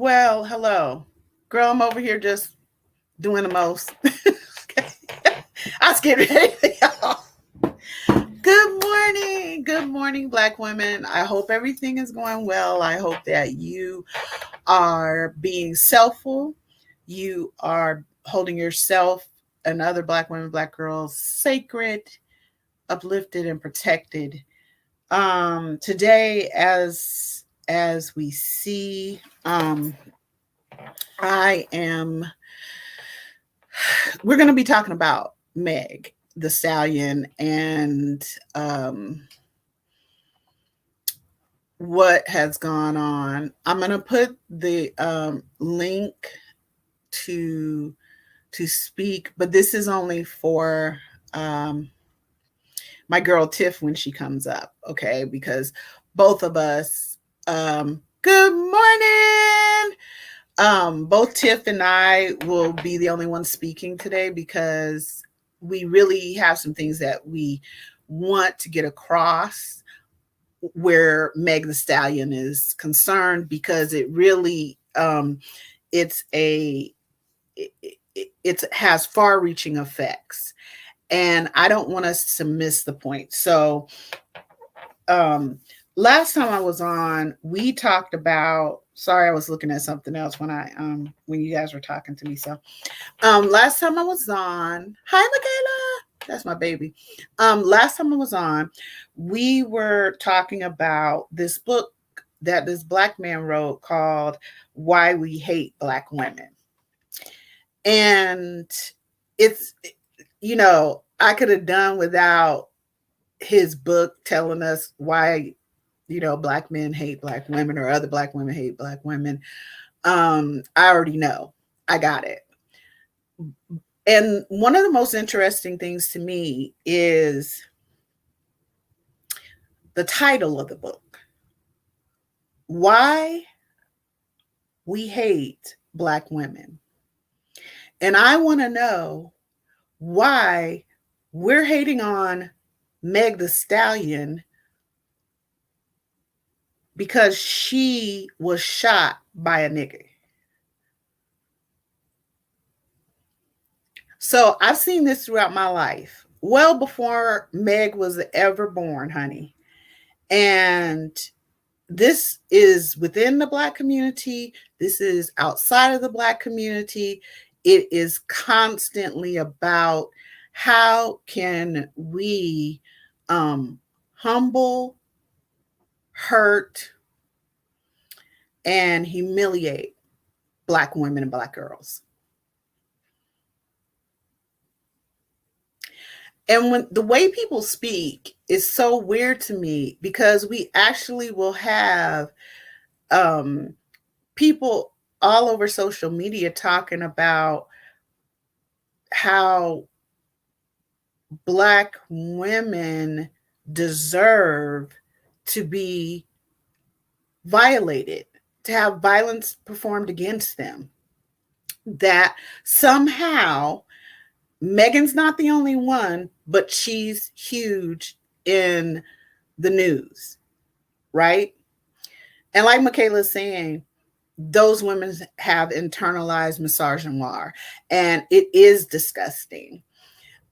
Well, hello. Girl, I'm over here just doing the most. Okay. I was getting ready for y'all. Good morning. Good morning, Black women. I hope everything is going well. I hope that you are being selfful. You are holding yourself and other Black women, Black girls sacred, uplifted, and protected. Today, as we see, I am we're going to be talking about Meg the Stallion and what has gone on. I'm going to put the link to to speak, but this is only for my girl Tiff when she comes up, okay? Because both of us, good morning. Both Tiff and I will be the only ones speaking today because we really have some things that we want to get across where Meg the Stallion is concerned, because it really it's a it has far-reaching effects, and I don't want us to miss the point. So um last time I was on, we talked about, sorry, I was looking at something else when you guys were talking to me. So last time I was on, hi Michaela, that's my baby. Last time I was on, we were talking about this book that this Black man wrote called Why We Hate Black Women. And it's, I could have done without his book telling us why, Black men hate Black women or other Black women hate Black women. I already know. I got it. And one of the most interesting things to me is the title of the book, Why We Hate Black Women. And I want to know why we're hating on Meg the Stallion because she was shot by a nigga. So I've seen this throughout my life, well before Meg was ever born, honey. And this is within the Black community. This is outside of the Black community. It is constantly about how can we humble, hurt, and humiliate Black women and Black girls. And when the way people speak is so weird to me, because we actually will have people all over social media talking about how Black women deserve to be violated, to have violence performed against them. That somehow Megan's not the only one, but she's huge in the news, right? And like Michaela's saying, those women have internalized misogynoir, and it is disgusting.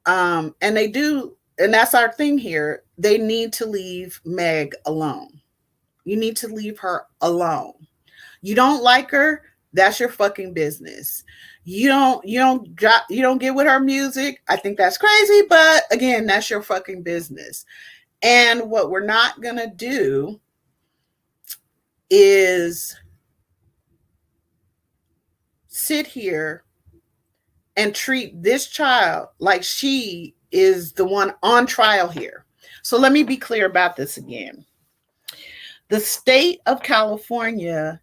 And they do, and that's our thing here. They need to leave Meg alone. You need to leave her alone. You don't like her, that's your fucking business. You don't get with her music. I think that's crazy, but again, that's your fucking business. And what we're not gonna do is sit here and treat this child like she is the one on trial here. So let me be clear about this again. The state of California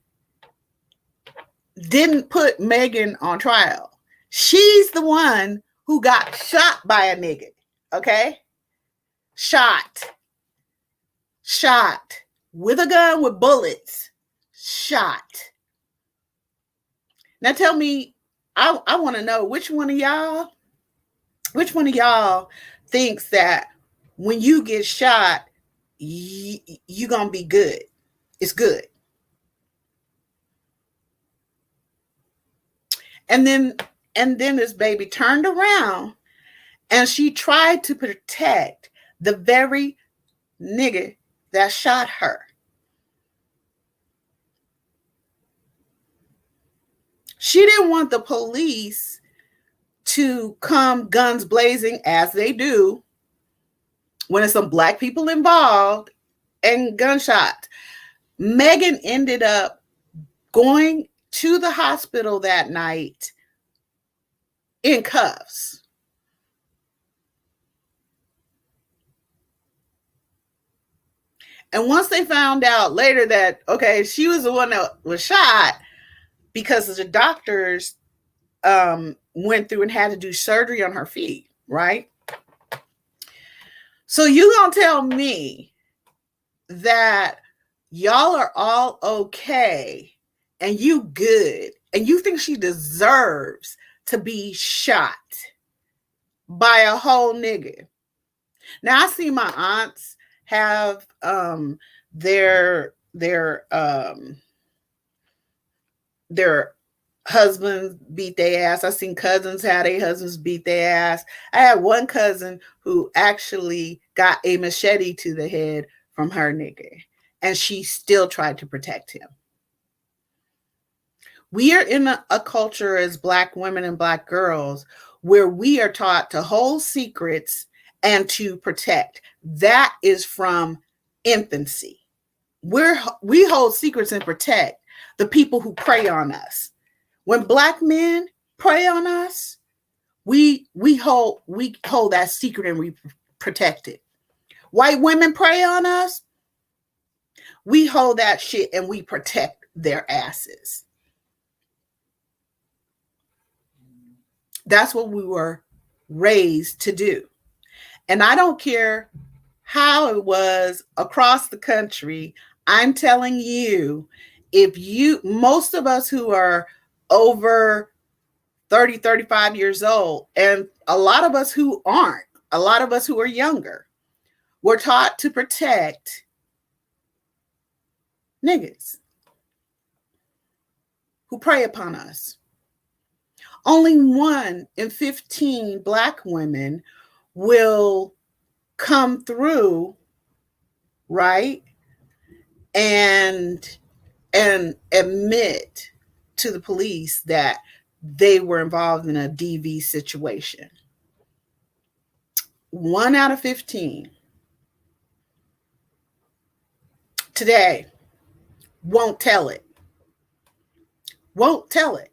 didn't put Megan on trial. She's the one who got shot by a nigga. Okay? Shot with a gun with bullets. Shot. Now tell me, I want to know which one of y'all thinks that when you get shot, you gonna be good. It's good. And then this baby turned around and she tried to protect the very nigga that shot her. She didn't want the police to come guns blazing, as they do when there's some black people involved and gunshots. Megan ended up going to the hospital that night in cuffs. And once they found out later that, okay, she was the one that was shot, because the doctors went through and had to do surgery on her feet, right? So you gonna tell me that y'all are all okay and you good and you think she deserves to be shot by a whole nigga? Now I see my aunts have their husbands beat their ass. I've seen cousins have their husbands beat their ass. I had one cousin who actually got a machete to the head from her nigga, and she still tried to protect him. We are in a culture as Black women and Black girls where we are taught to hold secrets and to protect. That is from infancy. We hold secrets and protect the people who prey on us. When Black men prey on us, we hold that secret and we protect it. White women prey on us, we hold that shit and we protect their asses. That's what we were raised to do. And I don't care how it was across the country. I'm telling you, most of us who are over 30, 35 years old, and a lot of us who aren't, a lot of us who are younger, we're taught to protect niggas who prey upon us. Only 1 in 15 Black women will come through, right, and admit to the police that they were involved in a DV situation. 1 out of 15 today won't tell it. Won't tell it.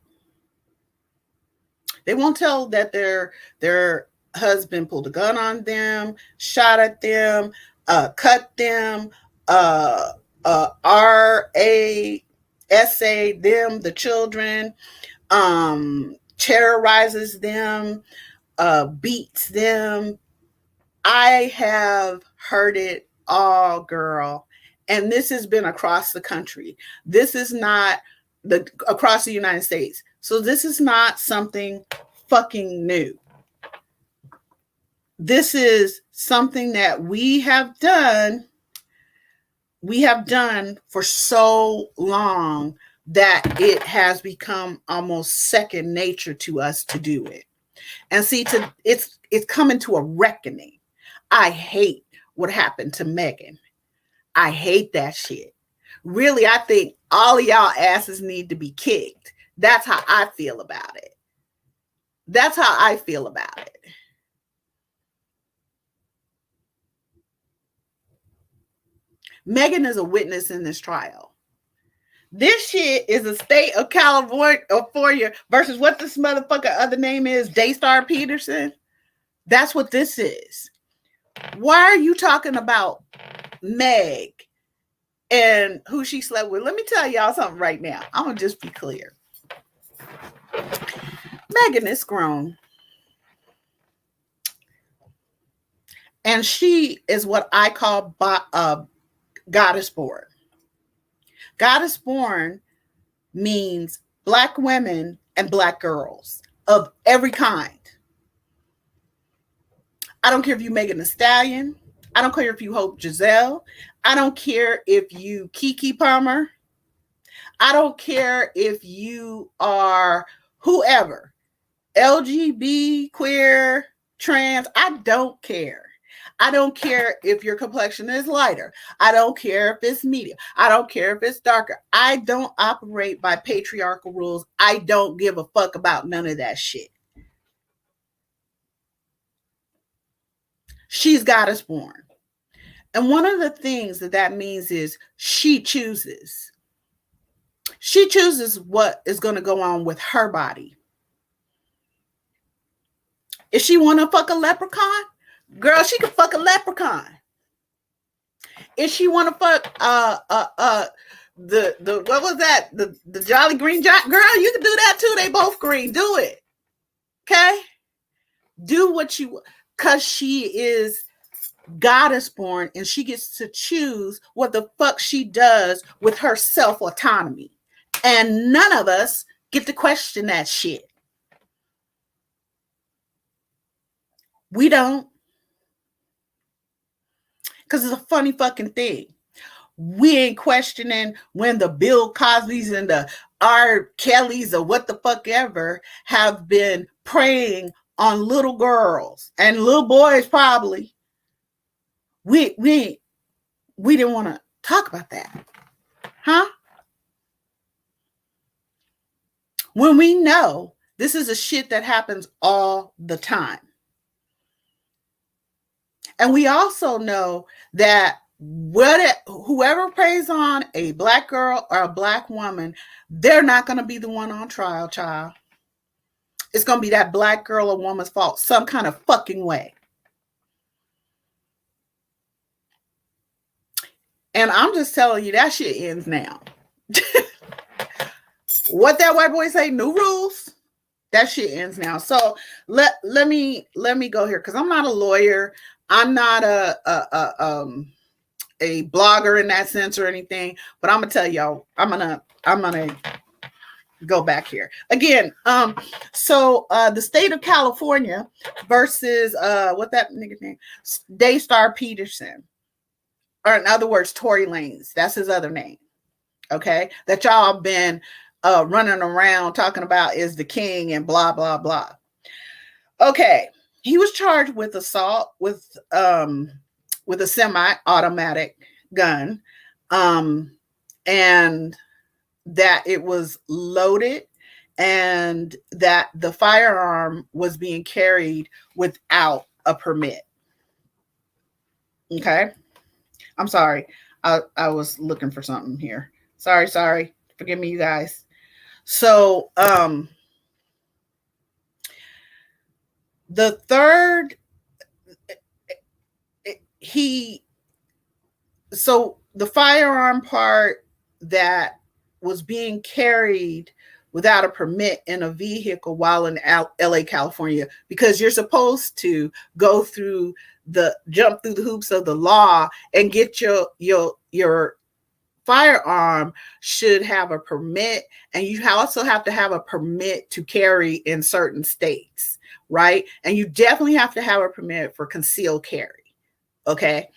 They won't tell that their husband pulled a gun on them, shot at them, cut them, RASA them, the children, terrorizes them, beats them. I have heard it all, girl. And this has been across the country. This is not across the United States. So this is not something fucking new. This is something that we have done for so long that it has become almost second nature to us to do it. And see, it's coming to a reckoning. I hate what happened to Megan. I hate that shit. Really, I think all of y'all asses need to be kicked. That's how I feel about it. That's how I feel about it. Megan is a witness in this trial. This shit is a state of California versus what this motherfucker other name is, Daystar Peterson. That's what this is. Why are you talking about Meg and who she slept with? Let me tell y'all something right now. I'm going to just be clear. Megan is grown. And she is what I call goddess born. Goddess born means Black women and Black girls of every kind. I don't care if you Megan Thee Stallion. I don't care if you Hope Giselle. I don't care if you Keke Palmer. I don't care if you are whoever, LGBT, queer, trans, I don't care. I don't care if your complexion is lighter. I don't care if it's medium. I don't care if it's darker. I don't operate by patriarchal rules. I don't give a fuck about none of that shit. She's got us born. And one of the things that means is she chooses. She chooses what is going to go on with her body. If she want to fuck a leprechaun, girl, she can fuck a leprechaun. If she want to fuck the what was that? The Jolly Green Giant, girl, you can do that too. They both green. Do it. Okay? Do what you, cause she is goddess born and she gets to choose what the fuck she does with her self autonomy. And none of us get to question that shit. We don't. Because it's a funny fucking thing. We ain't questioning when the Bill Cosby's and the R. Kellys or what the fuck ever have been preying on little girls and little boys probably. We didn't want to talk about that. Huh? When we know this is a shit that happens all the time. And we also know that whoever preys on a black girl or a black woman, they're not going to be the one on trial, child. It's going to be that black girl or woman's fault some kind of fucking way. And I'm just telling you, that shit ends now. What that white boy say, new rules, that shit ends now. So let me go here, because I'm not a lawyer. I'm not a blogger in that sense or anything, but I'm gonna tell y'all, I'm gonna go back here again. So the state of California versus what that nigga name, Daystar Peterson, or in other words, Tory Lanez. That's his other name. Okay, that y'all been running around talking about is the king and blah blah blah. Okay, he was charged with assault with a semi-automatic gun, and that it was loaded and that the firearm was being carried without a permit. Okay, I'm sorry. I was looking for something here. Sorry. Forgive me, you guys. So, the third, so the firearm part that was being carried without a permit in a vehicle while in LA, California, because you're supposed to jump through the hoops of the law and get your firearm should have a permit, and you also have to have a permit to carry in certain states, right? And you definitely have to have a permit for concealed carry. Okay,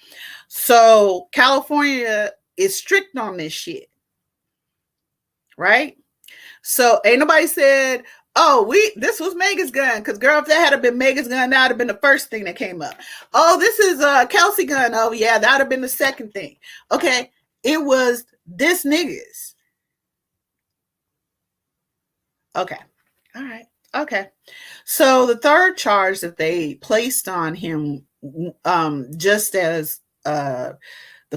so California is strict on this shit, right? So ain't nobody said, oh, this was Megan's gun, because girl, if that had been Megan's gun, that would have been the first thing that came up. Oh, this is Kelsey gun. Oh yeah, that would have been the second thing. Okay, it was this nigga's. Okay, all right, okay. So the third charge that they placed on him, just as the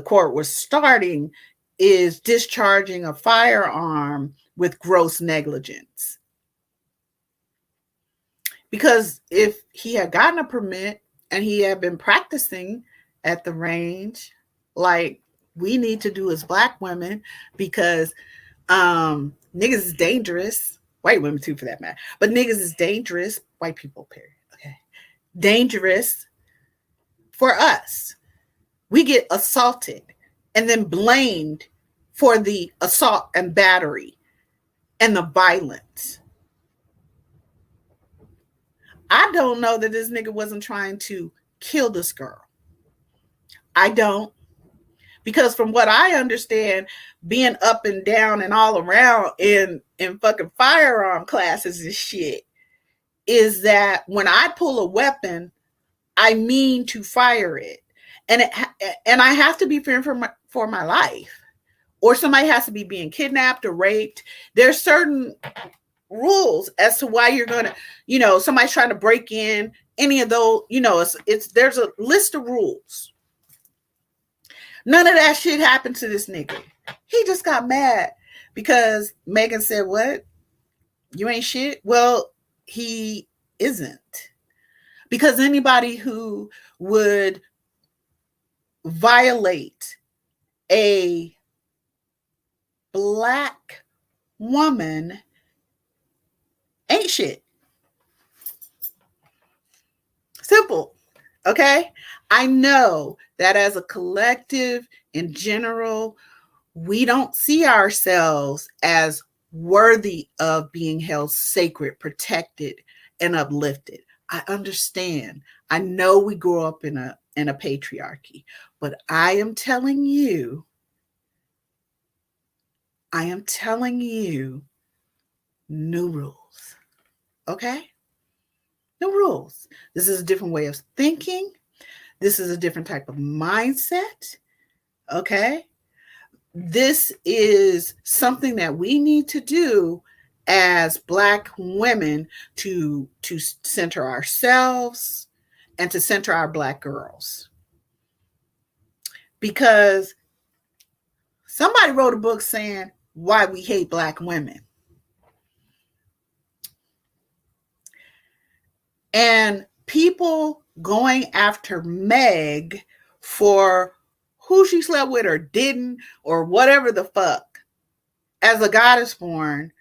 court was starting, is discharging a firearm with gross negligence. Because if he had gotten a permit and he had been practicing at the range, like we need to do as black women, because niggas is dangerous. White women too, for that matter. But niggas is dangerous. White people, period. Okay. Dangerous for us. We get assaulted and then blamed for the assault and battery and the violence. I don't know that this nigga wasn't trying to kill this girl. I don't. Because from what I understand, being up and down and all around in fucking firearm classes and shit is that when I pull a weapon, I mean to fire it, and I have to be fearing for my life, or somebody has to be being kidnapped or raped. There's certain rules as to why you're gonna, somebody's trying to break in. Any of those, it's there's a list of rules. None of that shit happened to this nigga. He just got mad because Megan said, "What? You ain't shit." Well, he isn't. Because anybody who would violate a black woman ain't shit. Simple. Okay? I know that as a collective in general, we don't see ourselves as worthy of being held sacred, protected, and uplifted. I understand. I know we grew up in a patriarchy, but I am telling you, new rules. Okay? New rules. This is a different way of thinking. This is a different type of mindset. Okay? This is something that we need to do as Black women to center ourselves and to center our Black girls. Because somebody wrote a book saying why we hate Black women. And people going after Meg for who she slept with or didn't or whatever the fuck as a goddess born.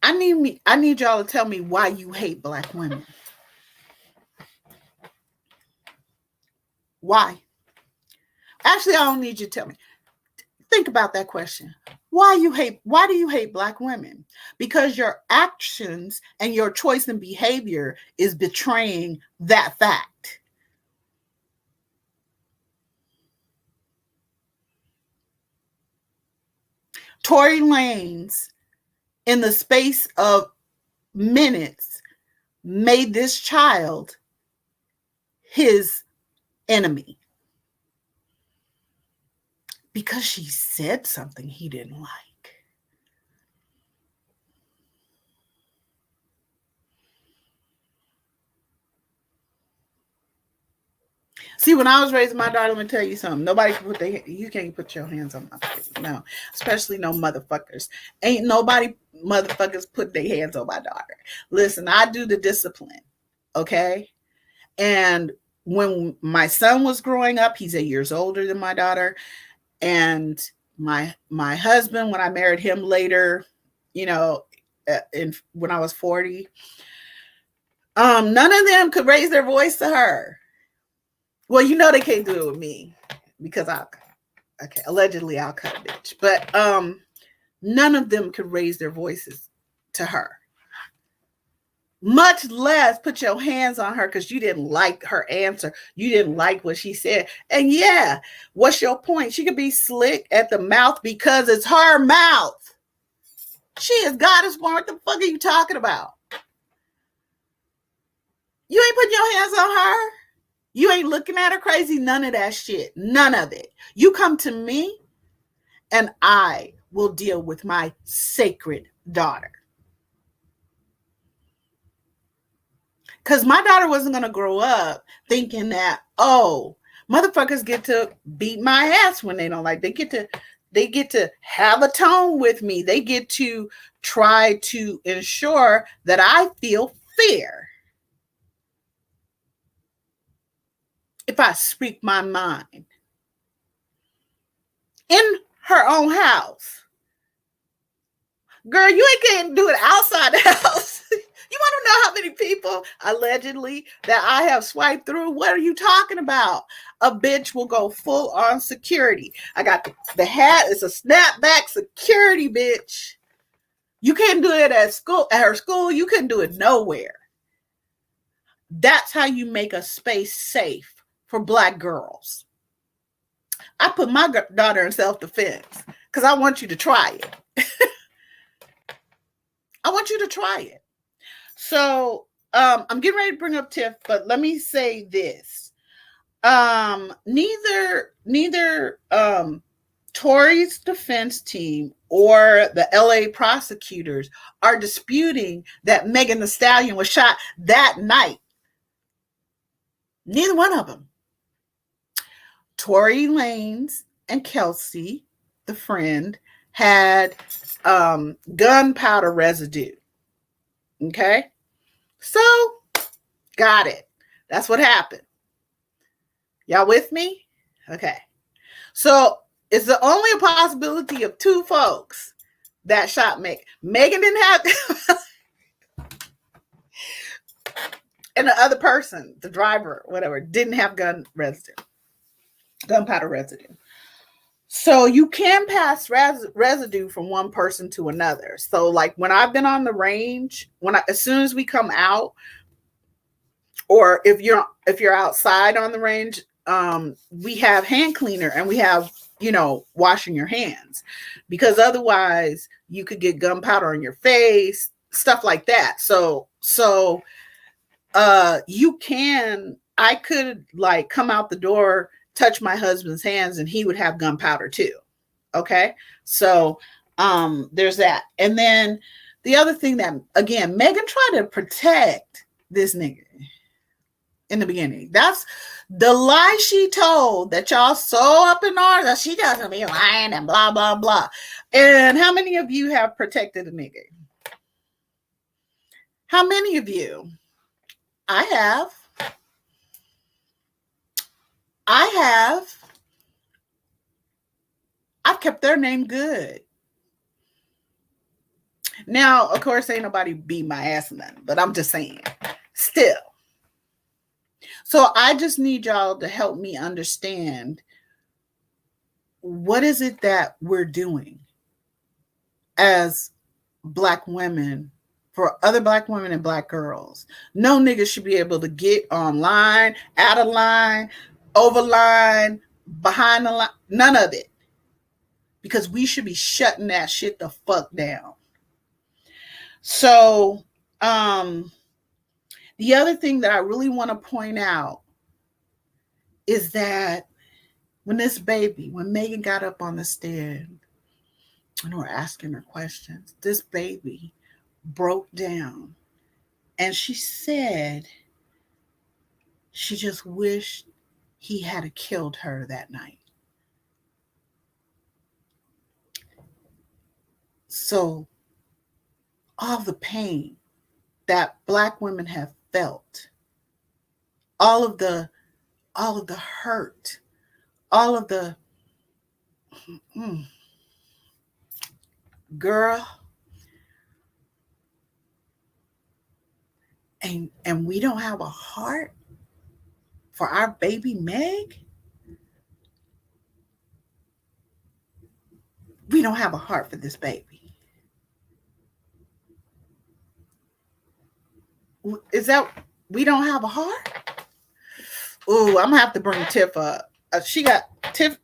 I need y'all to tell me why you hate Black women. Why? Actually, I don't need you to tell me. Think about that question. Why do you hate Black women? Because your actions and your choice in behavior is betraying that fact. Tory Lanez, in the space of minutes, made this child his enemy because she said something he didn't like. See, when I was raising my daughter, let me tell you something. Nobody can you can't put your hands on my face. No, especially no motherfuckers. Ain't nobody motherfuckers put their hands on my daughter. Listen, I do the discipline, okay? And when my son was growing up, he's 8 years older than my daughter, and my husband, when I married him later, when I was 40, none of them could raise their voice to her. Well, they can't do it with me because allegedly I'll cut a bitch. But none of them could raise their voices to her. Much less put your hands on her because you didn't like her answer. You didn't like what she said. And yeah, what's your point? She could be slick at the mouth because it's her mouth. She is goddess born. What the fuck are you talking about? You ain't putting your hands on her. You ain't looking at her crazy. None of that shit. None of it. You come to me and I will deal with my sacred daughter. Because my daughter wasn't going to grow up thinking that, motherfuckers get to beat my ass when they don't like. They get to have a tone with me. They get to try to ensure that I feel fear if I speak my mind in her own house. Girl, you ain't can't do it outside the house. You want to know how many people allegedly that I have swiped through? What are you talking about? A bitch will go full on security. I got the hat. It's a snapback security, bitch. You can't do it at her school. You couldn't do it nowhere. That's how you make a space safe for Black girls. I put my daughter in self-defense because I want you to try it. I want you to try it. So I'm getting ready to bring up Tiff, but let me say this. Neither Tory's defense team or the LA prosecutors are disputing that Megan Thee Stallion was shot that night. Neither one of them. Tory Lanez and Kelsey, the friend, had gunpowder residue. Okay? So, got it. That's what happened. Y'all with me? Okay. So, it's the only possibility of two folks that shot Megan. Megan didn't have, and the other person, the driver, whatever, didn't have gunpowder residue. So you can pass residue from one person to another. So like when I've been on the range, as soon as we come out, or if you're outside on the range, we have hand cleaner and we have, washing your hands, because otherwise you could get gunpowder on your face, stuff like that. So I could like come out the door, touch my husband's hands, and he would have gunpowder too. Okay. So there's that. And then the other thing that, again, Megan tried to protect this nigga in the beginning. That's the lie she told, that y'all so up in arms that she doesn't be lying and blah, blah, blah. And how many of you have protected a nigga? How many of you? I have. I've kept their name good. Now, of course, ain't nobody beat my ass or nothing, but I'm just saying, still. So I just need y'all to help me understand, what is it that we're doing as Black women for other Black women and Black girls? No nigga should be able to get online, out of line, over line, behind the line, none of it. Because we should be shutting that shit the fuck down. So, the other thing that I really want to point out is that when Megan got up on the stand and we're asking her questions, this baby broke down and she said she just wished he had killed her that night. So all the pain that Black women have felt, all of the hurt, all of the girl, and we don't have a heart for our baby Meg. We don't have a heart for this baby. Is that we don't have a heart? Ooh, I'm gonna have to bring Tiff up. She got Tiff.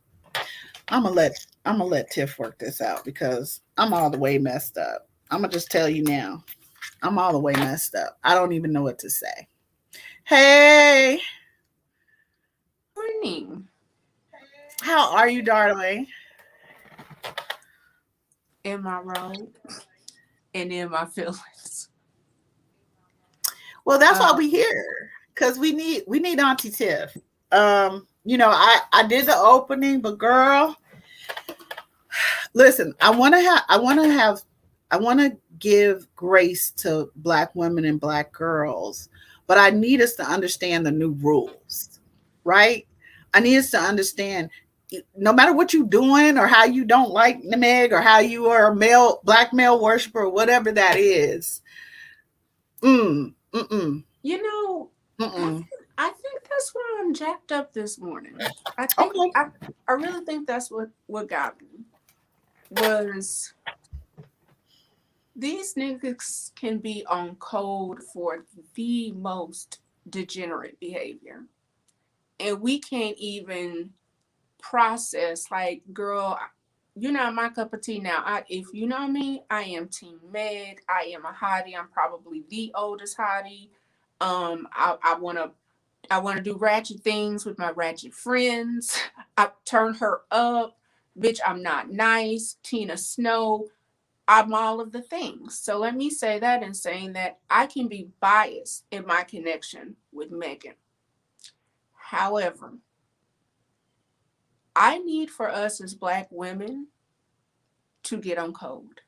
I'm gonna let Tiff work this out because I'm all the way messed up. I'm gonna just tell you now, I'm all the way messed up. I don't even know what to say. Hey, Morning. How are you, darling? In my robe and in my feelings. Well, that's why we here, because we need Auntie Tiff. I did the opening, but girl, listen, I want to give grace to Black women and Black girls, but I need us to understand the new rules, right? I need us to understand, no matter what you're doing or how you don't like Meg or how you are a Black male worshiper or whatever that is. I think that's why I'm jacked up this morning. I really think that's what got me. Was these niggas can be on code for the most degenerate behavior, and we can't even process. Like, girl, you're not my cup of tea. Now, if you know me, I am Team Meg. I am a hottie. I'm probably the oldest hottie. I wanna do ratchet things with my ratchet friends. I turn her up. Bitch, I'm not nice. Tina Snow. I'm all of the things. So let me say that in saying that I can be biased in my connection with Megan. However, I need for us as Black women to get on code.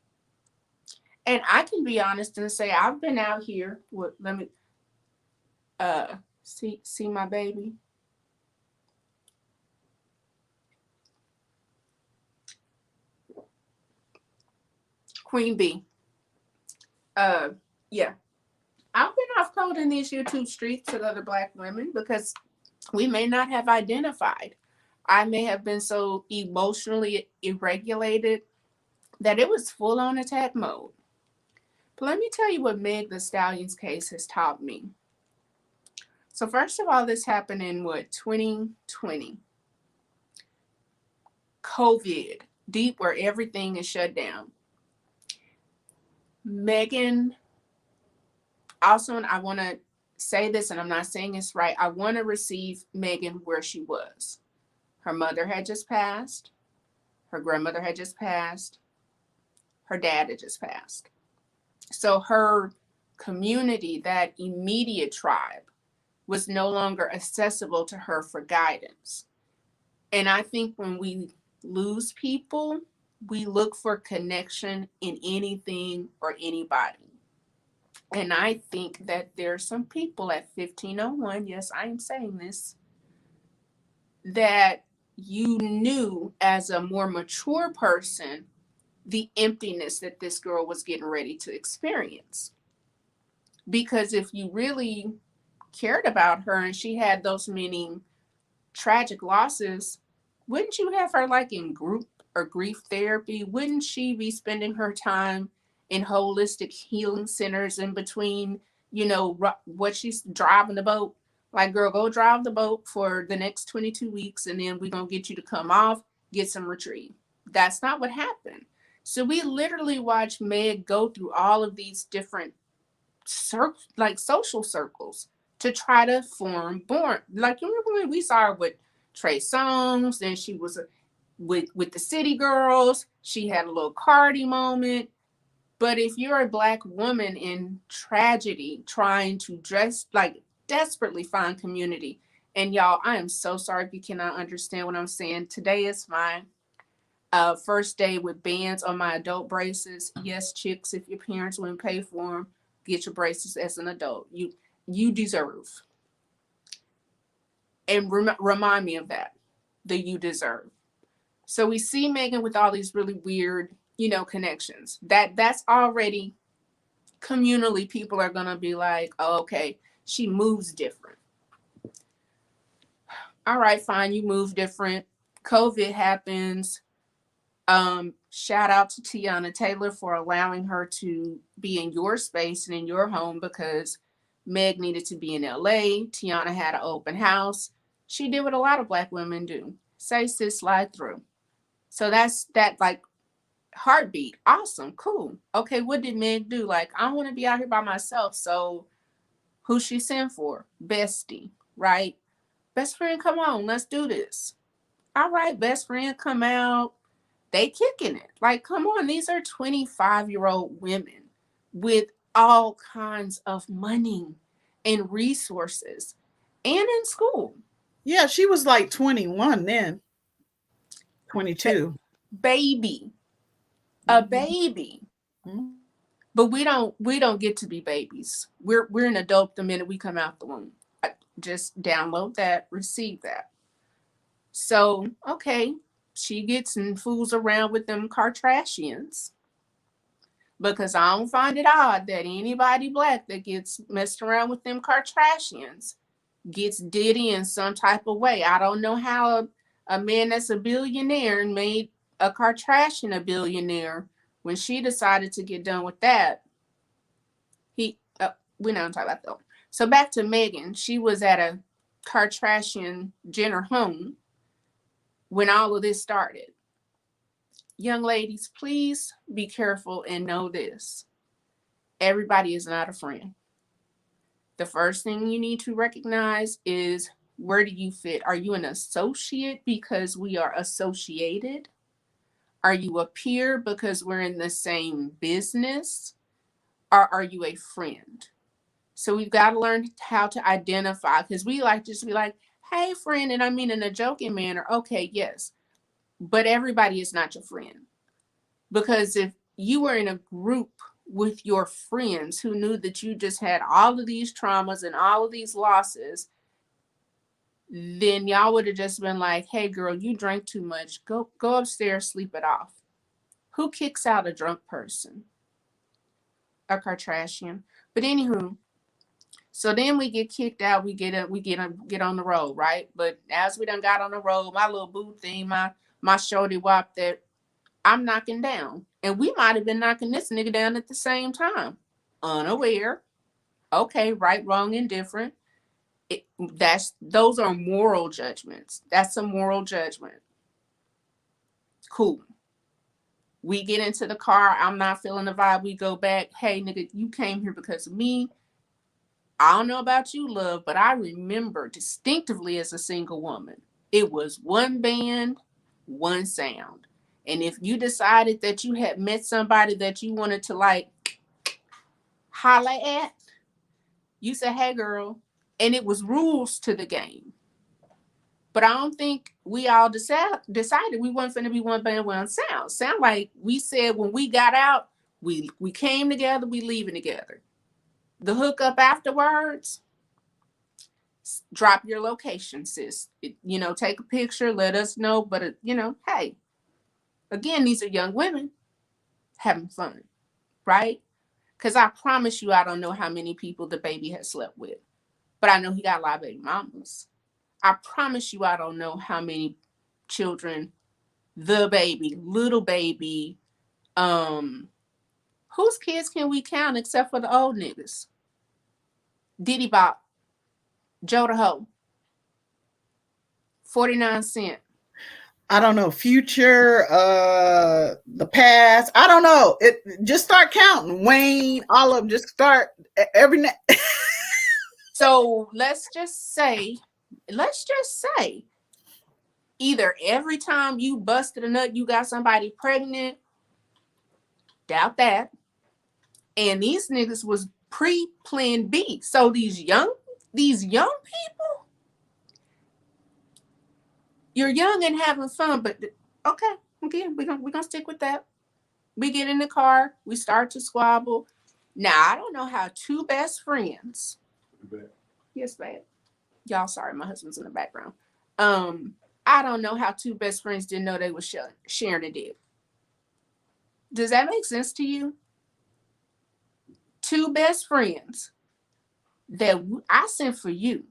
And I can be honest and say I've been out here. Let me see my baby. Queen B. Uh yeah. I've been off code in these YouTube streets with other Black women because we may not have identified. I may have been so emotionally irregulated that it was full on attack mode. But let me tell you what Meg the Stallion's case has taught me. So first of all, this happened in 2020. COVID, deep where everything is shut down. Megan, also, I want to say this, and I'm not saying it's right. I want to receive Megan where she was. Her mother had just passed. Her grandmother had just passed. Her dad had just passed. So her community, that immediate tribe, was no longer accessible to her for guidance. And I think when we lose people, we look for connection in anything or anybody. And I think that there are some people at 1501, yes, I am saying this, that you knew as a more mature person the emptiness that this girl was getting ready to experience. Because if you really cared about her and she had those many tragic losses, wouldn't you have her like in group or grief therapy? Wouldn't she be spending her time in holistic healing centers in between, what she's driving the boat? Like, girl, go drive the boat for the next 22 weeks and then we're going to get you to come off, get some retrieve. That's not what happened. So we literally watched Meg go through all of these different social circles to try to form born. Like, you remember when we saw her with Trey Songz, then she was with the City Girls. She had a little Cardi moment. But if you're a Black woman in tragedy, trying to desperately find community, and y'all, I am so sorry if you cannot understand what I'm saying. Today is my first day with bands on my adult braces. Yes, chicks, if your parents wouldn't pay for them, get your braces as an adult. You deserve. And remind me of that you deserve. So we see Megan with all these really weird, connections. That's already communally, people are gonna be like, oh, okay, she moves different. All right, fine, you move different. COVID happens. Shout out to Tiana Taylor for allowing her to be in your space and in your home, because Meg needed to be in LA. Tiana had an open house. She did what a lot of Black women do. Say, sis, slide through. So that's that, like, heartbeat. Awesome. Cool. Okay, what did Meg do? Like, I don't want to be out here by myself. So who she sent for? Bestie, right? Best friend, come on, let's do this. All right, best friend, come out. They kicking it. Like, come on, these are 25-year-old women with all kinds of money and resources and in school. Yeah, she was like 21 then. 22. Baby. A Mm-hmm. baby. Mm-hmm. But we don't get to be babies. We're an adult the minute we come out the womb. Just download that, receive that. So, okay, she gets and fools around with them Kardashians, because I don't find it odd that anybody Black that gets messed around with them Kardashians gets diddy in some type of way. I don't know how a man that's a billionaire and made a Kardashian a billionaire, when she decided to get done with that, we're not talking about that. So back to Megan, she was at a Kardashian Jenner home, when all of this started. Young ladies, please be careful and know this. Everybody is not a friend. The first thing you need to recognize is, where do you fit? Are you an associate because we are associated? Are you a peer because we're in the same business? Or are you a friend? So we've got to learn how to identify, because we like just to be like, hey, friend, and I mean in a joking manner. Okay, yes. But everybody is not your friend. Because if you were in a group with your friends who knew that you just had all of these traumas and all of these losses, then y'all would have just been like, hey girl, you drank too much. Go upstairs, sleep it off. Who kicks out a drunk person? A Kardashian. But anywho, so then we get kicked out, we get on the road, right? But as we done got on the road, my little boo thing, my shorty wop that I'm knocking down. And we might have been knocking this nigga down at the same time. Unaware. Okay, right, wrong, indifferent. Those are moral judgments. That's a moral judgment. Cool. We get into the car. I'm not feeling the vibe. We go back. Hey, nigga, you came here because of me. I don't know about you, love, but I remember distinctively as a single woman, it was one band, one sound. And if you decided that you had met somebody that you wanted to like holla at, you said, hey, girl. And it was rules to the game. But I don't think we all decided we weren't going to be one band, one sound. Sound like we said when we got out, we came together, we leaving together. The hookup afterwards, drop your location, sis. Take a picture, let us know. But, hey, again, these are young women having fun, right? Because I promise you, I don't know how many people the baby has slept with. But I know he got a lot of baby mamas. I promise you, I don't know how many children the baby, little baby, whose kids can we count except for the old niggas? Diddy Bop, Joe the Ho, 49 Cent. I don't know, Future, the past. I don't know. It just start counting. Wayne, all of them. Just start every. So let's just say, either every time you busted a nut, you got somebody pregnant. Doubt that. And these niggas was pre-plan B. So these young people, you're young and having fun, but okay, again, we're gonna stick with that. We get in the car, we start to squabble. Now I don't know how two best friends. Yes, babe. Y'all, sorry, my husband's in the background. I don't know how two best friends didn't know they were sharing a dick. Does that make sense to you? Two best friends that I sent for you.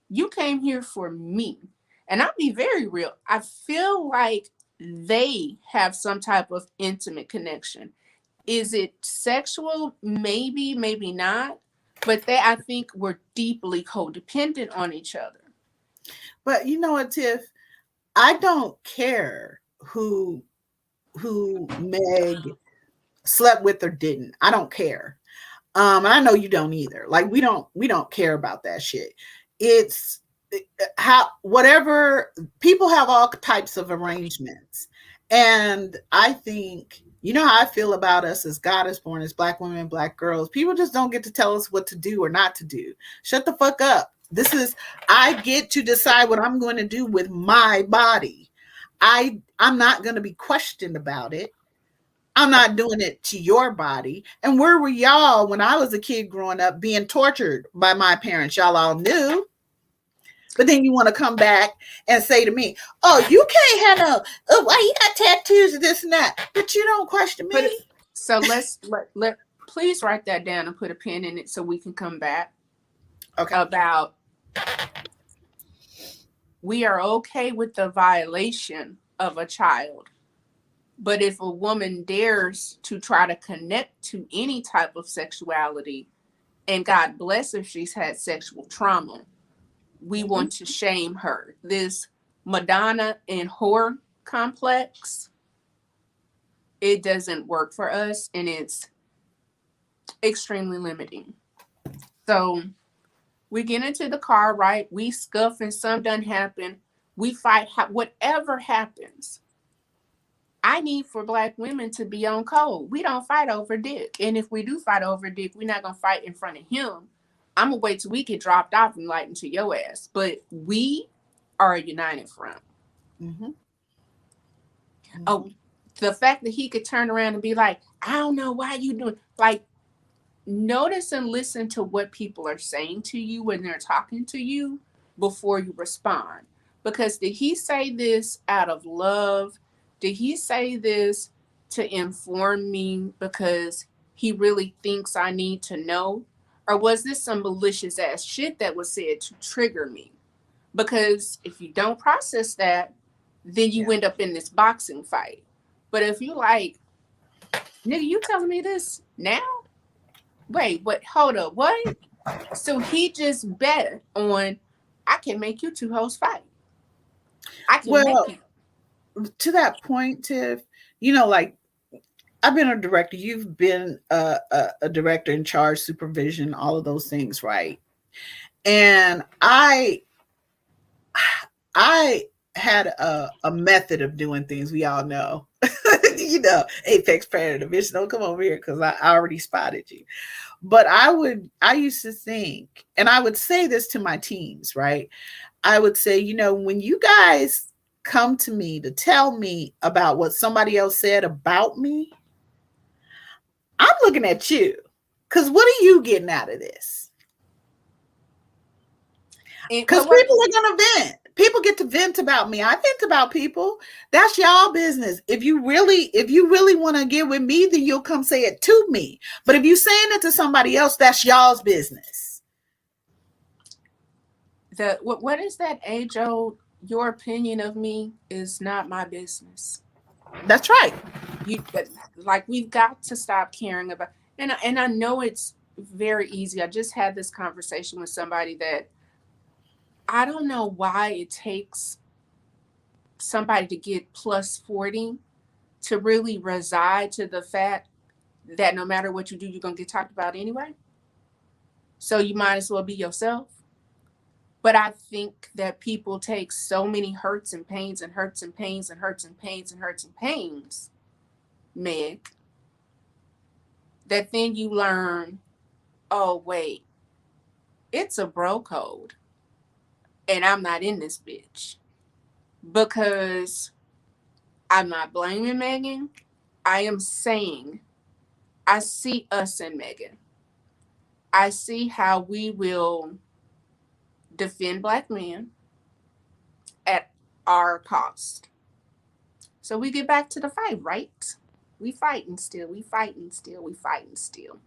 You came here for me. And I'll be very real. I feel like they have some type of intimate connection. Is it sexual? Maybe, maybe not. But they, I think, were deeply codependent on each other. But you know what, Tiff? I don't care who Meg slept with or didn't. I don't care. And I know you don't either. Like we don't care about that shit. It's how whatever people have all types of arrangements. And I think you know how I feel about us as goddess born as black women, black girls. People just don't get to tell us what to do or not to do. Shut the fuck up. I get to decide what I'm going to do with my body. I'm not going to be questioned about it. I'm not doing it to your body. And where were y'all when I was a kid growing up being tortured by my parents? Y'all all knew. But then you want to come back and say to me, oh, you can't have why you got tattoos and this and that. But you don't question me. So let please write that down and put a pin in it so we can come back. Okay. About we are okay with the violation of a child. But if a woman dares to try to connect to any type of sexuality, and God bless if she's had sexual trauma, we want to shame her. This Madonna and whore complex, it doesn't work for us, and it's extremely limiting. So we get into the car, right? We scuff and some done happen. We fight, whatever happens. I need for black women to be on code. We don't fight over dick. And if we do fight over dick, we're not going to fight in front of him. I'm going to wait till we get dropped off and light into your ass. But we are a united front. Mm-hmm. Oh, Mm-hmm. the fact that he could turn around and be like, I don't know why you doing, like, notice and listen to what people are saying to you when they're talking to you before you respond. Because did he say this out of love? Did he say this to inform me because he really thinks I need to know? Or was this some malicious ass shit that was said to trigger me? Because if you don't process that, then you Yeah. end up in this boxing fight. But if you like, nigga, you telling me this now? Wait, what? Hold up, what? So he just bet on, I can make you two hoes fight. I can make Well, you. to that point, Tiff, like I've been a director. You've been a director in charge, supervision, all of those things, right? And I had a method of doing things. We all know, apex predator, bitch. Don't come over here because I already spotted you. But I used to think, and I would say this to my teams, right? I would say, when you guys come to me to tell me about what somebody else said about me, I'm looking at you. Because what are you getting out of this? And Because but what? people are going to vent. People get to vent about me. I vent about people. That's y'all business. If you really want to get with me, then you'll come say it to me. But if you're saying it to somebody else, that's y'all's business. What is that age old? Your opinion of me is not my business. That's right. You like, we've got to stop caring about. And I know it's very easy. I just had this conversation with somebody that I don't know why it takes somebody to get plus 40 to really reside to the fact that no matter what you do, you're going to get talked about anyway. So you might as well be yourself. But I think that people take so many hurts and pains and hurts and pains and hurts and pains and hurts and pains, Meg, that then you learn, oh, wait, it's a bro code and I'm not in this bitch. Because I'm not blaming Megan. I am saying I see us in Megan. I see how we will defend black men at our cost. So we get back to the fight, right? We fighting still. We fighting still. We fighting still.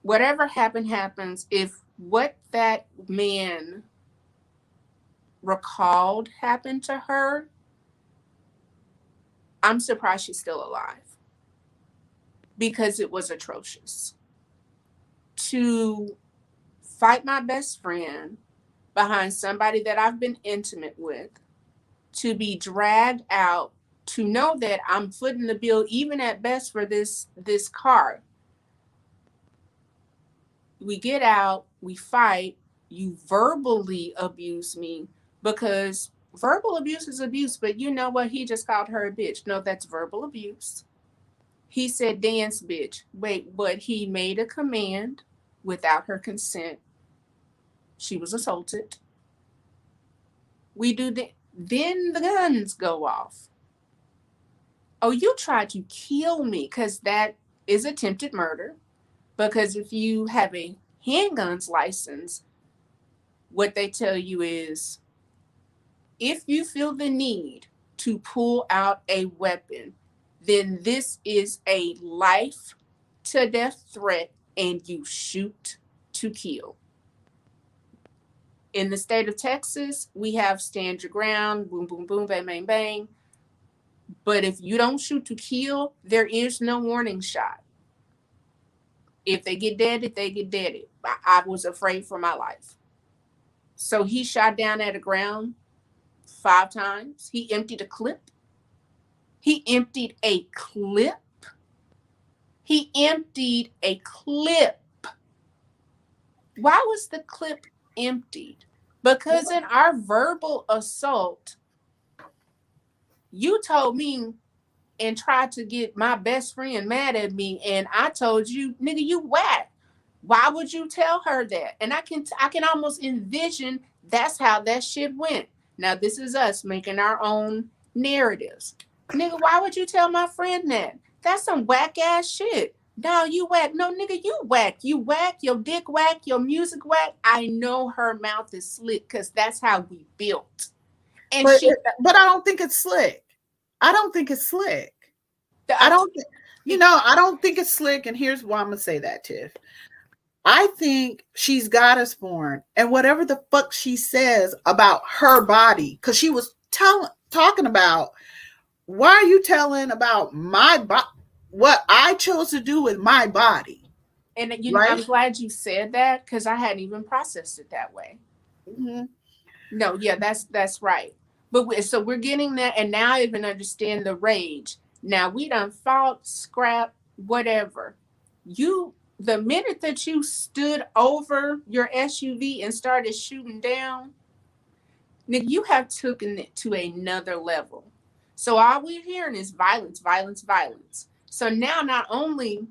Whatever happened happens. If what that man recalled happened to her, I'm surprised she's still alive because it was atrocious. To fight my best friend behind somebody that I've been intimate with, to be dragged out, to know that I'm footing the bill even at best for this car. We get out, we fight, you verbally abuse me, because verbal abuse is abuse, but you know what? He just called her a bitch. No, that's verbal abuse. He said dance bitch. Wait, but he made a command without her consent. She was assaulted. We do the, then the guns go off. Oh, you tried to kill me, because that is attempted murder. Because if you have a handguns license, what they tell you is, if you feel the need to pull out a weapon, then this is a life to death threat and you shoot to kill. In the state of Texas, we have stand your ground, boom, boom, boom, bang, bang, bang. But if you don't shoot to kill, there is no warning shot. If they get deaded, they get deaded. I was afraid for my life. So he shot down at the ground 5 times. He emptied a clip. He emptied a clip. He emptied a clip. Why was the clip emptied? Because in our verbal assault, you told me and tried to get my best friend mad at me, and I told you, nigga, you whack. Why would you tell her that? And I can almost envision that's how that shit went. Now this is us making our own narratives. Nigga, why would you tell my friend that? That's some whack ass shit. No, you whack. No, nigga, you whack. You whack, your dick whack, your music whack. I know her mouth is slick because that's how we built. And But she but I don't think it's slick. I don't think it's slick. the, I don't, I don't think it's slick. And here's why I'm gonna say that, Tiff. I think she's goddess born, and whatever the fuck she says about her body, because she was talking about, why are you telling about my body, what I chose to do with my body, and right? I'm glad you said that because I hadn't even processed it that way. Mm-hmm. No, yeah, that's right. But so we're getting that, and now I even understand the rage. Now we done fought, scrap, whatever. The minute that you stood over your SUV and started shooting down, nigga, you have taken it to another level. So all we're hearing is violence, violence, violence. So now not only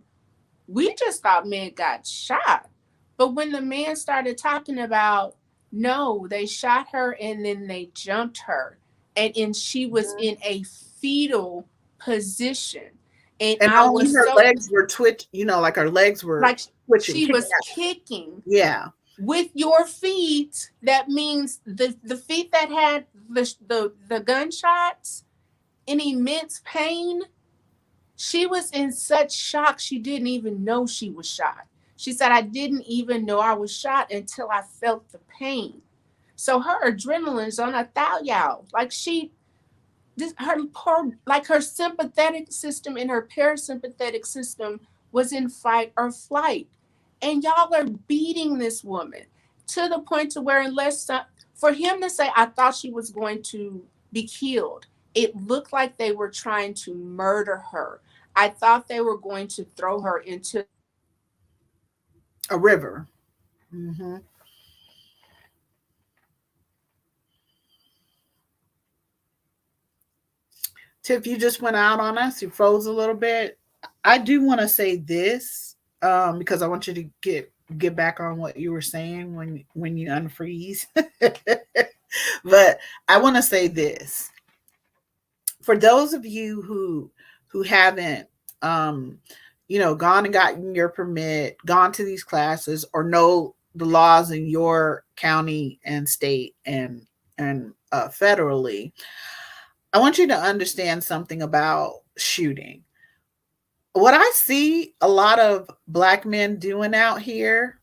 we just thought man got shot, but when the man started talking about no, they shot her and then they jumped her, and she was in a fetal position, and And I only was her so legs were like her legs were like twitching, she kicking was out. kicking Yeah. with your feet. That means the feet that had the gunshots in immense pain. She was in such shock she didn't even know she was shot. She said, I didn't even know I was shot until I felt the pain. So her adrenaline's on a thou. Like her sympathetic system and her parasympathetic system was in fight or flight. And y'all are beating this woman to the point to where for him to say, I thought she was going to be killed, it looked like they were trying to murder her. I thought they were going to throw her into A river. Mm-hmm. Tiff, you just went out on us. You froze a little bit. I do want to say this, because I want you to get back on what you were saying when you unfreeze. But I want to say this for those of you who haven't, gone and gotten your permit, gone to these classes, or know the laws in your county and state and federally. I want you to understand something about shooting. What I see a lot of black men doing out here.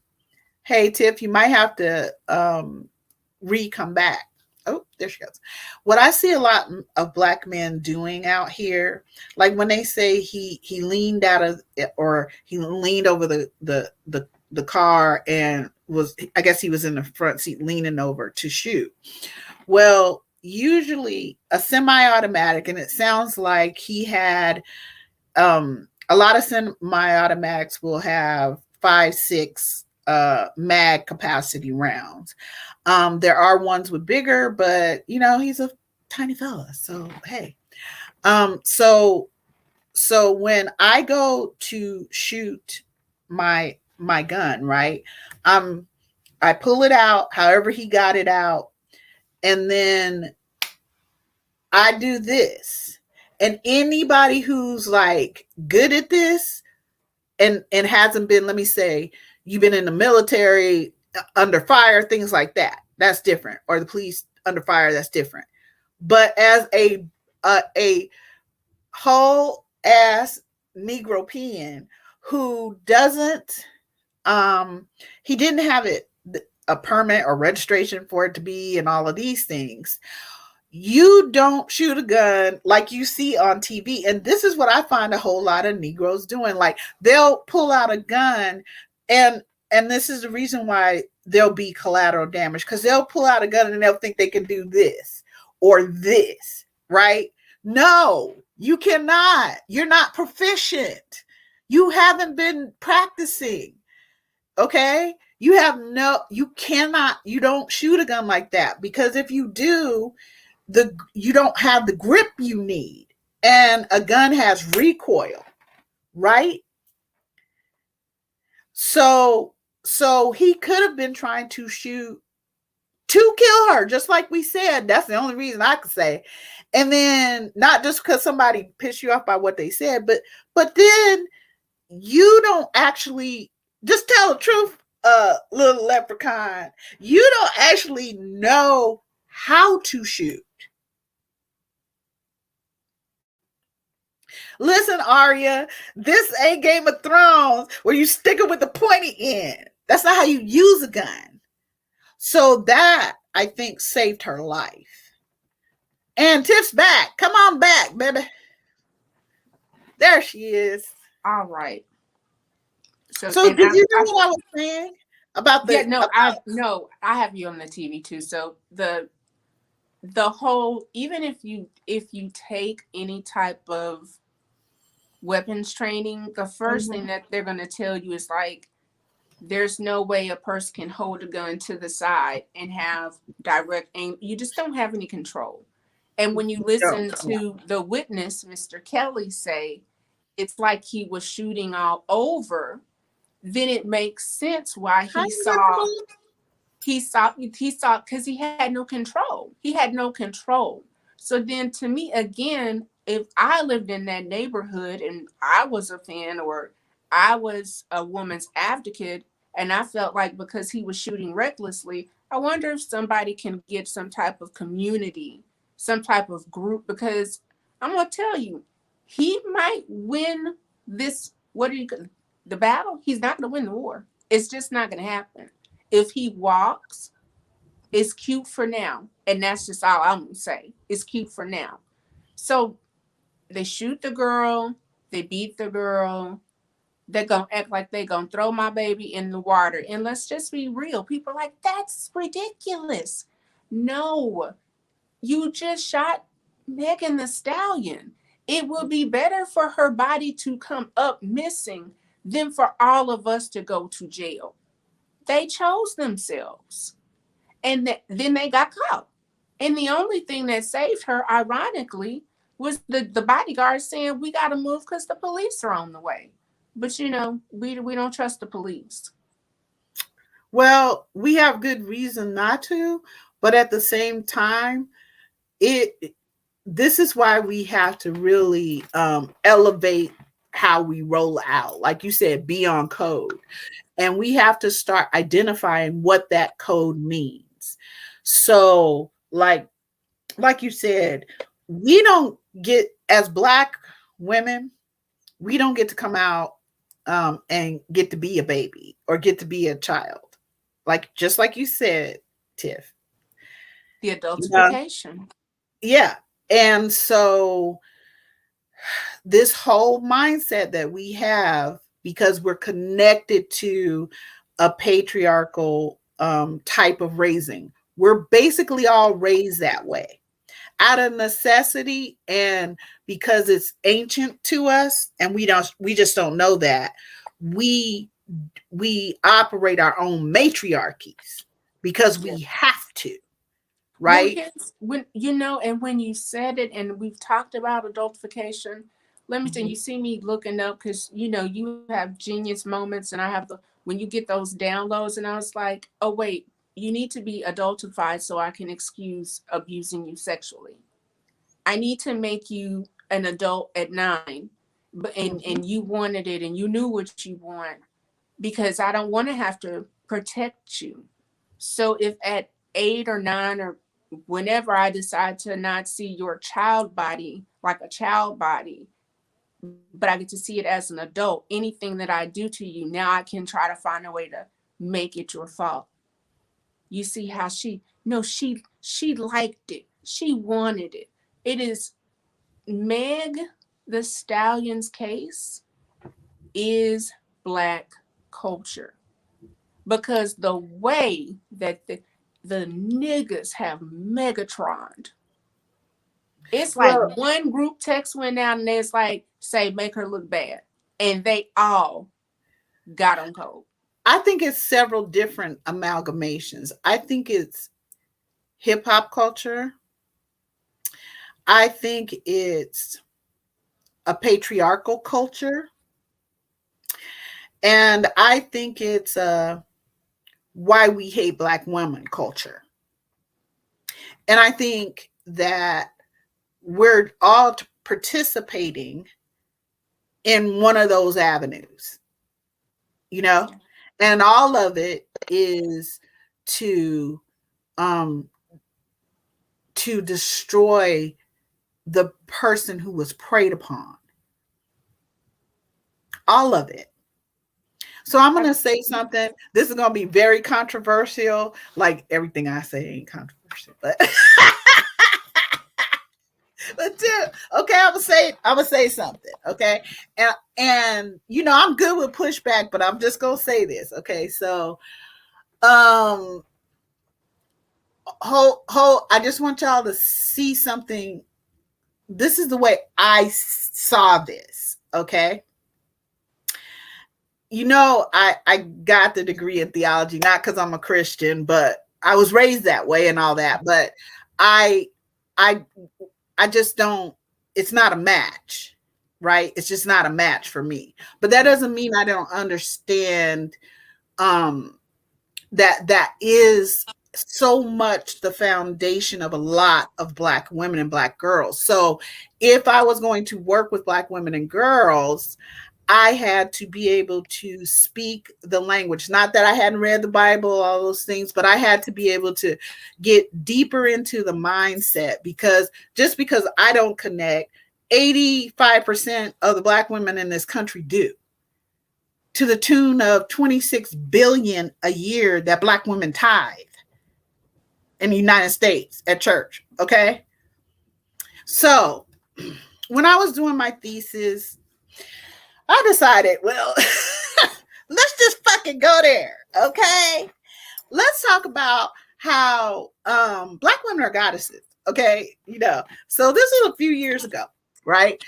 Hey, Tiff, you might have to come back. Oh, there she goes. What I see a lot of black men doing out here, like when they say he leaned out of, or he leaned over the car and was, I guess he was in the front seat leaning over to shoot. Well, usually a semi-automatic, and it sounds like he had, a lot of semi-automatics will have 5, 6 mag capacity rounds. There are ones with bigger, but he's a tiny fella, so hey. So when I go to shoot my gun, right, I pull it out however he got it out, and then I do this. And anybody who's like good at this and hasn't been, let me say, you've been in the military, under fire, things like that, that's different. Or the police under fire, that's different. But as a whole ass Negro peon who doesn't, he didn't have a permit or registration for it to be, and all of these things. You don't shoot a gun like you see on TV. And this is what I find a whole lot of Negroes doing. Like they'll pull out a gun and And this is the reason why there'll be collateral damage, because they'll pull out a gun and they'll think they can do this or this, right? No, you cannot. You're not proficient. You haven't been practicing. Okay? You cannot, you don't shoot a gun like that, because if you do, you don't have the grip you need. And a gun has recoil, right? So he could have been trying to shoot to kill her, just like we said. That's the only reason I could say. And then not just because somebody pissed you off by what they said, but then you don't actually, just tell the truth, little leprechaun. You don't actually know how to shoot. Listen, Arya, this ain't Game of Thrones where you stick it with the pointy end. That's not how you use a gun. So that, I think, saved her life. And Tiff's back. Come on back, baby. There she is. All right. So did you hear what I was saying about the? Yeah, I have you on the TV too. So the whole, even if you take any type of weapons training, the 1st thing that they're going to tell you is like, there's no way a person can hold a gun to the side and have direct aim. You just don't have any control. And when you listen to the witness, Mr. Kelly, say it's like he was shooting all over, then it makes sense why he saw because he had no control. He had no control. So then, to me, again, if I lived in that neighborhood and I was a fan, or I was a woman's advocate, and I felt like because he was shooting recklessly, I wonder if somebody can get some type of community, some type of group, because I'm going to tell you, he might win this. The battle? He's not going to win the war. It's just not going to happen. If he walks, it's cute for now. And that's just all I'm going to say. It's cute for now. So they shoot the girl, they beat the girl, they're going to act like they're going to throw my baby in the water. And let's just be real. People are like, that's ridiculous. No, you just shot Megan Thee Stallion. It would be better for her body to come up missing than for all of us to go to jail. They chose themselves. And then they got caught. And the only thing that saved her, ironically, was the bodyguard saying, we got to move because the police are on the way. But, we don't trust the police. Well, we have good reason not to, but at the same time, this is why we have to really elevate how we roll out. Like you said, be on code. And we have to start identifying what that code means. So, like you said, we don't get, as Black women, we don't get to come out and get to be a baby or get to be a child. Just like you said, Tiff. The adultification. Yeah. And so this whole mindset that we have, because we're connected to a patriarchal type of raising, we're basically all raised that way out of necessity, and because it's ancient to us and we just don't know that, we operate our own matriarchies because we have to, right? Well, and when you said it, and we've talked about adultification, let me tell you, see me looking up, because you have genius moments, and I have when you get those downloads, and I was like, oh wait, you need to be adultified so I can excuse abusing you sexually. I need to make you an adult at 9, but and you wanted it, and you knew what you want, because I don't want to have to protect you. So if at 8 or 9 or whenever I decide to not see your child body like a child body, but I get to see it as an adult, anything that I do to you, now I can try to find a way to make it your fault. You see how she liked it. She wanted it. It is Meg the Stallion's case is Black culture. because the way that the niggas have Megatroned, it's like Well, one group text went out and it's like, say, make her look bad. And they all got on code. I think it's several different amalgamations. I think it's hip hop culture. I think it's a patriarchal culture. And I think it's why we hate Black women culture. And I think that we're all participating in one of those avenues, you know, Yeah. and all of it is to um to destroy the person who was preyed upon. All of it. So I'm going to say something. This is going to be very controversial. Like everything I say ain't controversial, but okay, I'm gonna say something. Okay, and I'm good with pushback, but I'm just gonna say this. Okay, so um, I just want y'all to see something. This is the way I saw this. Okay, I got the degree in theology not because I'm a Christian, but I was raised that way and all that. But I I I just don't. It's not a match, right? It's just not a match for me. But that doesn't mean I don't understand um, that is so much the foundation of a lot of Black women and Black girls. So if I was going to work with Black women and girls, I had to be able to speak the language. Not that I hadn't read the Bible, all those things, but I had to be able to get deeper into the mindset, because just because I don't connect, 85% of the Black women in this country do, to the tune of 26 billion a year that Black women tithe in the United States at church. Okay. So when I was doing my thesis, I decided, well, let's just fucking go there. Okay. Let's talk about how Black women are goddesses. Okay. So this was a few years ago, right?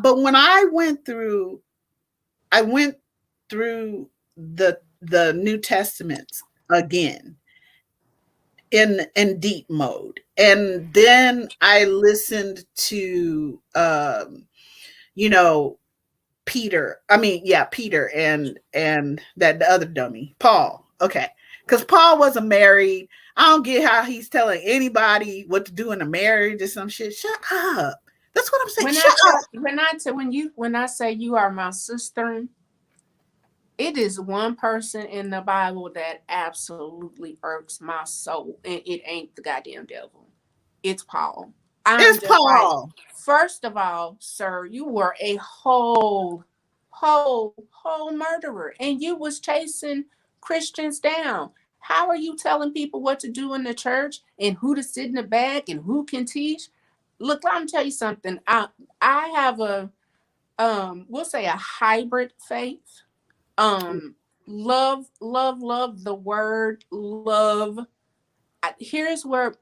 But when I went through the New Testaments again in deep mode. And then I listened to you know, Peter and that the other dummy, Paul. Okay. Because Paul wasn't married. I don't get how he's telling anybody what to do in a marriage or some shit. Shut up. That's what I'm saying. Shut up. When I say you are my sister, it is one person in the Bible that absolutely irks my soul, and it ain't the goddamn devil. It's Paul. I'm It's just like, Paul. first of all, sir, you were a whole murderer, and you was chasing Christians down. How are you telling people what to do in the church and who to sit in the back and who can teach? Look, let me tell you something. I have we'll say a hybrid faith. Love the word love. Here's what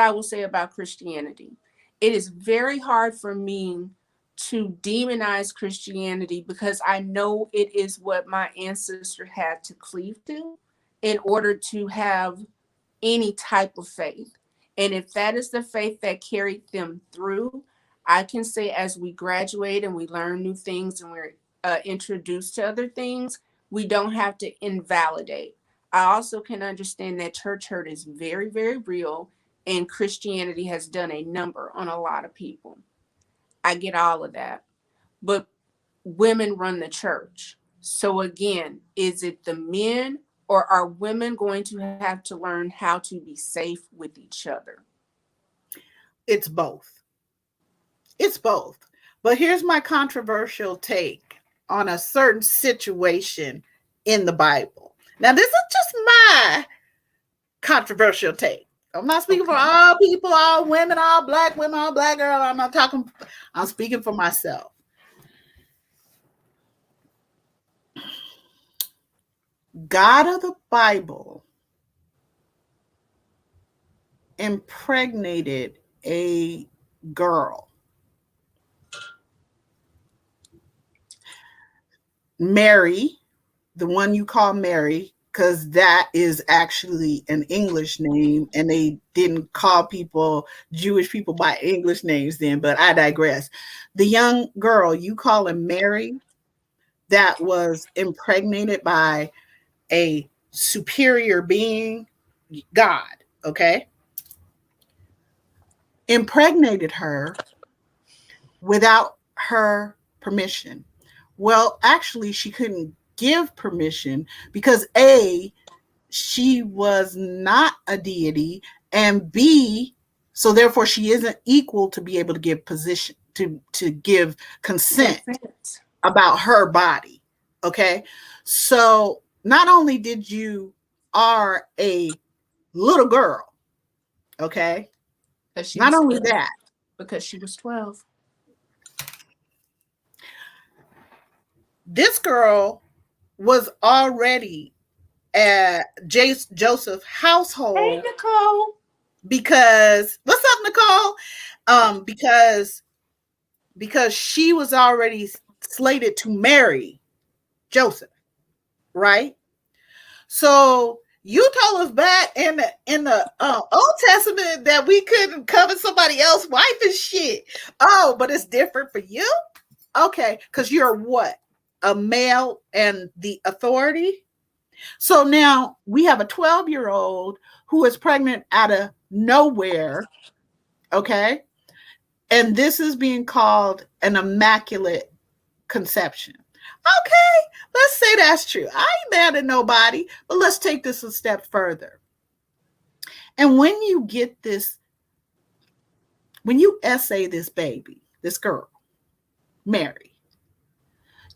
I will say about Christianity. It is very hard for me to demonize Christianity because I know it is what my ancestor had to cleave to in order to have any type of faith. And if that is the faith that carried them through, I can say as we graduate and we learn new things and we're introduced to other things, we don't have to invalidate. I also can understand that church hurt is very, very real, and Christianity has done a number on a lot of people. I get all of that. But women run the church. So again, is it the men, or are women going to have to learn how to be safe with each other? It's both. It's both. But here's my controversial take on a certain situation in the Bible. Now, this is just my controversial take. I'm not speaking for Okay. all people, all women, all Black women, all Black girls. I'm speaking for myself. God of the Bible impregnated a girl. Mary, the one you call Mary, because that is actually an English name, and they didn't call people, Jewish people, by English names then, but I digress. The young girl you call him Mary, that was impregnated by a superior being, God, okay, impregnated her without her permission. Well, actually, she couldn't give permission because A, she was not a deity, and B, so therefore she isn't equal to be able to give position to give consent Consent. about her body. Okay. So not only did you are a little girl, okay, Because she not was only 12. that, Because she was 12. this girl was already at Joseph's Hey, household Nicole. because what's up, Nicole? Because she was already slated to marry Joseph, right? So you told us back in the Old Testament that we couldn't cover somebody else's wife and shit. Oh, but it's different for you, okay? Because you're what, a male and the authority. So now we have a 12-year-old who is pregnant out of nowhere, okay? And this is being called an immaculate conception. Okay, let's say that's true. I ain't mad at nobody, but let's take this a step further. And when you get this, when you essay this baby, this girl, Mary,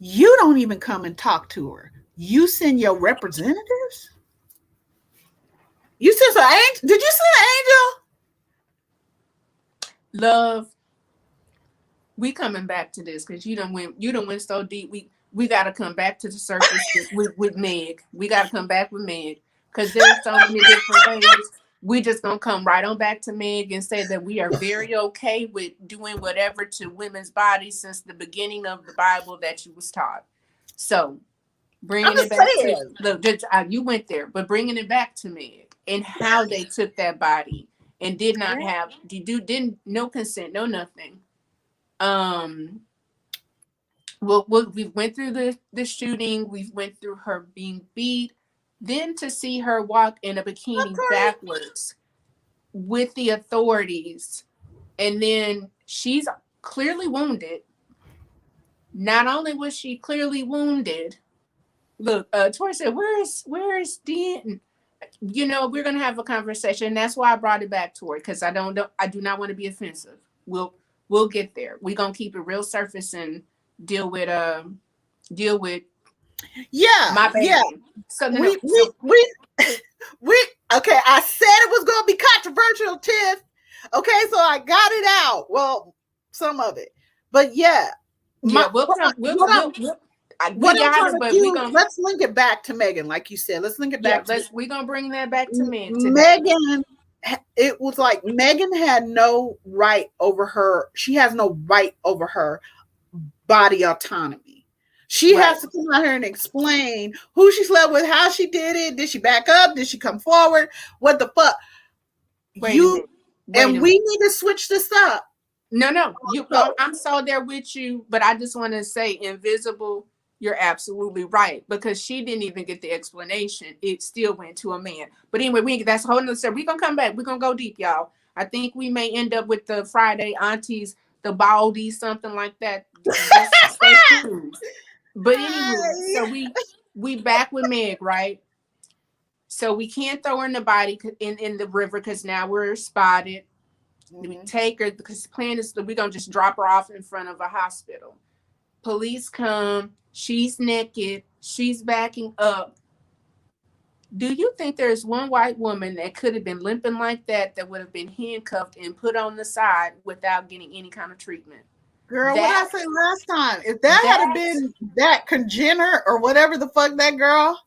you don't even come and talk to her. You send your representatives. You send an angel. Did you send an Love, we coming back to this because you done went so deep. We got to come back to the surface with Meg. We got to come back with Meg because there's so many different ways. We just gonna come right on back to Meg and say that we are very okay with doing whatever to women's bodies since the beginning of the Bible that you was taught. So angel? I'm bringing it just back to saying. look, you went there, but bringing it back to Meg and how they took that body and did not have didn't no consent, no nothing. um we went through the shooting, we went through her being beat, then to see her walk in a bikini Okay. backwards with the authorities, and then she's clearly wounded. Not only was she clearly wounded, look, Tori said, where is Dean? We're gonna have a conversation. That's why I brought it back, Tori, because I do not want to be offensive. We'll get there. We're gonna keep it real surface and deal with deal with Yeah, my yeah. baby. So no, We no. we So we we okay. I said it was gonna be controversial, Tiff. Okay, so I got it out. Well, some of it, but yeah, yeah, my we'll come. We what I'm got trying it, to but we do. gonna Let's link it back to Megan, like you said. Let's link it yeah, back to let's we gonna bring that back to Meg today. Megan. It was like Megan had no right over her. She has no right over her body autonomy. She Right. has to come out here and explain who she slept with, how she did it. Did she back up? Did she come forward? What the fuck? Wait a You minute. Wait and a we minute. need to switch this up. No. You So I'm so there with you, but I just want to say invisible, you're absolutely right. Because she didn't even get the explanation. It still went to a man. But anyway, that's a whole nother story. We're gonna come back. We're gonna go deep, y'all. I think we may end up with the Friday aunties, the baldies, something like that. Just stay tuned. But anywho, so we back with Meg, right? So we can't throw her in the body in the river because now we're spotted. We mm-hmm. take her because the plan is that we're gonna just drop her off in front of a hospital. Police come. She's naked. She's backing up. Do you think there's one white woman that could have been limping like that would have been handcuffed and put on the side without getting any kind of treatment? Girl, what I That say last time? If that had that been that congener or whatever the fuck that girl,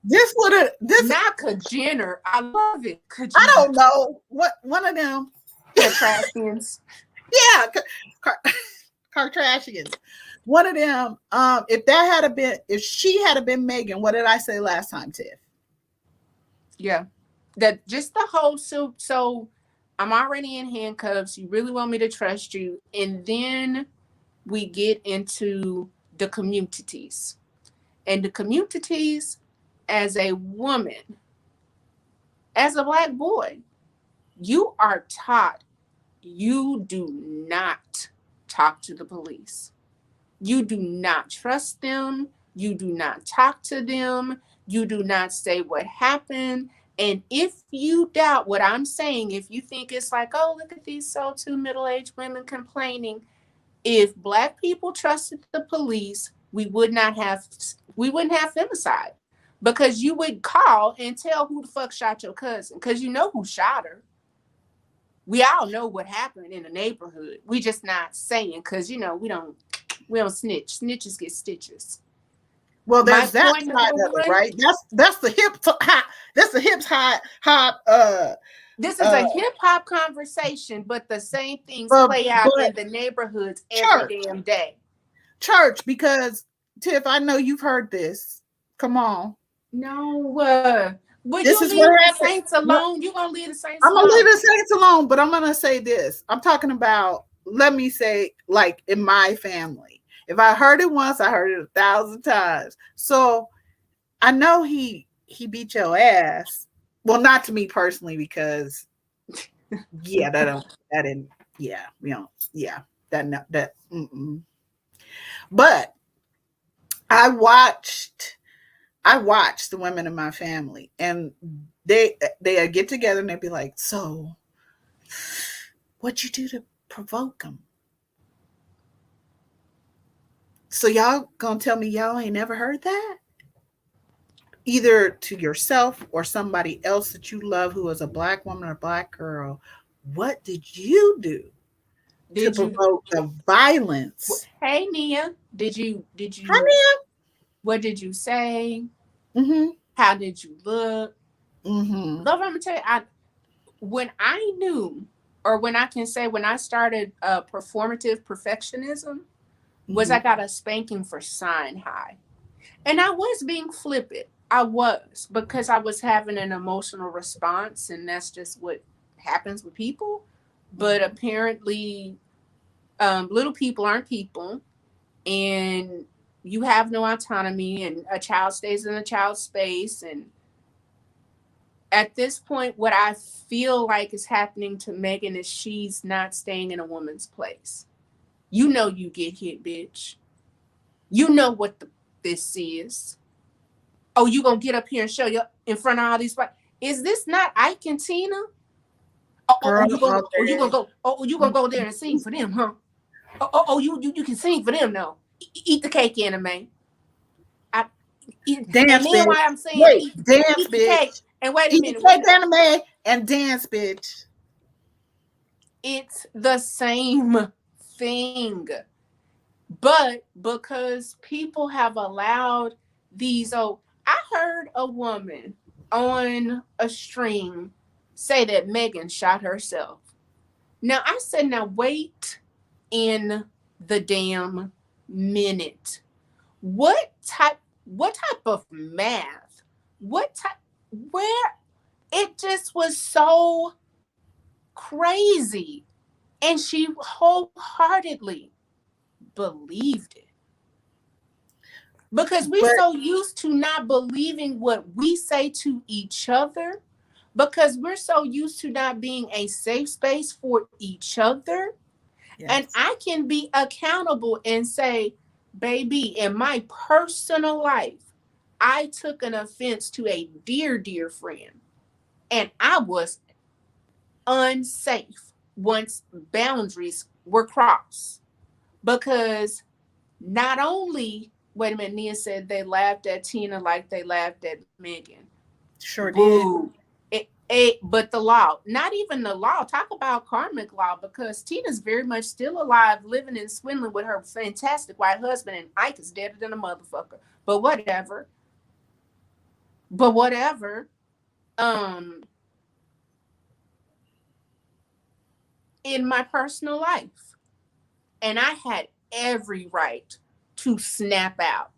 This would have this. Not Jenner. I love it. I Jenner. don't know what one of them. Kardashians. Yeah, Kardashians. One of them. If that had been, if she had been Megan, what did I say last time, Tiff? Yeah. That just the whole so I'm already in handcuffs. You really want me to trust you. And then we get into the communities. And the communities, as a woman, as a Black boy, you are taught you do not talk to the police. You do not trust them. You do not talk to them. You do not say what happened. And if you doubt what I'm saying, if you think it's like, oh, look at these so two middle-aged women complaining, if Black people trusted the police, we wouldn't have femicide, because you would call and tell who the fuck shot your cousin, because you know who shot her. We all know what happened in the neighborhood. We just not saying, because we don't snitch. Snitches get stitches. Well, My there's that point, side number of it, one, right? That's the that's the hip hop. this is a hip hop conversation, but the same things But play out in the neighborhoods every church, damn day. because Tiff, I know you've heard this. Come on. No, but This you is leave what the happened. Saints alone. You gonna leave the Saints I'm gonna leave alone? the Saints alone, but I'm gonna say this. I'm talking about, let me say, like in my family. If I heard it once, I heard it 1,000 times. So I know he beat your ass. Well, not to me personally, because yeah, that didn't, yeah, yeah, that. But I watched the women in my family, and they get together and they'd be like, so what'd you do to provoke them? So y'all gonna tell me y'all ain't never heard that? Either to yourself or somebody else that you love who is a Black woman or Black girl. What did you do to Did you? provoke the violence? Hey, Nia, did you? Honey. What did you say? Mm-hmm. How did you look? Mm-hmm. Love, I'm gonna tell you, when I knew, or when I can say, when I started performative perfectionism, was Mm-hmm. I got a spanking for sign high. And I was being flippant. I was, because I was having an emotional response, and that's just what happens with people. But Mm-hmm. apparently, little people aren't people, and you have no autonomy, and a child stays in a child's space. And at this point, what I feel like is happening to Megan is she's not staying in a woman's place. You know, you get hit, bitch. You know what this is. Oh, you gonna get up here and show you in front of all these? Is this not Ike and Tina? Girl, You gonna okay. go? You gonna go there and sing for them, huh? You can sing for them, no? Eat the cake, anime. I, and Dance, then bitch. why I'm saying Wait, dance, eat the cake. bitch. And wait a Eat the minute, cake anime and dance, bitch. it's the same thing. But because people have allowed these, I heard a woman on a stream say that Megan shot herself. Now I said, now wait in the damn minute. What type of math? What type where it just was so crazy. And she wholeheartedly believed it. Because we're But so used to not believing what we say to each other, because we're so used to not being a safe space for each other. And yes, I can be accountable and say, baby, in my personal life, I took an offense to a dear friend, and I was unsafe once boundaries were crossed. Because not only, wait a minute, Nia said they laughed at Tina like they laughed at Megan. sure did. Boo. But the law, not even the law, talk about karmic law, because Tina's very much still alive, living and swindling with her fantastic white husband, and Ike is deader than a motherfucker. But whatever. But whatever. Um, in my personal life, and I had every right to snap out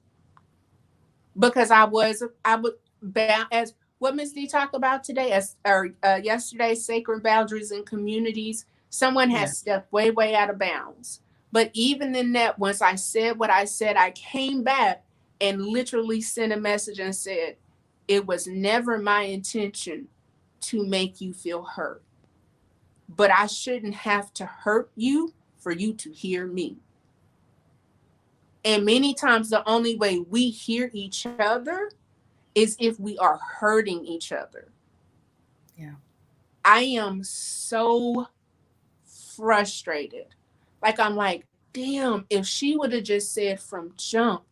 because I would bound as what Miss D talked about today as or yesterday, sacred boundaries in communities. Someone Yeah. has stepped way out of bounds. But even in that, once I said what I said, I came back and literally sent a message and said, it was never my intention to make you feel hurt, but I shouldn't have to hurt you for you to hear me. And many times, the only way we hear each other is if we are hurting each other. Yeah. I am so frustrated. Like, I'm like, damn, if she would have just said from jump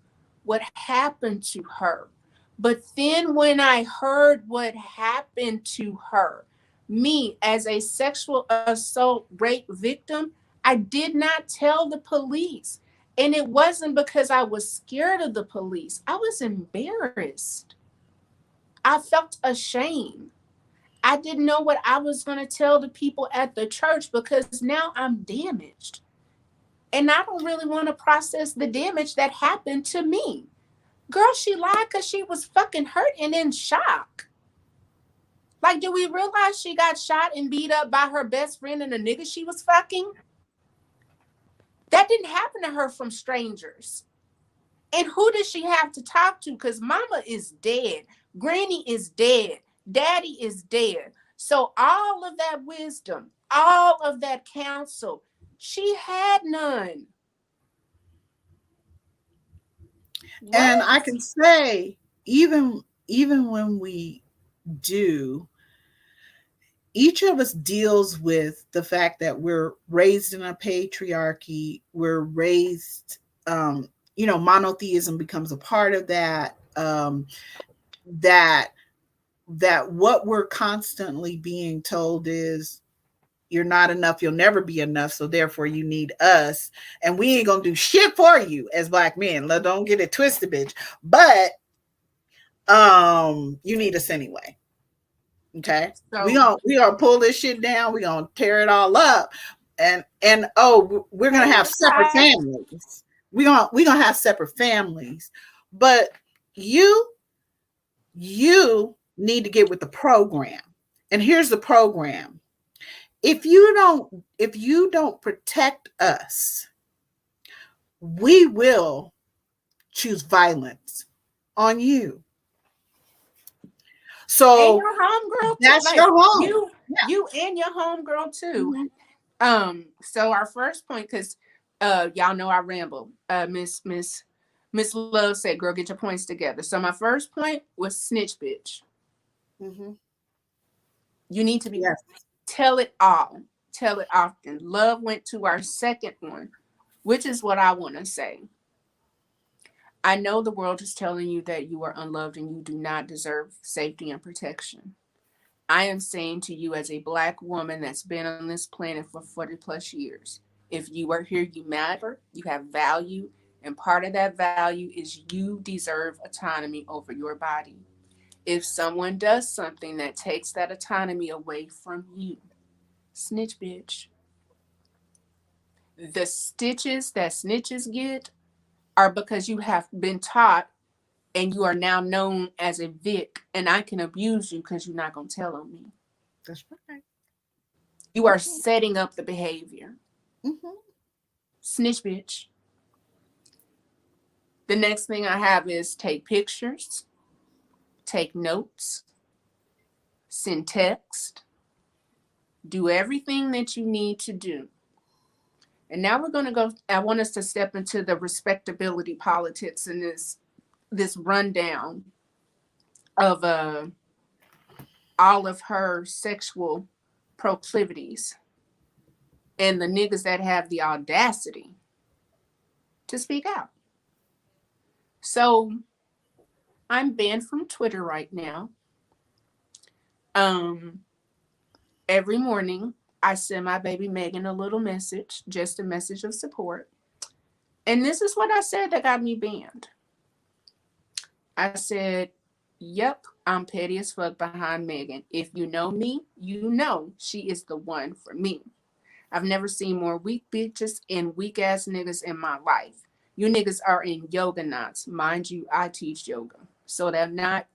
what happened to her. But then when I heard what happened to her, me as a sexual assault rape victim, I did not tell the police. And it wasn't because I was scared of the police. I was embarrassed. I felt ashamed. I didn't know what I was going to tell the people at the church because now I'm damaged. And I don't really want to process the damage that happened to me. Girl, she lied because she was fucking hurt and in shock. Like, do we realize she got shot and beat up by her best friend and the nigga she was fucking? That didn't happen to her from strangers. And who does she have to talk to? Because mama is dead. Granny is dead. Daddy is dead. So all of that wisdom, all of that counsel, she had none. And What? I can say, even when we do, each of us deals with the fact that we're raised in a patriarchy. We're raised, monotheism becomes a part of that. That what we're constantly being told is you're not enough, you'll never be enough, so therefore you need us, and we ain't gonna do shit for you as black men. Don't get it twisted, bitch. But you need us anyway. Okay, So we gonna pull this shit down, we gonna tear it all up, and oh, we're gonna have separate hey, families. We gonna have separate families. But you need to get with the program. And here's the program. If you don't protect us, we will choose violence on you. and So your homegirl too. that's Like your home. you, Yeah. you and your homegirl too. Mhm. So our first point, because y'all know I ramble. Miss Love said, girl, get your points together. So my first point was snitch bitch. Mhm. You need to be Yes. tell it all. Tell it often. Love went to our second one, which is what I want to say. I know the world is telling you that you are unloved and you do not deserve safety and protection. I am saying to you, as a black woman that's been on this planet for 40 plus years, if you are here, you matter, you have value, and part of that value is you deserve autonomy over your body. If someone does something that takes that autonomy away from you, snitch bitch. The stitches that snitches get are because you have been taught and you are now known as a Vic, and I can abuse you because you're not going to tell on me. That's right. You are Mhm. setting up the behavior. Mhm. Snitch bitch. The next thing I have is take pictures, take notes, send text, do everything that you need to do. And now we're going to go. I want us to step into the respectability politics in this rundown of all of her sexual proclivities and the niggas that have the audacity to speak out. So I'm banned from Twitter right now. Um, every morning I send my baby Megan a little message, just a message of support. And this is what I said that got me banned. I said, Yep, I'm petty as fuck behind Megan. If you know me, you know she is the one for me. I've never seen more weak bitches and weak ass niggas in my life. You niggas are in yoga knots. Mind you, I teach yoga. So that knot,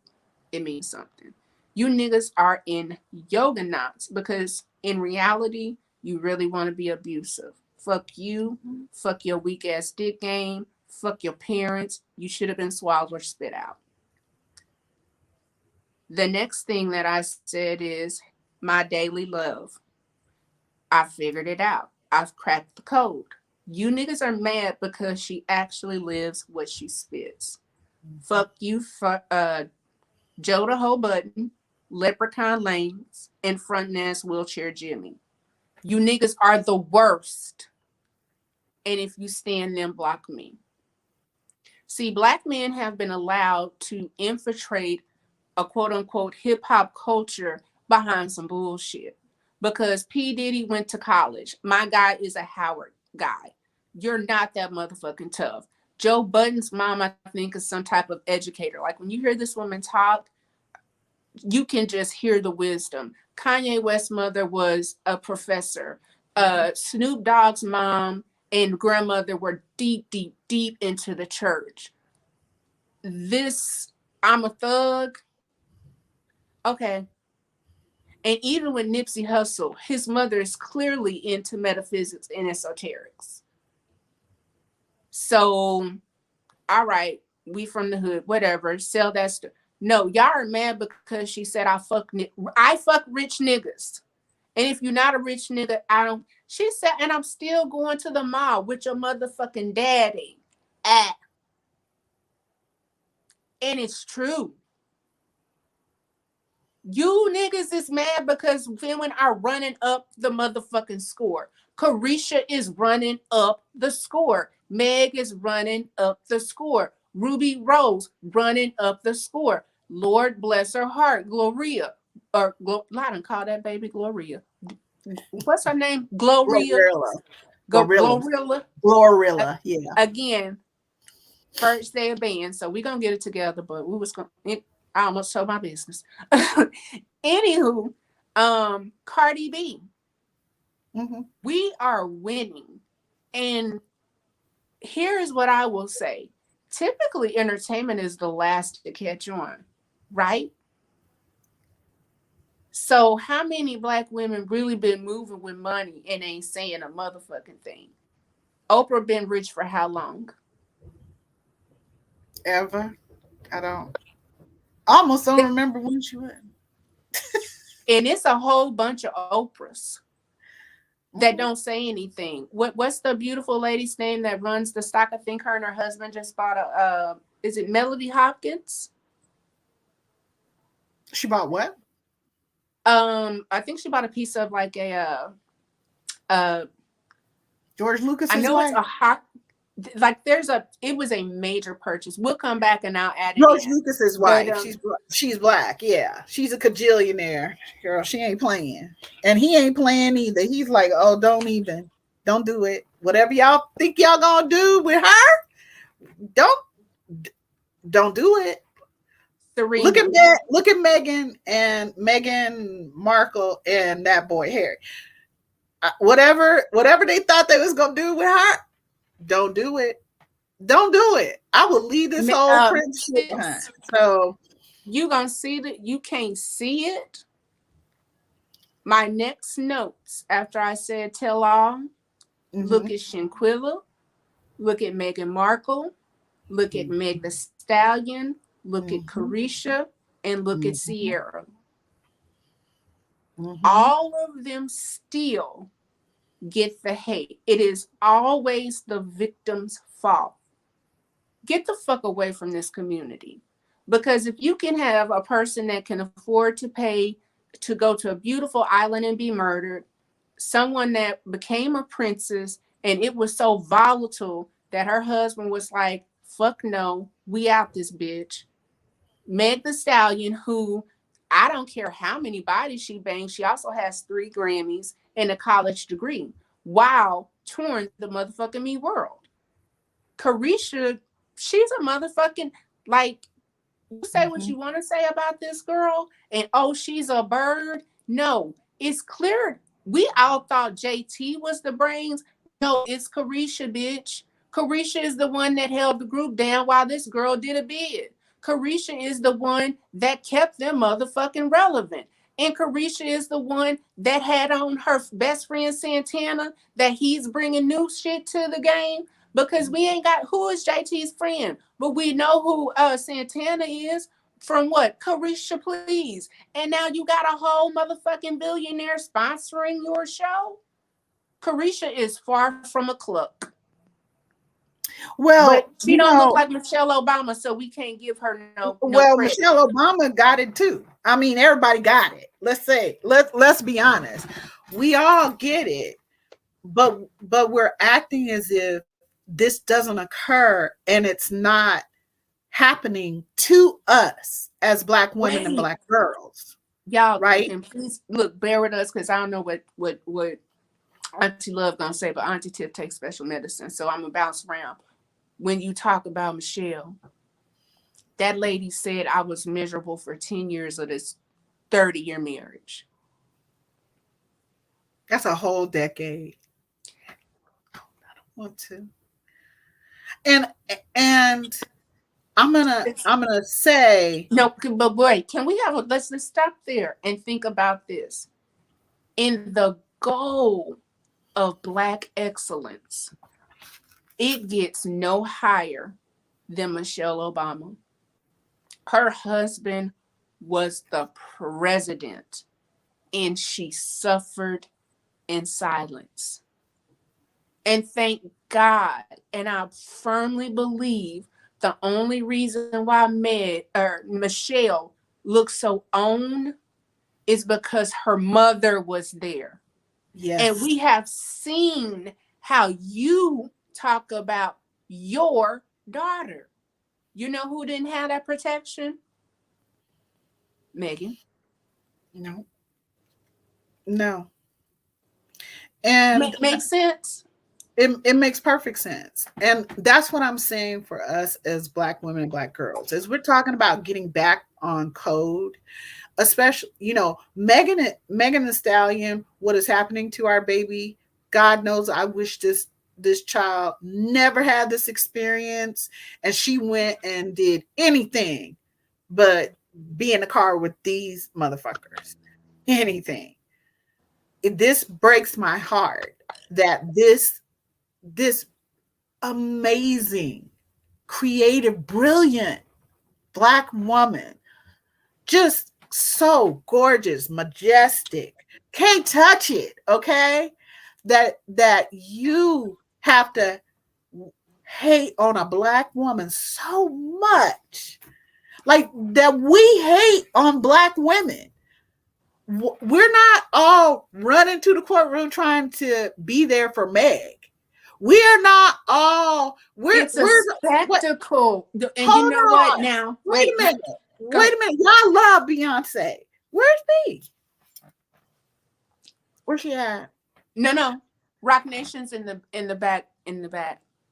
it means something. You niggas are in yoga knots because in reality, you really want to be abusive. Fuck you. Fuck your weak ass dick game. Fuck your parents. You should have been swallowed or spit out. The next thing that I said is my daily love. I figured it out. I've cracked the code. You niggas are mad because she actually lives what she spits. Fuck you, Joe the Hoe Button, Leprechaun Lanes, and front ass wheelchair Jimmy. You niggas are the worst. And if you stand them, block me. See, black men have been allowed to infiltrate a quote unquote hip hop culture behind some bullshit. Because P. Diddy went to college. My guy is a Howard guy. You're not that motherfucking tough. Joe Budden's mom, I think, is some type of educator. Like when you hear this woman talk, you can just hear the wisdom. Kanye West's mother was a professor. Snoop Dogg's mom and grandmother were deep, deep, deep into the church. This, I'm a thug. Okay. And even with Nipsey Hussle, his mother is clearly into metaphysics and esoterics. So, all right, we from the hood, whatever, sell that stuff. No, y'all are mad because she said I fuck rich niggas. And if you're not a rich nigga, I don't. She said, and I'm still going to the mall with your motherfucking daddy. Ah. And it's true. You niggas is mad because women are running up the motherfucking score. Carisha is running up the score. Meg is running up the score. Ruby Rose running up the score. Lord bless her heart, Gloria. I don't call that baby Gloria. What's her name? Gloria. Glorilla. Glorilla. Glorilla. Glorilla. Yeah. Again, first day of band, so we're gonna get it together, but we was gonna I almost told my business. Anywho, Cardi B. Mm-hmm. We are winning. And here is what I will say. Typically, entertainment is the last to catch on, right? So how many black women really been moving with money and ain't saying a motherfucking thing? Oprah been rich for how long? Ever? I don't. Almost don't remember when she went. And it's a whole bunch of Oprahs that Mm-hmm. don't say anything. What's the beautiful lady's name that runs the stock? I think her and her husband just bought a is it Melody Hopkins? She bought what? I think she bought a piece of like uh George I Lucas's know it's wife. a hot like it was a major purchase. We'll come back and I'll add it George in. Lucas's But wife. She's black. Yeah, she's a cajillionaire. Girl, she ain't playing, and he ain't playing either. He's like, oh, don't do it. Whatever y'all think y'all gonna do with her, don't don't do it. Serena. Look at Megan and Meghan Markle and that boy Harry. Whatever they thought they was gonna do with her, don't do it. Don't do it. I will leave this whole prince shit behind. Sis, So you gonna see that you can't see it. My next notes after I said tell all, mm-hmm, look at Shinquilla, look at Meghan Markle, look at mm-hmm, Meg the Stallion, look at mm-hmm, Carisha, and look at mm-hmm, Sierra. mm-hmm. All of them still get the hate. It is always the victim's fault. Get the fuck away from this community. Because if you can have a person that can afford to pay to go to a beautiful island and be murdered, someone that became a princess and it was so volatile that her husband was like, fuck no, we out this bitch. Meg the Stallion, who I don't care how many bodies she bangs, she also has 3 Grammys and a college degree. Wow, touring the motherfucking me world. Carisha, she's a motherfucking like You say what Mhm. you want to say about this girl, and oh, she's a bird. No, it's clear. We all thought JT was the brains. No, it's Carisha, bitch. Carisha is the one that held the group down while this girl did a bid. Carisha is the one that kept them motherfucking relevant. And Carisha is the one that had on her best friend Santana that he's bringing new shit to the game because we ain't got who is JT's friend, but we know who Santana is from what Carisha Please, and now you got a whole motherfucking billionaire sponsoring your show. Carisha is far from a cluck, but Well, she don't look like Michelle Obama, so we can't give her no credit. Michelle Obama got it too. I mean, everybody got it. Let's be honest. We all get it, but we're acting as if this doesn't occur and it's not happening to us as Black women and Wait, Black girls, y'all, right? and please look, bear with us because I don't know what Auntie Love gonna say, but Auntie Tip takes special medicine, so I'm gonna bounce around. When you talk about Michelle, that lady said I was miserable for 10 years of this 30-year marriage. That's a whole decade. Want to. And and I'm gonna say No, but wait, can we have a let's stop there and think about this. In the goal of Black excellence, it gets no higher than Michelle Obama. Her husband was the president, and she suffered in silence. And thank God, and I firmly believe the only reason why Michelle looks so owned is because her mother was there. And yes. we have seen how you talk about your daughter. You know who didn't have that protection? Megan. No, no. And Makes sense? it makes perfect sense. And that's what I'm saying for us as Black women and Black girls. As we're talking about getting back on code, especially, Megan and Stallion, what is happening to our baby. God knows I wish this child never had this experience, and she went and did anything but be in the car with these motherfuckers. Anything. This breaks my heart that this amazing, creative, brilliant Black woman, just so gorgeous, majestic, can't touch it, okay? That you have to hate on a Black woman so much, like that we hate on Black women. We're not all running to the courtroom trying to be there for Meg. We are not all. It's a We're what? spectacle. And you Hold know what on. now? Wait a minute. Go Wait ahead. a minute. Y'all love Beyonce. Where's B? Where's she at? No. Rock Nation's in the back.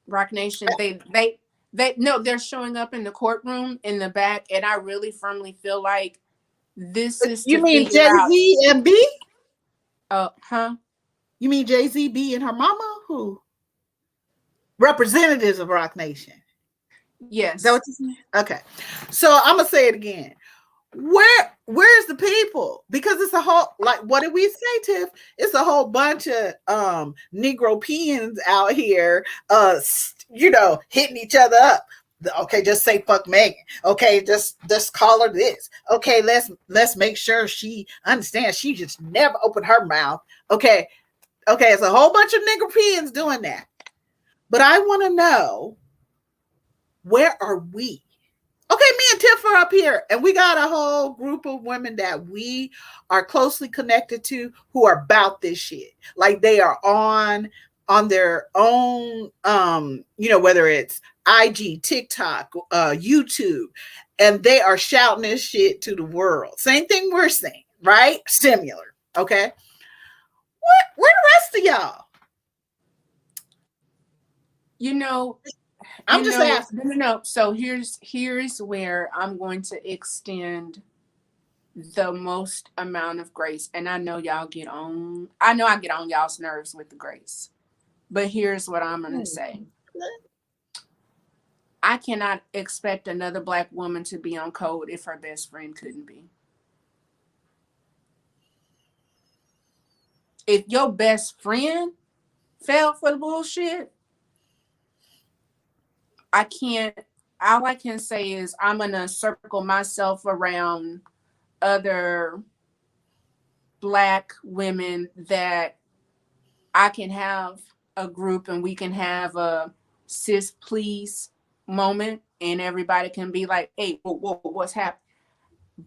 Rock Nation, they no, they're showing up in the courtroom in the back, and I really firmly feel like this is You to mean figure Jay out Z and B? huh? You mean Jay Z, B, and her mama? Who? Representatives of Rock Nation. Is that Yes. what you saying? Okay. So I'm gonna say it again. Where's the people? Because it's a whole, like, what did we say, Tiff? It's a whole bunch of Negro peons out here hitting each other up. Okay, just say fuck Megan. Okay, just call her this. Okay, let's make sure she understands she just never opened her mouth. Okay, it's a whole bunch of Negro peons doing that. But I want to know, where are we? Okay, me and Tiff are up here, and we got a whole group of women that we are closely connected to who are about this shit. Like, they are on their own, whether it's IG, TikTok, YouTube, and they are shouting this shit to the world. Same thing we're saying, right? Similar. Okay. Where the rest of y'all? You know, I'm just asking. no. So here's where I'm going to extend the most amount of grace. And I know y'all get on, I know I get on y'all's nerves with the grace. But here's what I'm going to say. I cannot expect another black woman to be on code if her best friend couldn't be. If your best friend fell for the bullshit, I can't, all I can say is I'm going to circle myself around other black women that I can have a group and we can have a sis please moment and everybody can be like, hey, what's happening?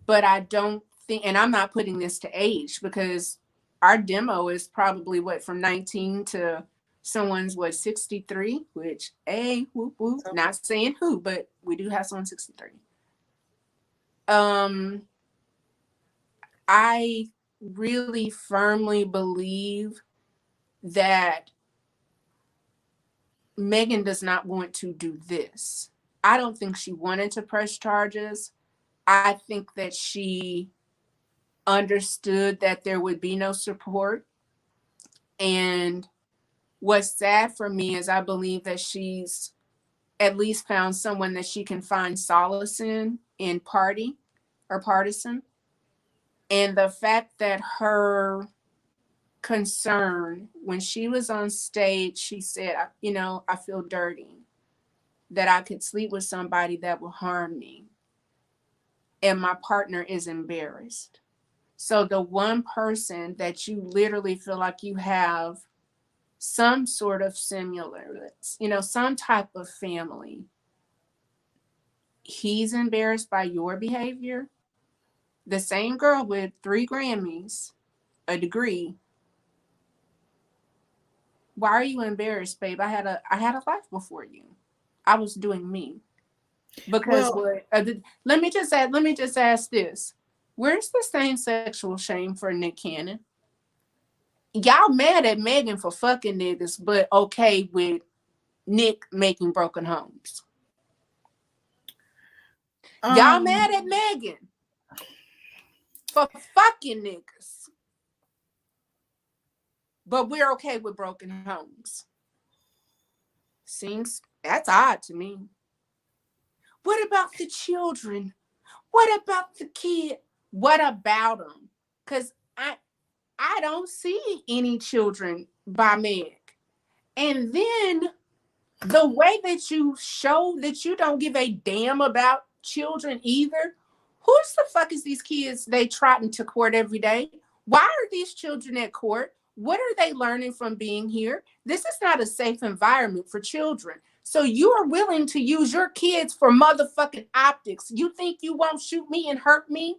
But I don't think, and I'm not putting this to age because our demo is probably what, from 19 to someone's what, 63, which, hey, whoop, whoop, not saying who, but we do have someone 63. I really firmly believe that Megan does not want to do this. I don't think she wanted to press charges. I think that she understood that there would be no support. And what's sad for me is I believe that she's at least found someone that she can find solace in party or partisan. And the fact that her concern when she was on stage, she said, I feel dirty that I could sleep with somebody that will harm me. And my partner is embarrassed. So the one person that you literally feel like you have some sort of similarities, some type of family, he's embarrassed by your behavior. The same girl with 3 Grammys, a degree. Why are you embarrassed, babe? I had a life before you. I was doing me. Because let me just ask this. Where's the same sexual shame for Nick Cannon? Y'all mad at Megan for fucking niggas, but okay with Nick making broken homes. Y'all mad at Megan for fucking niggas, but we're okay with broken homes. Seems that's odd to me. What about the children? What about the kid? What about them? Because I don't see any children by Meg. And then the way that you show that you don't give a damn about children either. Who's the fuck is these kids they trotting to court every day? Why are these children at court? What are they learning from being here? This is not a safe environment for children. So you are willing to use your kids for motherfucking optics. You think you won't shoot me and hurt me?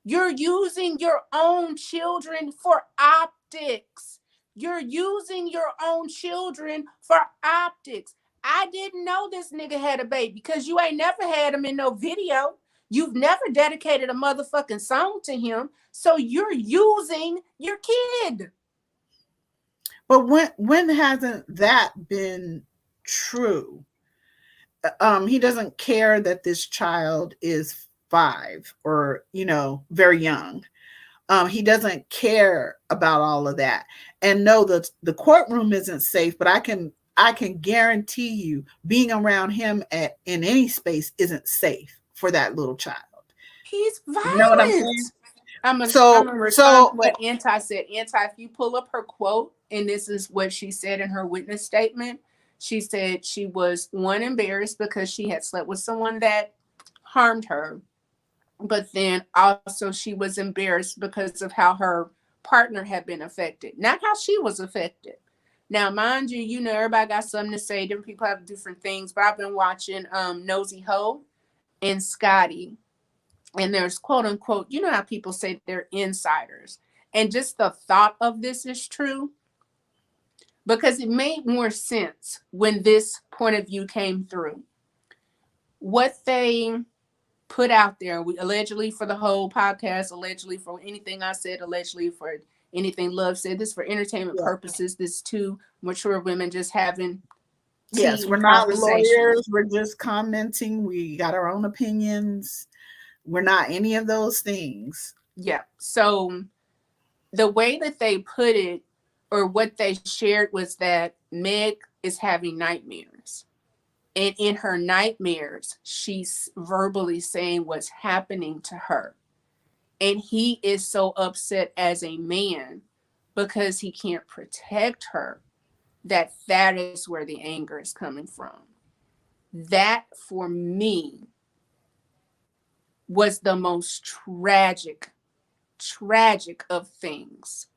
You're using your own children for optics. You're using your own children for optics. I didn't know this nigga had a baby because you ain't never had him in no video. You've never dedicated a motherfucking song to him. So you're using your kid. But when hasn't that been true? He doesn't care that this child is 5 or, very young. He doesn't care about all of that. And no, the courtroom isn't safe, but I can guarantee you being around him in any space isn't safe for that little child. He's violent. You know what I'm saying? I'm gonna respond to what Anti said. Anti, if you pull up her quote, and this is what she said in her witness statement, she said she was, one, embarrassed because she had slept with someone that harmed her, but then also she was embarrassed because of how her partner had been affected, not how she was affected. Now, mind you, everybody got something to say. Different people have different things, but I've been watching Nosy Ho and Scotty. And there's quote unquote, you know how people say they're insiders. And just the thought of this is true because it made more sense when this point of view came through. What they put out there, we allegedly for the whole podcast, allegedly for anything I said, allegedly for anything Love said, this for entertainment purposes, this 2 mature women just having Yes, tea we're not conversation. lawyers. We're just commenting. We got our own opinions. We're not any of those things. Yeah. So the way that they put it, or what they shared, was that Meg is having nightmares. And in her nightmares, she's verbally saying what's happening to her. And he is so upset as a man because he can't protect her, that is where the anger is coming from. That, for me, was the most tragic of things,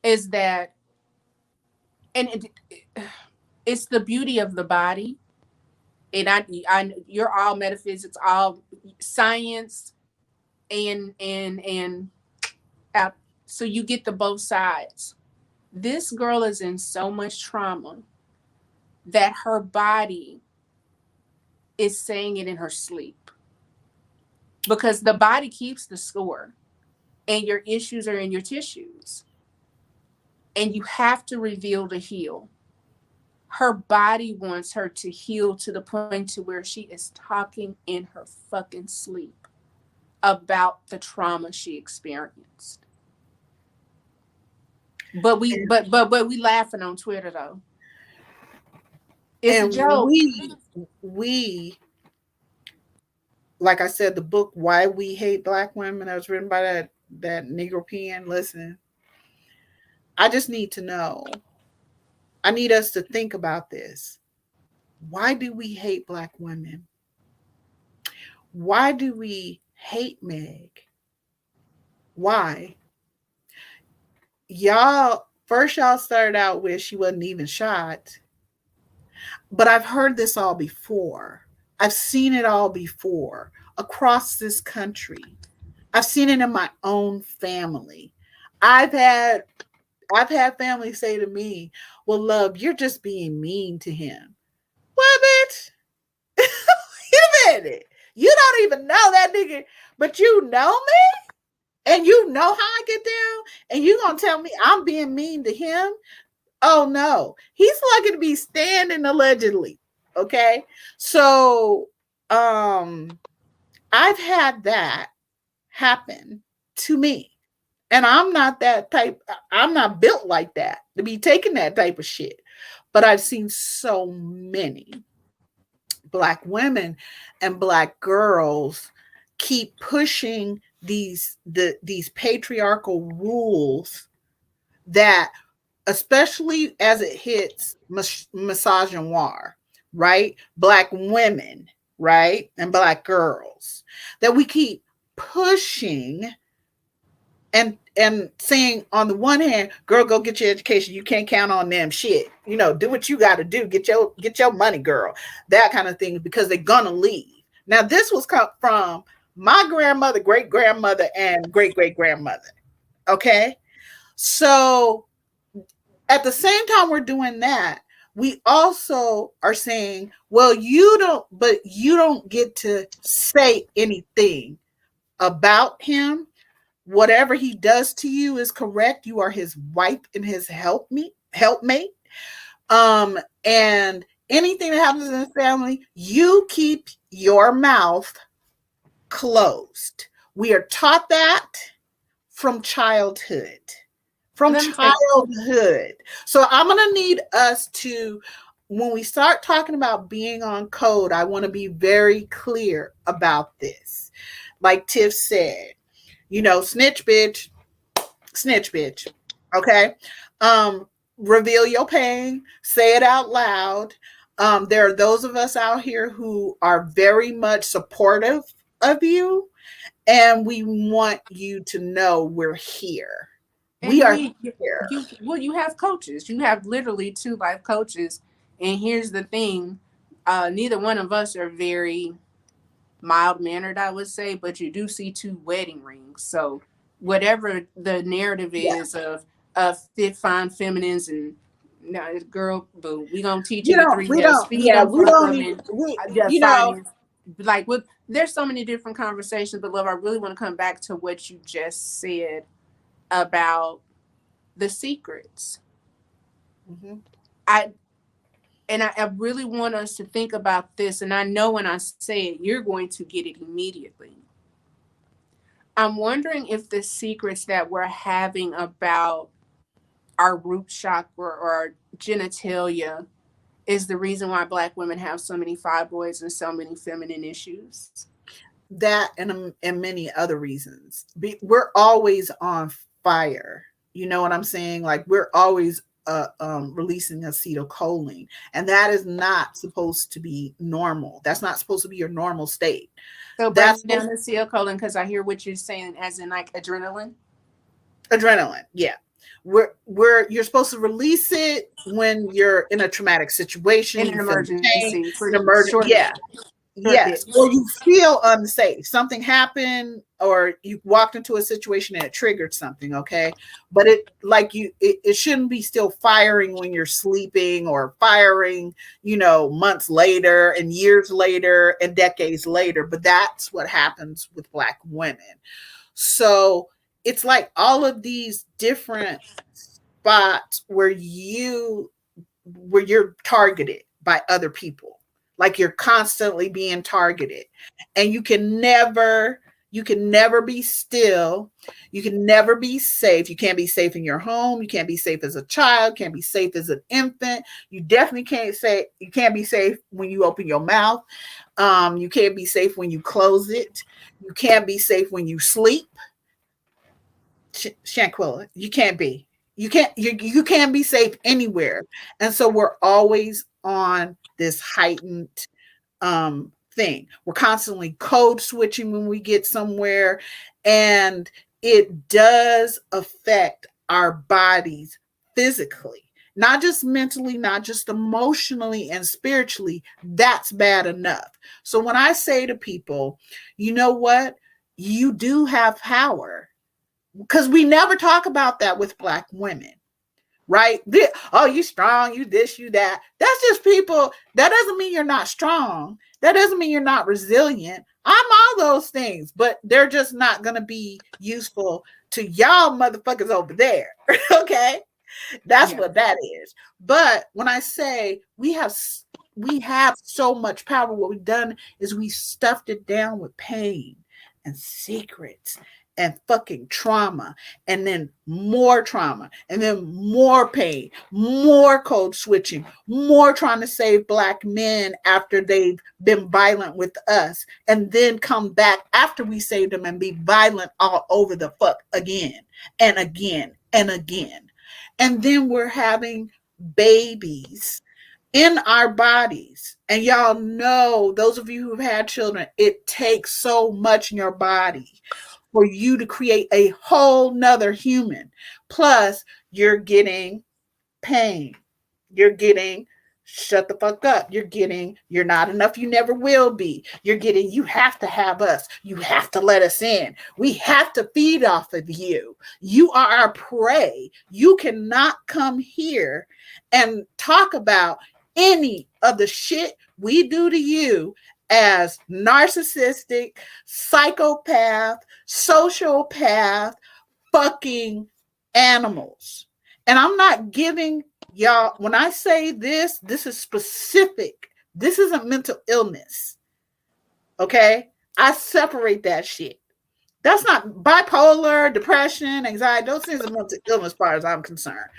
is that, and it's the beauty of the body. And you're all metaphysics, all science, and out, so you get the both sides. This girl is in so much trauma that her body is saying it in her sleep, because the body keeps the score, and your issues are in your tissues, and you have to reveal to heal. Her body wants her to heal to the point to where she is talking in her fucking sleep about the trauma she experienced. But we laughing on Twitter though. It's a And joke. we like I said, the book Why We Hate Black Women, that was written by that Negro pen. Listen, I just need to know. I need us to think about this. Why do we hate black women? Why do we hate Meg? Why? Y'all started out with she wasn't even shot. But I've heard this all before. I've seen it all before across this country. I've seen it in my own family. I've had I've had family say to me, "Well, love, you're just being mean to him." What, bitch? Wait a minute. You don't even know that nigga, but you know me, and you know how I get down, and you gonna tell me I'm being mean to him? Oh no, he's lucky to be standing allegedly. Okay, so I've had that happen to me. And I'm not that type, I'm not built like that to be taking that type of shit. But I've seen so many black women and black girls keep pushing these patriarchal rules that, especially as it hits misogynoir, right? Black women, right? And black girls, that we keep pushing and saying, on the one hand, girl, go get your education. You can't count on them. Shit, do what you got to do. Get your money, girl. That kind of thing, because they're gonna leave. Now, this was from my grandmother, great grandmother, and great great grandmother. Okay, so at the same time we're doing that, we also are saying, well, you don't get to say anything about him. Whatever he does to you is correct. You are his wife and his helpmate. And anything that happens in the family, you keep your mouth closed. We are taught that from childhood. From Let me say, childhood. So I'm going to need us to, when we start talking about being on code, I want to be very clear about this. Like Tiff said, snitch bitch. Okay. Um, Reveal your pain, say it out loud. There are those of us out here who are very much supportive of you, and we want you to know we're here. We and are we here. you have coaches. You have literally two life coaches. And here's the thing, neither one of us are very mild mannered, I would say, but you do see two wedding rings. So whatever the narrative Yeah. is of fit, fine, feminines, and no, girl, boo, we gonna teach You you the don't, three we F's: don't, feed yeah, them, we fuck don't them, need, and we, their you know, finance. Like, with there's so many different conversations, but love, I really want to come back to what you just said about the secrets. mhm. I And I really want us to think about this. And I know when I say it, you're going to get it immediately. I'm wondering if the secrets that we're having about our root chakra or our genitalia is the reason why Black women have so many fibroids and so many feminine issues. That and many other reasons. We're always on fire. You know what I'm saying? Like we're always releasing acetylcholine, and that is not supposed to be normal. That's not supposed to be your normal state. So That's break down the acetylcholine because I hear what you're saying, as in like adrenaline adrenaline. Yeah. We're you're supposed to release it when you're in a traumatic situation, in an you feel pain, emergency for an emergent, short yeah. short bit. Yes, or you feel unsafe. Something happened, or you walked into a situation and it triggered something. Okay, but it shouldn't be still firing when you're sleeping, or firing, months later and years later and decades later. But that's what happens with Black women. So it's like all of these different spots where you're targeted by other people, like you're constantly being targeted, and you can never be still. You can never be safe. You can't be safe in your home. You can't be safe as a child. Can't be safe as an infant. You definitely can't be safe when you open your mouth. You can't be safe when you close it. You can't be safe when you sleep. Shanquilla, you can't be. You can't be safe anywhere. And so we're always on this heightened thing. We're constantly code switching when we get somewhere, and it does affect our bodies physically. Not just mentally, not just emotionally and spiritually. That's bad enough. So when I say to people, you know what? You do have power, because we never talk about that with Black women, right? Oh, you strong, you this, you that. That's just people. That doesn't mean you're not strong. That doesn't mean you're not resilient. I'm all those things, but they're just not going to be useful to y'all motherfuckers over there. Okay? That's Yeah. what that is. But when I say we have so much power, what we've done is we stuffed it down with pain and secrets and fucking trauma, and then more trauma, and then more pain, more code switching, more trying to save Black men after they've been violent with us, and then come back after we saved them and be violent all over the fuck again and again and again. And then we're having babies in our bodies. And y'all know, those of you who've had children, it takes so much in your body for you to create a whole nother human. Plus, you're getting pain. You're getting shut the fuck up. You're getting you're not enough. You never will be. You're getting you have to have us. You have to let us in. We have to feed off of you. You are our prey. You cannot come here and talk about any of the shit we do to you as narcissistic, psychopath, sociopath, fucking animals. And I'm not giving y'all, when I say this is specific. This isn't mental illness. Okay? I separate that shit. That's not bipolar, depression, anxiety. Those things are mental illness, as far as I'm concerned.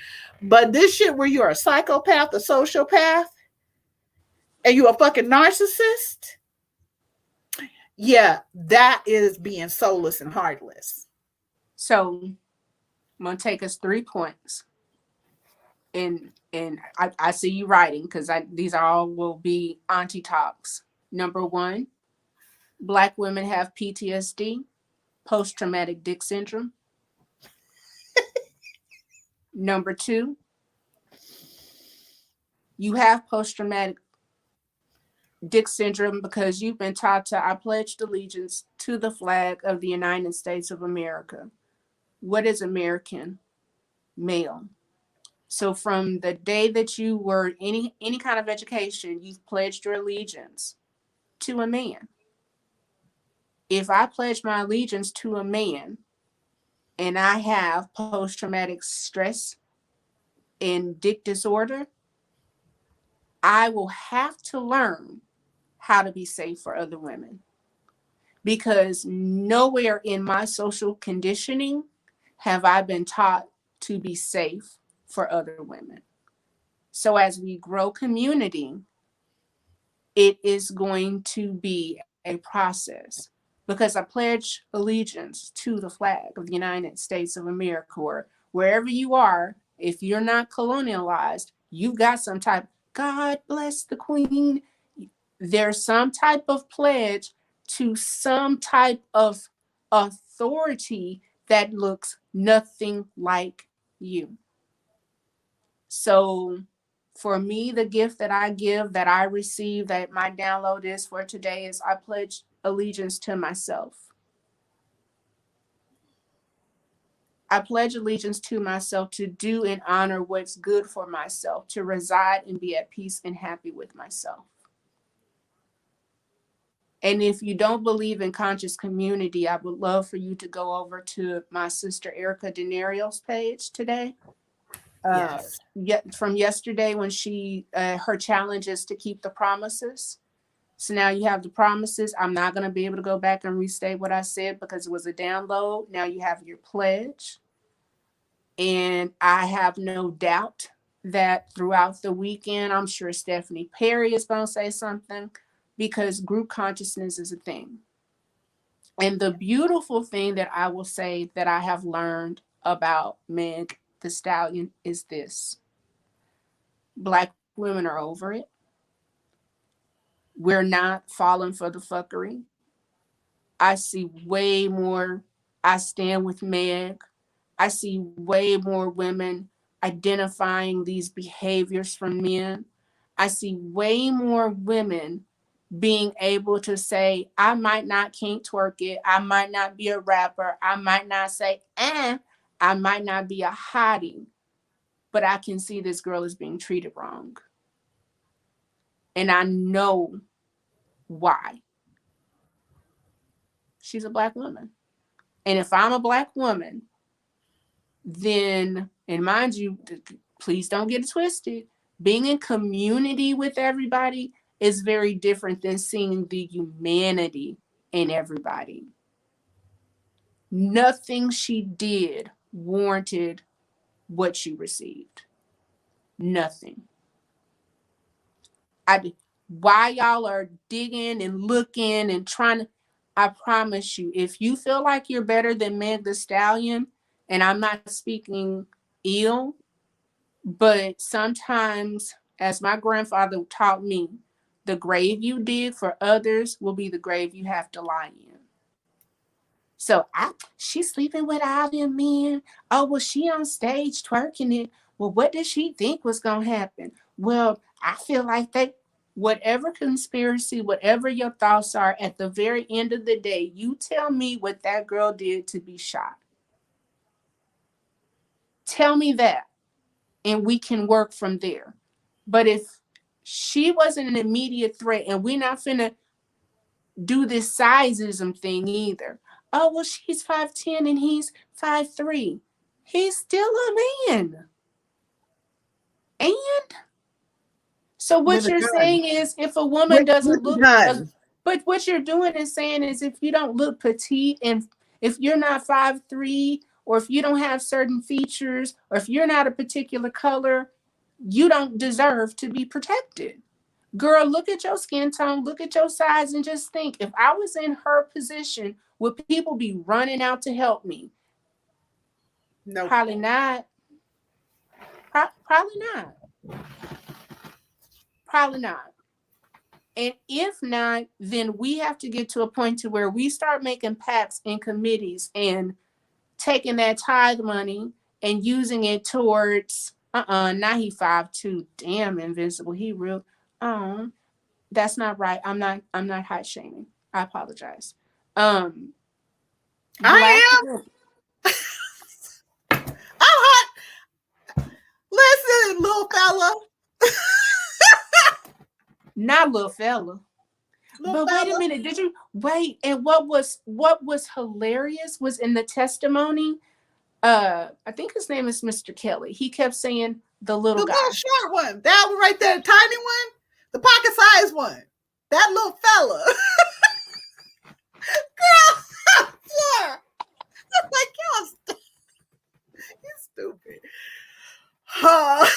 But this shit where you're a psychopath, a sociopath, and you're a fucking narcissist, yeah, that is being soulless and heartless. So I'm gonna take us 3 points, and I see you writing because I these are all will be auntie talks. Number one, Black women have PTSD, post traumatic dick syndrome. Number two, you have post traumatic dick syndrome because you've been taught to I pledged allegiance to the flag of the United States of America. What is American? Male. So from the day that you were any kind of education, you've pledged your allegiance to a man. If I pledge my allegiance to a man and I have post traumatic stress and dick disorder, I will have to learn how to be safe for other women, because nowhere in my social conditioning have I been taught to be safe for other women. So as we grow community, it is going to be a process, because I pledge allegiance to the flag of the United States of America, or wherever you are. If you're not colonialized, you've got some type, God bless the Queen. There's some type of pledge to some type of authority that looks nothing like you. So for me, the gift that I give, that I receive, that my download is for today is I pledge allegiance to myself. I pledge allegiance to myself to do and honor what's good for myself, to reside and be at peace and happy with myself. And if you don't believe in conscious community, I would love for you to go over to my sister Erica Denario's page today. Yes. From yesterday, when she her challenge is to keep the promises. So now you have the promises. I'm not going to be able to go back and restate what I said because it was a download. Now you have your pledge. And I have no doubt that throughout the weekend, I'm sure Stephanie Perry is going to say something, because group consciousness is a thing. And the beautiful thing that I will say that I have learned about Meg the Stallion is this: Black women are over it. We're not falling for the fuckery. I see way more. I stand with Meg. I see way more women identifying these behaviors from men. I see way more women being able to say, I might not kink twerk it. I might not be a rapper. I might not say, I might not be a hottie, but I can see this girl is being treated wrong. And I know why. She's a Black woman. And if I'm a Black woman, then, and mind you, please don't get it twisted, being in community with everybody is very different than seeing the humanity in everybody. Nothing she did warranted what she received. Nothing. Why y'all are digging and looking and trying to, I promise you, if you feel like you're better than Meg the Stallion, and I'm not speaking ill, but sometimes, as my grandfather taught me, the grave you dig for others will be the grave you have to lie in. So she's sleeping with all them men. Oh, well, she on stage twerking it. Well, what did she think was gonna happen? Well, I feel like whatever conspiracy, whatever your thoughts are, at the very end of the day, you tell me what that girl did to be shot. Tell me that, and we can work from there. But if she wasn't an immediate threat, and we're not finna do this sizeism thing either. Oh, well, she's 5'10" and he's 5'3". He's still a man. And so what With a you're gun. saying is, if a woman With doesn't a look, gun. but what you're doing is saying is, if you don't look petite, and if you're not 5'3", or if you don't have certain features, or if you're not a particular color, you don't deserve to be protected. Girl, look at your skin tone, look at your size, and just think, if I was in her position, would people be running out to help me? No. Probably not. Probably not. Probably not. And if not, then we have to get to a point to where we start making pacts and committees and taking that tithe money and using it towards, now he 5'2". Damn, Invincible. He real. That's not right. I'm not hot shaming. I apologize. Black I am. I'm hot. Listen, little fella. not little fella. Little But wait a fella. minute, did you wait? And what was hilarious was in the testimony. I think his name is Mr. Kelly. He kept saying, The little The guy. little short one. That one right there, the tiny one. The pocket size one. That little fella. Girl, yeah. Like, you stupid. Huh.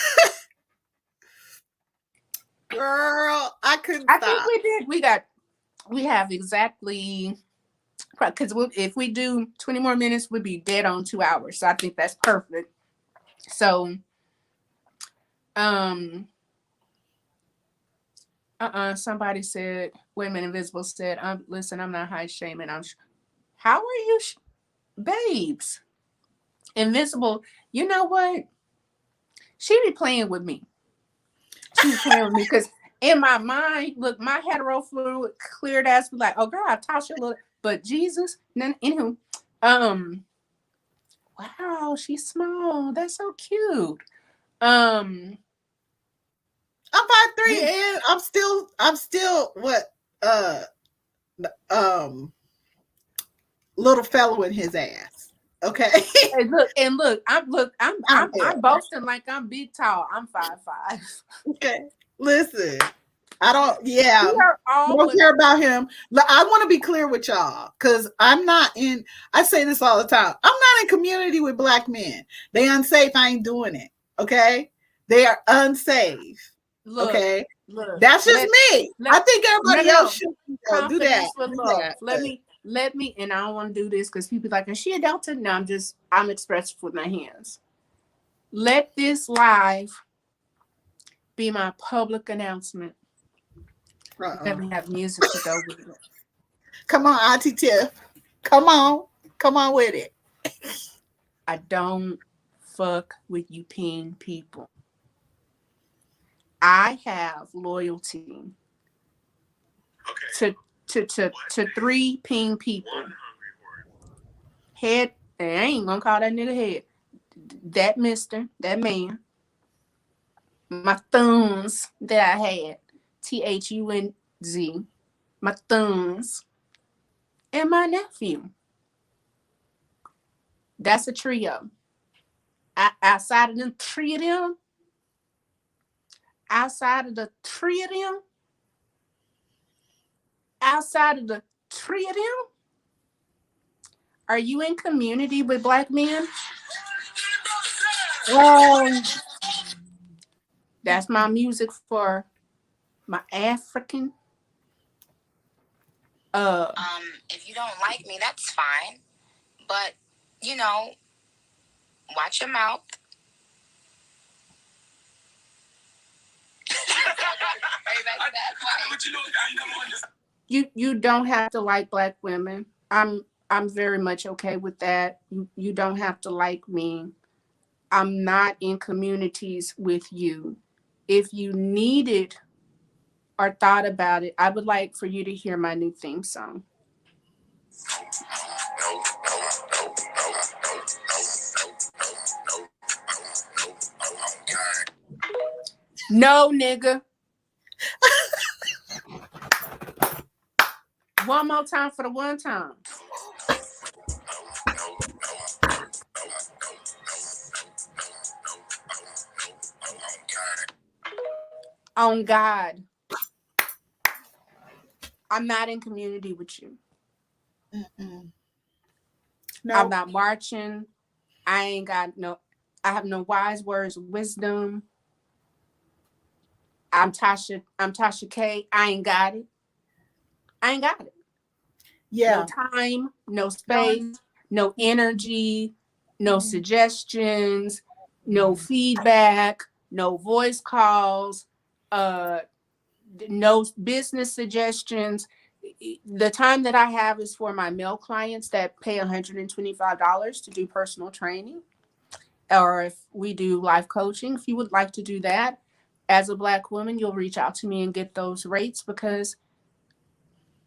Girl, I couldn't I think stop. we did. We have exactly, because if we do 20 more minutes, we'd be dead on 2 hours. So I think that's perfect. So, somebody said, wait a minute, Invisible said, listen, I'm not high shaming. How are you, babes? Invisible, you know what? She be playing with me. She was playing with me because in my mind, look, my hetero fluid cleared ass be like, oh girl, I taught you a little, but Jesus, none anywho. Wow, she's small. That's so cute. I'm 5'3" and I'm still what um little fellow in his ass. Okay. And look, I'm I'm boasting like I'm big tall. I'm 5'5". okay. Listen, I don't. Yeah, We are I all don't but care about him. I want to be clear with y'all because I'm not in. I say this all the time. I'm not in community with black men. They unsafe. I ain't doing it. Okay, they are unsafe. look, Okay, look. that's just me. I think No, everybody else no. should do that. Confidence with Do love. that. Let me, and I don't want to do this because people like, is she a Delta? No, I'm expressive with my hands. Let this live be my public announcement. Let me have music to go with it. Come on, Auntie Tiff. Come on with it. I don't fuck with you ping people. I have loyalty to 3 ping people. Head, I ain't gonna call that nigga head. That mister, that man, my thumbs that I had, THUNZ, my thumbs, and my nephew. That's a trio. Outside of them, three of them, outside of the three of them, outside of the three of them, are you in community with black men? That's my music for my African. If you don't like me, that's fine. But, you know, watch your mouth. You don't have to like black women. I'm very much okay with that. You don't have to like me. I'm not in communities with you. If you needed or thought about it, I would like for you to hear my new theme song. No, nigga. One more time for the one time. On God. I'm not in community with you. No. I'm not marching. I have no wise words of wisdom. I'm Tasha K. I ain't got it. Yeah. No time, no space, no energy, no suggestions, no feedback, no voice calls, no business suggestions. The time that I have is for my male clients that pay $125 to do personal training, or if we do life coaching. If you would like to do that as a black woman, you'll reach out to me and get those rates because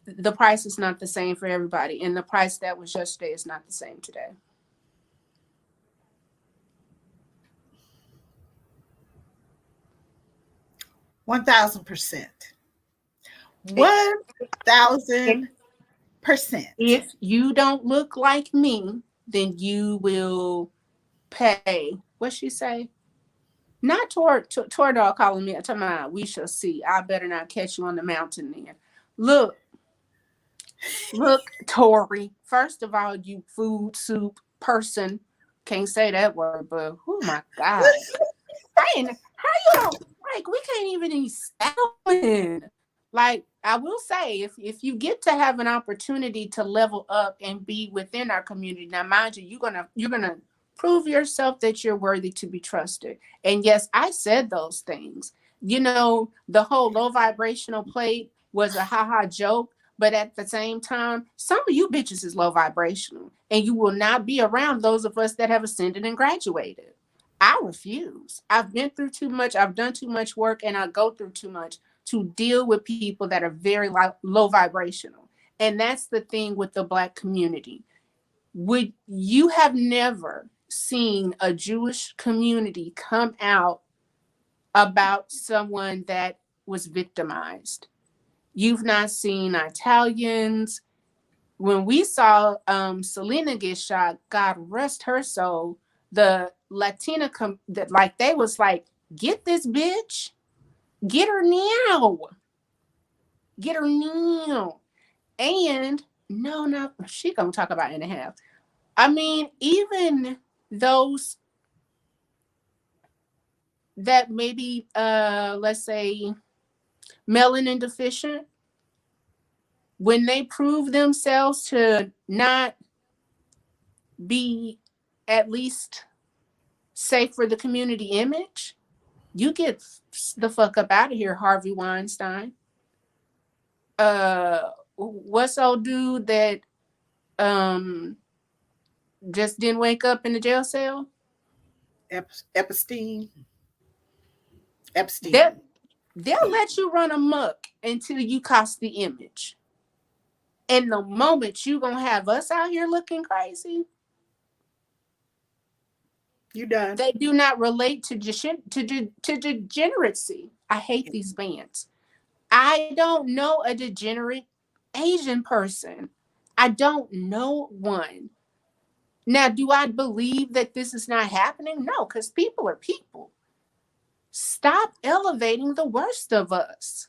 the price is not the same for everybody, and the price that was yesterday is not the same today. $1,000%. 1,000%. If you don't look like me, then you will pay. What'd she say? Not toward all calling me. Talking about we shall see. I better not catch you on the mountain then. Look, look, Tori. First of all, you food soup person. Can't say that word, but oh my God. I ain't how you don't like we can't even eat salmon. Like I will say, if you get to have an opportunity to level up and be within our community, now mind you, you're gonna prove yourself that you're worthy to be trusted. And yes, I said those things. You know, the whole low vibrational plate was a haha joke, but at the same time, some of you bitches is low vibrational, and you will not be around those of us that have ascended and graduated. I refuse. I've been through too much. I've done too much work, and I go through too much to deal with people that are very low vibrational. And that's the thing with the Black community. Would you have never seen a Jewish community come out about someone that was victimized? You've not seen Italians. When we saw Selena get shot, God rest her soul, the Latina that like they was like, get this bitch, get her now, get her now, and no, no, she gonna talk about in a half. I mean, even those that maybe let's say melanin deficient, when they prove themselves to not be at least safe for the community image, you get the fuck up out of here, Harvey Weinstein. What's old dude that um just didn't wake up in the jail cell? Epstein. They'll, Epstein. they'll let you run amok until you cost the image. And the moment you gonna have us out here looking crazy, You done. they do not relate to degeneracy. I hate these bands. I don't know a degenerate Asian person. I don't know one. Now, do I believe that this is not happening? No, because people are people. Stop elevating the worst of us.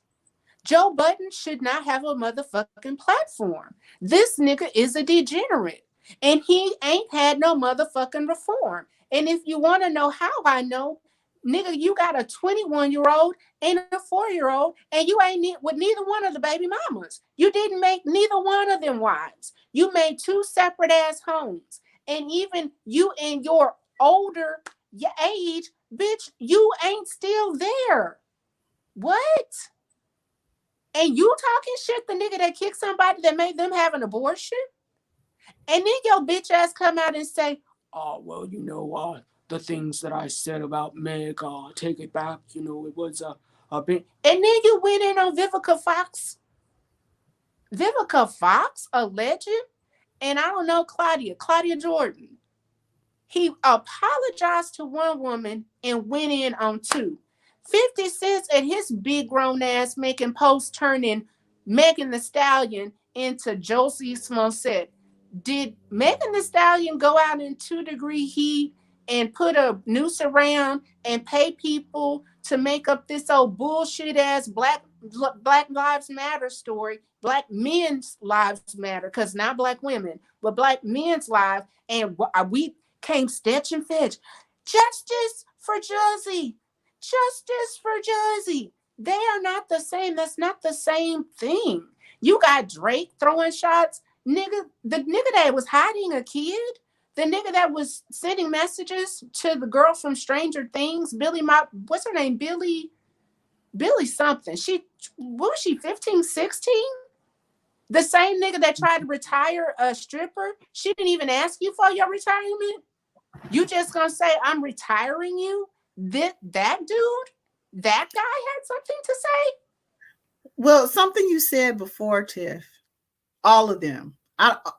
Joe Budden should not have a motherfucking platform. This nigga is a degenerate and he ain't had no motherfucking reform. And if you want to know how I know, nigga, you got a 21-year-old and a 4-year-old, and you ain't with neither one of the baby mamas. You didn't make neither one of them wives. You made two separate ass homes. And even you in your older age, bitch, you ain't still there. What? And you talking shit, the nigga that kicked somebody that made them have an abortion? And then your bitch ass come out and say, oh, well, the things that I said about Meg, take it back. It was a bit. And then you went in on Vivica Fox. Vivica Fox, a legend. And I don't know, Claudia Jordan. He apologized to one woman and went in on two. 50 Cent and his big grown ass making posts turning Megan the Stallion into Josie Smollett. Did Megan the Stallion go out in 2 degree heat and put a noose around and pay people to make up this old bullshit ass Black Lives Matter story? Black men's lives matter, because not black women, but black men's lives. And we came stitch and fetch. Justice for Jersey. Justice for Jersey. They are not the same. That's not the same thing. You got Drake throwing shots. Nigga, the nigga that was hiding a kid, the nigga that was sending messages to the girl from Stranger Things, what's her name? Billy something. What was she, 15, 16? The same nigga that tried to retire a stripper, she didn't even ask you for your retirement. You just gonna say I'm retiring you? That dude, that guy had something to say. Well, something you said before, Tiff. All of them.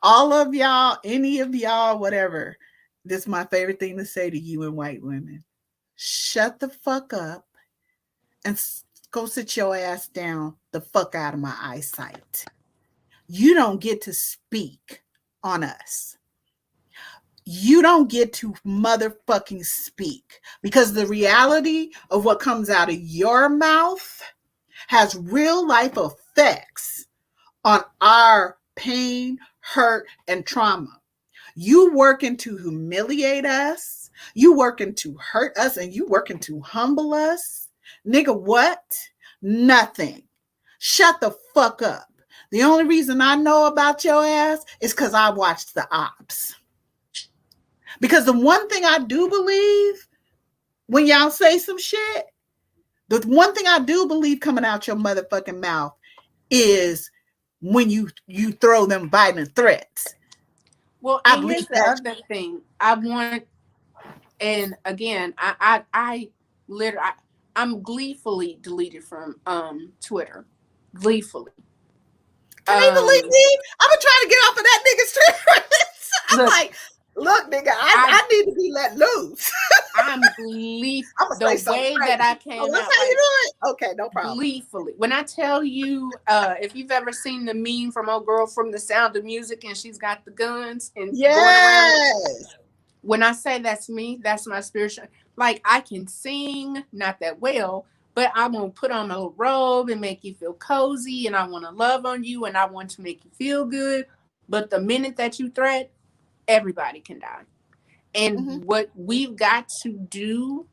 All of y'all, any of y'all, whatever. This is my favorite thing to say to you and white women. Shut the fuck up and go sit your ass down the fuck out of my eyesight. You don't get to speak on us. you don't get to motherfucking speak, because the reality of what comes out of your mouth has real life effects on our pain, hurt, and trauma. You working to humiliate us, you working to hurt us, and you working to humble us. Nigga, what? Nothing. Shut the fuck up. The only reason I know about your ass is because I watched the ops. Because the one thing I do believe when y'all say some shit, the one thing I do believe coming out your motherfucking mouth is when you throw them violent threats. Well, I and believe here's the that. other thing. I want, and again, I literally, I'm gleefully deleted from Twitter, gleefully. Can he believe me? I've been trying to get off of that nigga's Twitter. I'm Look, like, look, nigga, I need to be let loose. I'm gleeful. I'm gonna The say something way crazy. that I Oh, came that's out, how you like, do it? Okay, no problem. gleefully. When I tell you, if you've ever seen the meme from old girl from The Sound of Music and she's got the guns and going around. Yes. When I say that's me, that's my spiritual. Like, I can sing, not that well, but I'm going to put on a little robe and make you feel cozy, and I want to love on you, and I want to make you feel good. But the minute that you threat, everybody can die. And Mm-hmm. what we've got to do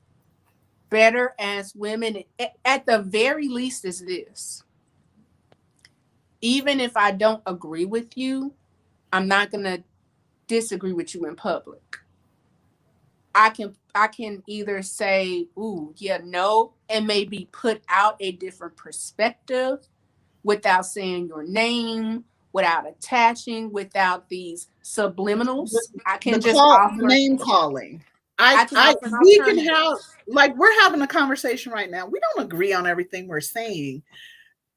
better as women, at the very least, is this. Even if I don't agree with you, I'm not going to disagree with you in public. I can either say, ooh, yeah, no, and maybe put out a different perspective without saying your name, without attaching, without these subliminals. I The can just offer name calling. I can offer an We can alternative. have, like, we're having a conversation right now. We don't agree on everything we're saying,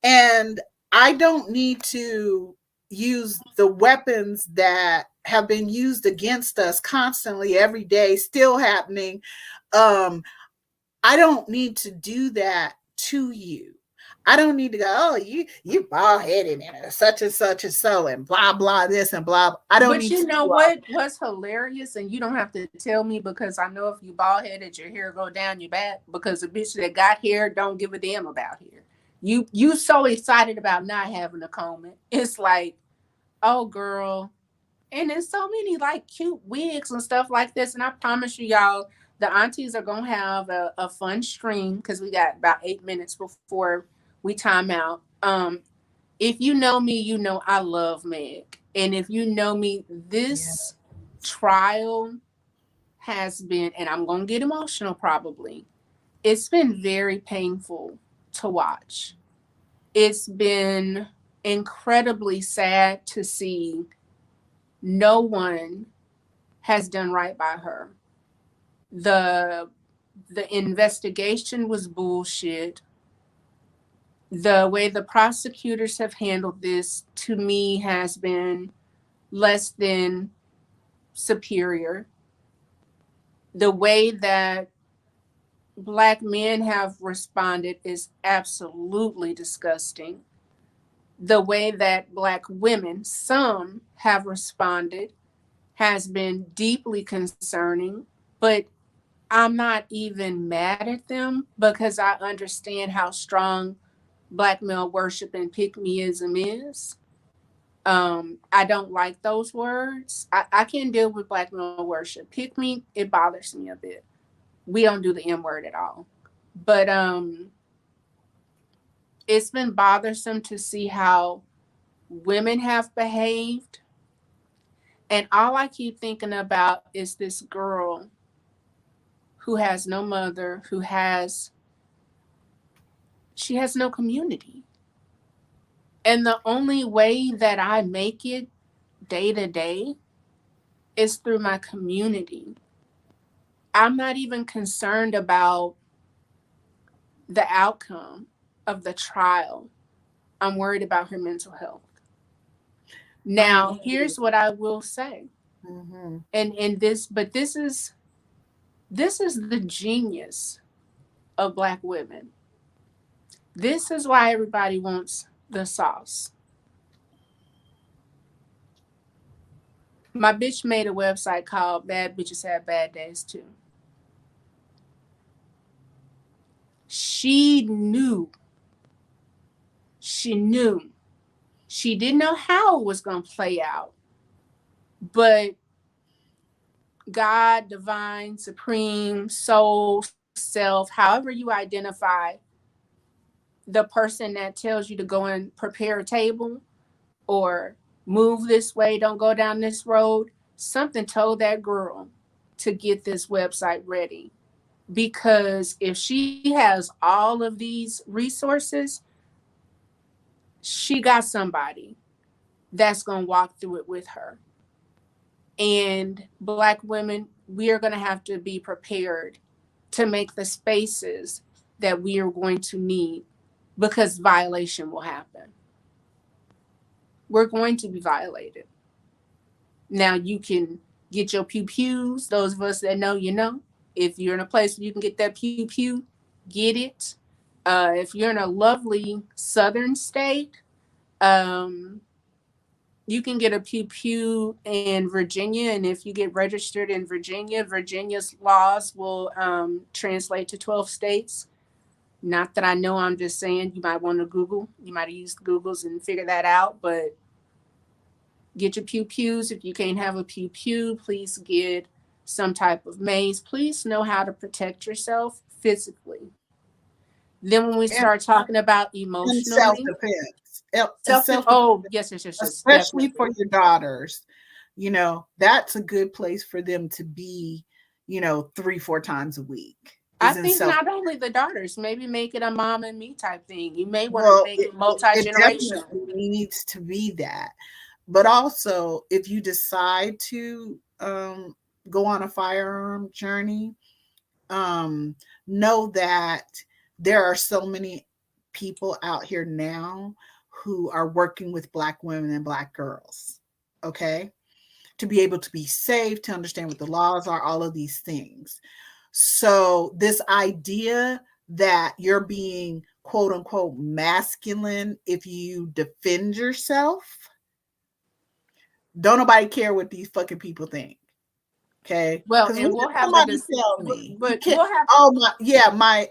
and I don't need to use the weapons that have been used against us constantly every day, still happening. um I don't need to do that to you. I don't need to go, oh, you bald headed and such and so and blah blah this and blah. I don't But need you to know do all. what's hilarious, and you don't have to tell me, because I know if you bald headed, your hair go down your back, because a bitch that got hair don't give a damn about hair. You so excited about not having a comb it. It's like, oh girl. And there's so many like cute wigs and stuff like this. And I promise you, y'all, the aunties are gonna have a fun stream, because we got about 8 minutes before we time out. If you know me, you know I love Meg. And if you know me, Yeah. this trial has been, and I'm gonna get emotional probably, it's been very painful to watch. It's been incredibly sad to see no one has done right by her. The the investigation was bullshit. The way the prosecutors have handled this, to me, has been less than superior. The way that Black men have responded is absolutely disgusting. The way that Black women, some, have responded has been deeply concerning, but I'm not even mad at them, because I understand how strong Black male worship and pick meism is. I don't like those words. I can deal with Black male worship. Pick me, it bothers me a bit. We don't do the M word at all. But it's been bothersome to see how women have behaved. And all I keep thinking about is this girl who has no mother, she has no community. And the only way that I make it day to day is through my community. I'm not even concerned about the outcome of the trial. I'm worried about her mental health. I am Now, too. here's what I will say. Mm-hmm. And this, but this is the genius of Black women. This is why everybody wants the sauce. My bitch made a website called Bad Bitches Have Bad Days Too. She knew. She knew. She didn't know how it was going to play out. But God, divine, supreme, soul, self, however you identify the person that tells you to go and prepare a table or move this way, don't go down this road, something told that girl to get this website ready. Because if she has all of these resources, she got somebody that's going to walk through it with her. And Black women, we are going to have to be prepared to make the spaces that we are going to need, because violation will happen. We're going to be violated. Now, you can get your pew pews. Those of us that know, you know. If you're in a place where you can get that pew pew, get it. If you're in a lovely southern state, um, you can get a pew pew in Virginia. And if you get registered in Virginia, Virginia's laws will translate to 12 states. Not that I know, I'm just saying you might want to Google. You might have used Googles and figure that out. But get your pew pews. If you can't have a pew pew, please get some type of mace. Please know how to protect yourself physically. Then when we and start talking about self emotionally, defense, self, self defense, oh, yes, yes, yes, yes, especially for definitely. your daughters. That's a good place for them to be. 3-4 times a week I is in think self. not only the daughters, maybe make it a mom and me type thing. You may want to Well, make it, it it multi-generational. definitely needs to be that. But also, if you decide to go on a firearm journey, um, know that there are so many people out here now who are working with Black women and Black girls. Okay. To be able to be safe, to understand what the laws are, all of these things. So, this idea that you're being quote unquote masculine if you defend yourself, don't nobody care what these fucking people think. Okay, Well, because when and did we'll have a somebody tell but, me you but can't? we'll have Oh my, yeah, my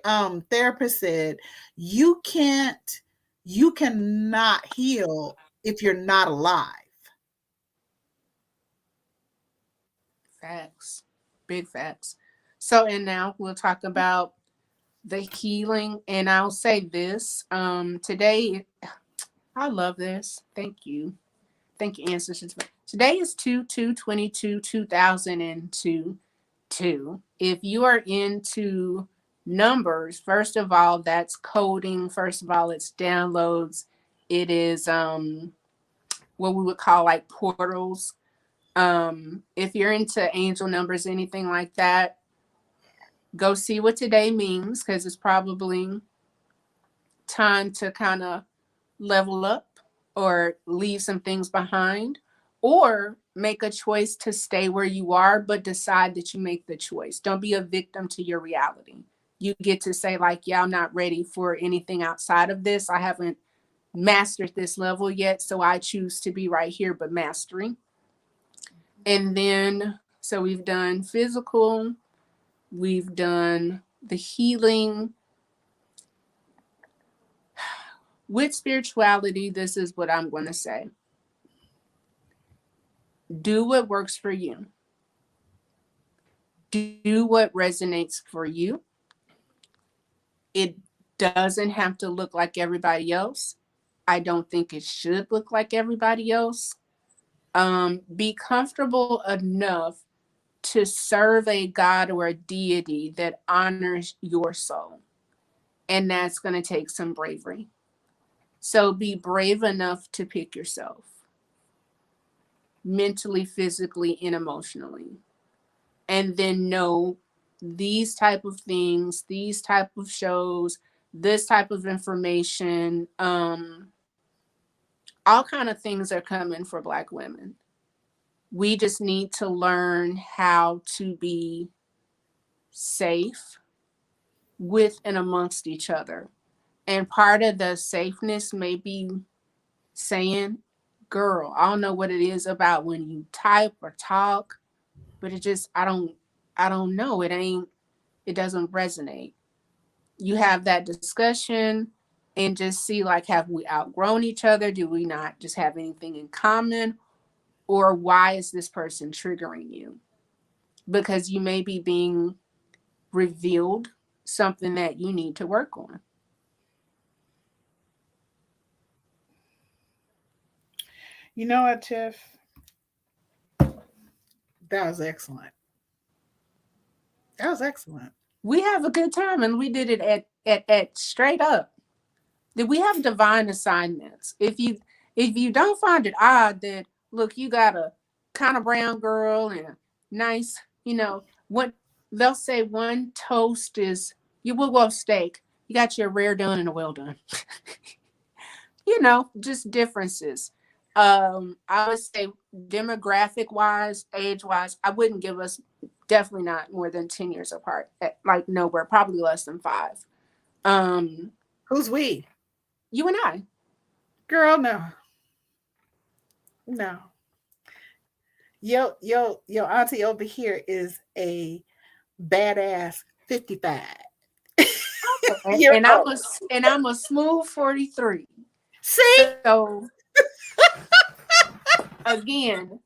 therapist said you can't, you cannot heal if you're not alive. facts, big facts. So, and now we'll talk about the healing. And I'll say this today, I love this. Thank you. Thank you, ancestors. Today is 2/2/22, 2002. If you are into numbers, first of all, that's coding. First of all, it's downloads. It is what we would call like portals. If you're into angel numbers, anything like that, go see what today means, because it's probably time to kind of level up or leave some things behind, or make a choice to stay where you are, but decide that you make the choice. Don't be a victim to your reality. You get to say, like, yeah, I'm not ready for anything outside of this. I haven't mastered this level yet, so I choose to be right here, but mastering. And then, so we've done physical, we've done the healing. With spirituality, this is what I'm going to say: do what works for you, do what resonates for you. It doesn't have to look like everybody else. I don't think it should look like everybody else. Be comfortable enough to serve a God or a deity that honors your soul. And that's going to take some bravery. So be brave enough to pick yourself mentally, physically, and emotionally. And then know these type of things, these type of shows, this type of information, all kind of things are coming for Black women. We just need to learn how to be safe with and amongst each other. And part of the safeness may be saying, girl, I don't know what it is about when you type or talk, but it just I don't know. It doesn't resonate. You have that discussion and just see like have we outgrown each other? Do we not just have anything in common? Or why is this person triggering you? Because you may be being revealed something that you need to work on. You know what, Tiff? That was excellent. That was excellent. We have a good time and we did it at straight up. That we have divine assignments. If you don't find it odd that look, you got a kind of brown girl and a nice, what they'll say one toast is you will go steak. You got your rare done and a well done. Just differences. I would say demographic wise, age wise, I wouldn't give us definitely not more than 10 years apart. Like nowhere, probably less than 5. Who's we? You and I. Girl, no. No. Yo auntie over here is a badass 55. Year And old. I'm a smooth 43. See? So again,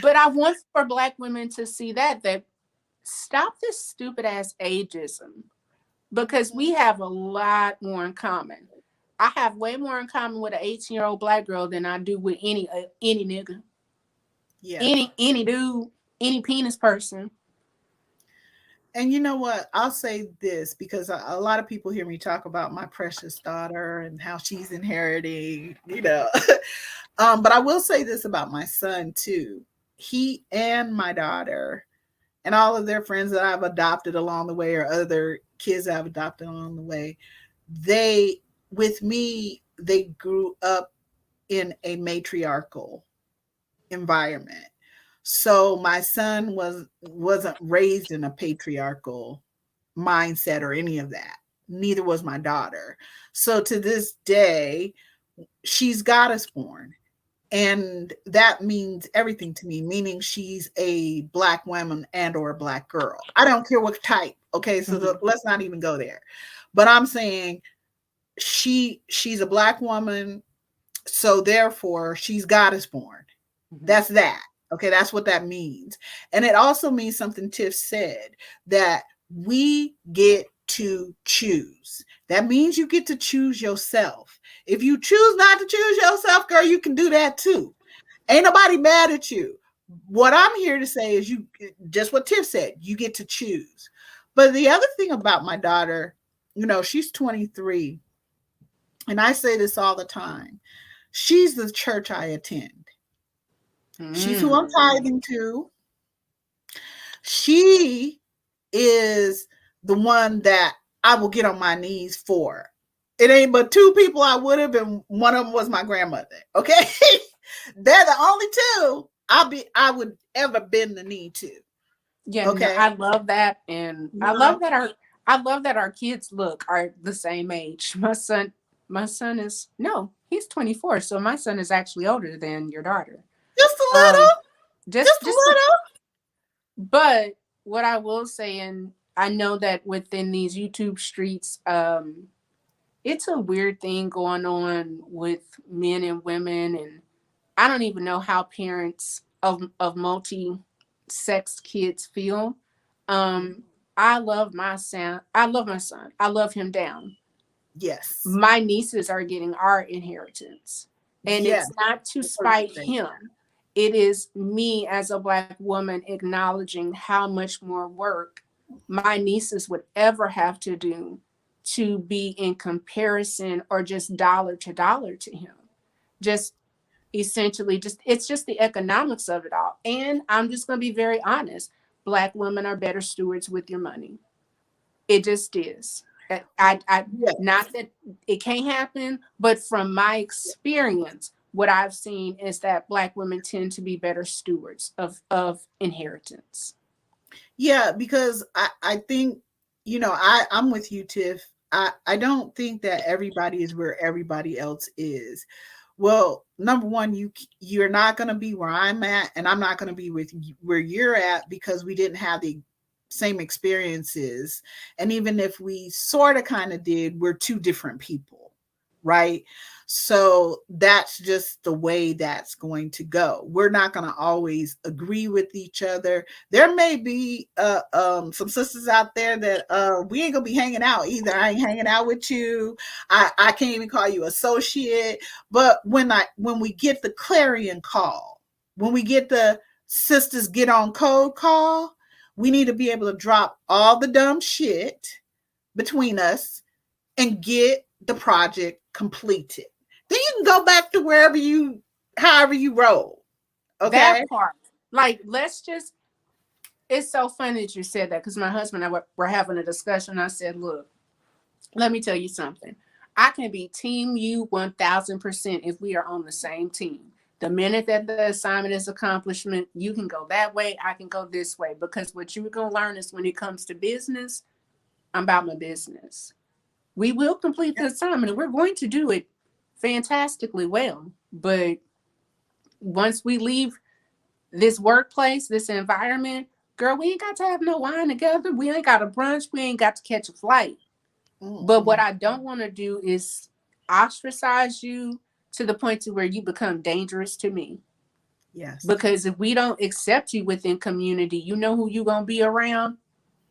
but I want for Black women to see that stop this stupid ass ageism, because we have a lot more in common. I have way more in common with an 18-year-old Black girl than I do with any nigga, Yeah. any dude, any penis person. And you know what? I'll say this because a lot of people hear me talk about my precious daughter and how she's inheriting. But I will say this about my son too. He and my daughter and all of their friends that I've adopted along the way or other kids I've adopted along the way, with me, they grew up in a matriarchal environment. So my son wasn't raised in a patriarchal mindset or any of that. Neither was my daughter. So to this day, she's goddess born. And that means everything to me, meaning she's a Black woman and or a Black girl. I don't care what type. Okay, so let's not even go there. But I'm saying she's a Black woman, so therefore she's goddess born. That's that. Okay, that's what that means. And it also means something Tiff said, that we get to choose. That means you get to choose yourself. If you choose not to choose yourself, girl, you can do that too. Ain't nobody mad at you. What I'm here to say is just what Tiff said, you get to choose. But the other thing about my daughter, she's 23. And I say this all the time. She's the church I attend. She's who I'm tithing to. She is the one that I will get on my knees for. It ain't but 2 people I would have, and one of them was my grandmother. Okay, they're the only 2 I would ever bend the knee to. Yeah, okay. No, I love that, and I love that our kids are the same age. My son is he's 24, so my son is actually older than your daughter. Just a little. Just a little. But what I will say, and I know that within these YouTube streets, it's a weird thing going on with men and women, and I don't even know how parents of multi-sex kids feel. I love my son. I love my son. I love him down. Yes. My nieces are getting our inheritance. And it's not to spite him. It is me as a Black woman acknowledging how much more work my nieces would ever have to do to be in comparison or just dollar to dollar to him. Just essentially, it's just the economics of it all. And I'm just going to be very honest. Black women are better stewards with your money. It just is. Not that it can't happen, but from my experience, what I've seen is that Black women tend to be better stewards of inheritance. Yeah, because I think, I'm with you, Tiff. I don't think that everybody is where everybody else is. Well, number one, you're not going to be where I'm at, and I'm not going to be with where you're at, because we didn't have the same experiences. And even if we sort of kind of did, we're two different people, right? So that's just the way that's going to go. We're not going to always agree with each other. There may be some sisters out there that we ain't gonna be hanging out either. I ain't hanging out with you. I can't even call you associate. But when we get the clarion call, when we get the sisters get on code call, we need to be able to drop all the dumb shit between us and get the project completed. Then you can go back to however you roll. Okay. That part. Like, let's just, it's so funny that you said that, because my husband and I were having a discussion. I said, look, let me tell you something. I can be team you 1000% if we are on the same team. The minute that the assignment is accomplishment, you can go that way, I can go this way. Because what you're going to learn is, when it comes to business, I'm about my business. We will complete the assignment, and we're going to do it fantastically well. But once we leave this workplace, this environment, girl, we ain't got to have no wine together. We ain't got a brunch. We ain't got to catch a flight. But what I don't want to do is ostracize you to the point to where you become dangerous to me. Yes. Because if we don't accept you within community, you know who you going to be around?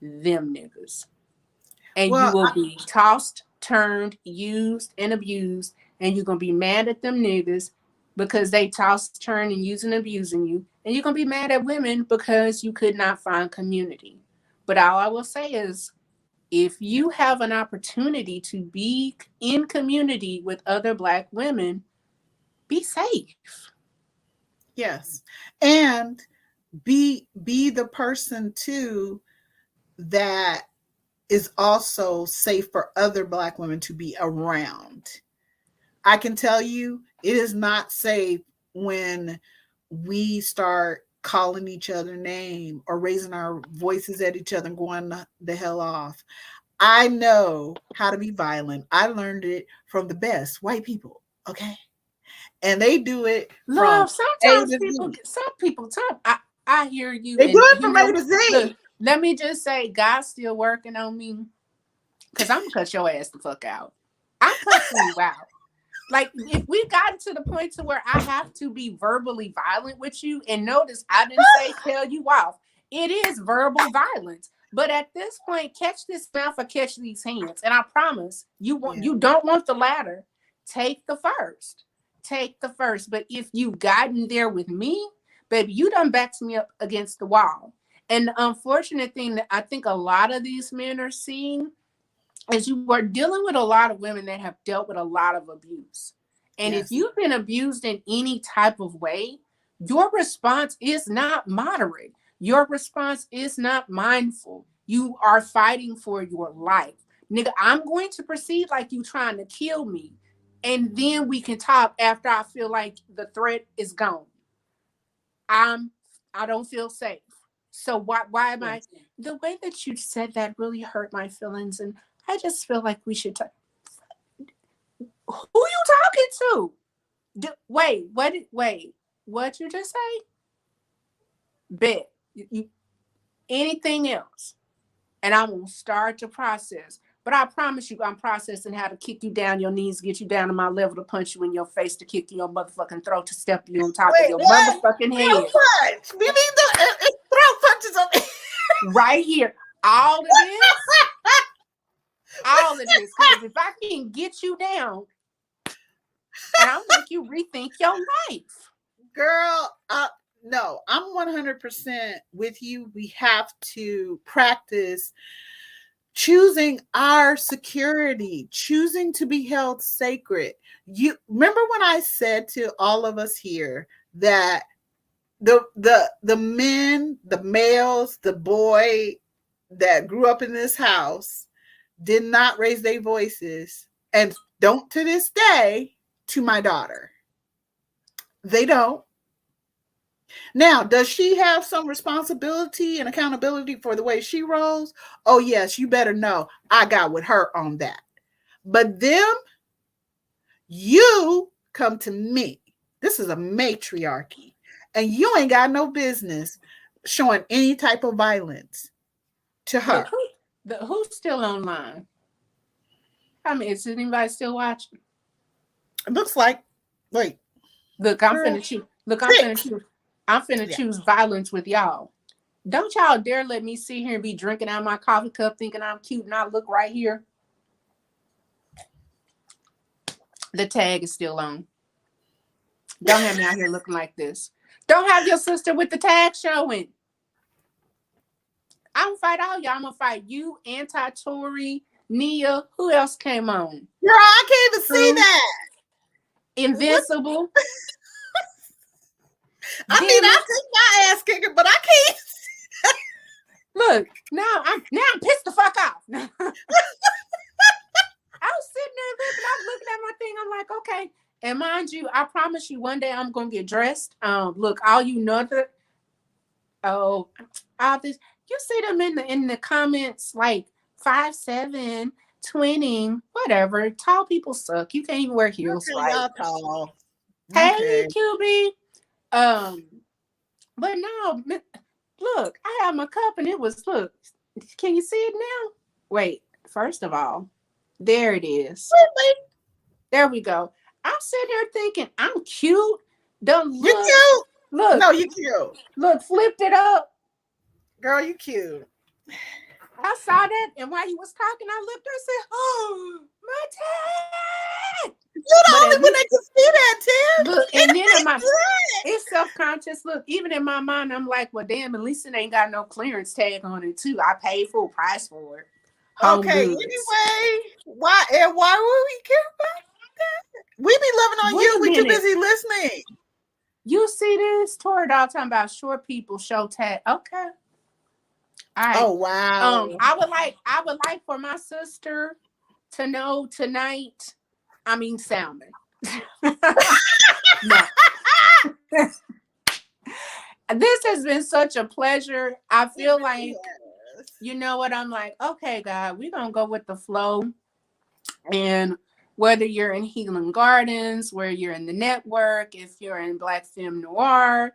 Them niggas. And you will be tossed, turned, used, and abused. And you're going to be mad at them niggas because they tossed, turned, and using and abusing you. And you're going to be mad at women because you could not find community. But all I will say is, if you have an opportunity to be in community with other Black women, be safe. Yes. And be the person too that is also safe for other Black women to be around. I can tell you, it is not safe when we start calling each other name or raising our voices at each other and going the hell off. I know how to be violent. I learned it from the best white people. Okay. And they do it from Love, A sometimes to Z. some people talk. I hear you. They do And it you from A know, to look, Z. let me just say, God's still working on me, because I'm going to cut your ass the fuck out. I'm cussing you out. Like, if we've gotten to the point to where I have to be verbally violent with you, and notice I didn't say tell you off. It is verbal violence. But at this point, catch this mouth or catch these hands. And I promise you don't want the latter. Take the first. Take the first. But if you've gotten there with me, baby, you done backed me up against the wall. And the unfortunate thing that I think a lot of these men are seeing is you are dealing with a lot of women that have dealt with a lot of abuse. And if you've been abused in any type of way, your response is not moderate. Your response is not mindful. You are fighting for your life. Nigga, I'm going to proceed like you trying to kill me. And then we can talk after I feel like the threat is gone. I don't feel safe. So why am I, the way that you said that really hurt my feelings, and I just feel like we should talk. Who you talking to? What you just say? Bet. Anything else? And I'm going to start to process. But I promise you, I'm processing how to kick you down your knees, get you down to my level, to punch you in your face, to kick you in your motherfucking throat, to step you on top of your motherfucking head. Punch. We need the throw punches on right here. All of this. All of this. Because if I can get you down, and I'll make you rethink your life. Girl, no, I'm 100% with you. We have to practice choosing our security, choosing to be held sacred. You remember when I said to all of us here that the men, the males, the boy that grew up in this house did not raise their voices, and don't to this day, to my daughter. They don't. Now, does she have some responsibility and accountability for the way she rolls? Oh, yes, you better know I got with her on that. But them, you come to me. This is a matriarchy. And you ain't got no business showing any type of violence to Look, her. who's still online? I mean, is anybody still watching? It looks like, wait, Look, I'm girl, finna choose. Look, I'm finna 6. choose. I'm finna Yeah. choose violence with y'all. Don't y'all dare let me sit here and be drinking out of my coffee cup thinking I'm cute and I look right here. The tag is still on. Don't have me out here looking like this. Don't have your sister with the tag showing. I'm gonna fight all y'all. I'm gonna fight you, Anti-Tory, Nia. Who else came on? Girl, I can't even see True. that. What? Invincible. I mean, Demon. I take my ass kicking, but I can't. Look, now I'm pissed the fuck off. I was sitting there looking at my thing. I'm like, okay. And mind you, I promise you, one day I'm gonna get dressed. Look, all you know that. Oh, all this. You see them in the comments like 5'7", 20, whatever. Tall people suck. You can't even wear heels, Okay, right? y'all tall. Hey, Okay. QB. But no, look, I have my cup and it was, look, can you see it now? Wait, first of all, there it is. Really? There we go. I'm sitting here thinking I'm cute. Don't You look, cute? look, No, you cute. look, flipped it up. Girl, you cute. I saw that, and while you was talking, I looked and said, "Oh, my tag!" You're the But only at one least, that can see that, Tim. look, It and then in ain't my, good. it's self-conscious. Look, even in my mind, I'm like, well, damn, at least it ain't got no clearance tag on it too. I paid full price for it. Home Okay, goods. anyway, why would we care about that? We be loving on Wait you. a We too minute. busy listening. You see this? Tori Doll talking about short people show tag. Okay. All right. Oh wow. I would like for my sister to know tonight. I mean salmon. No. This has been such a pleasure. I feel like, you know what? I'm like, okay, God, we're gonna go with the flow. And whether you're in Healing Gardens, where you're in the network, if you're in Black Femme Noir,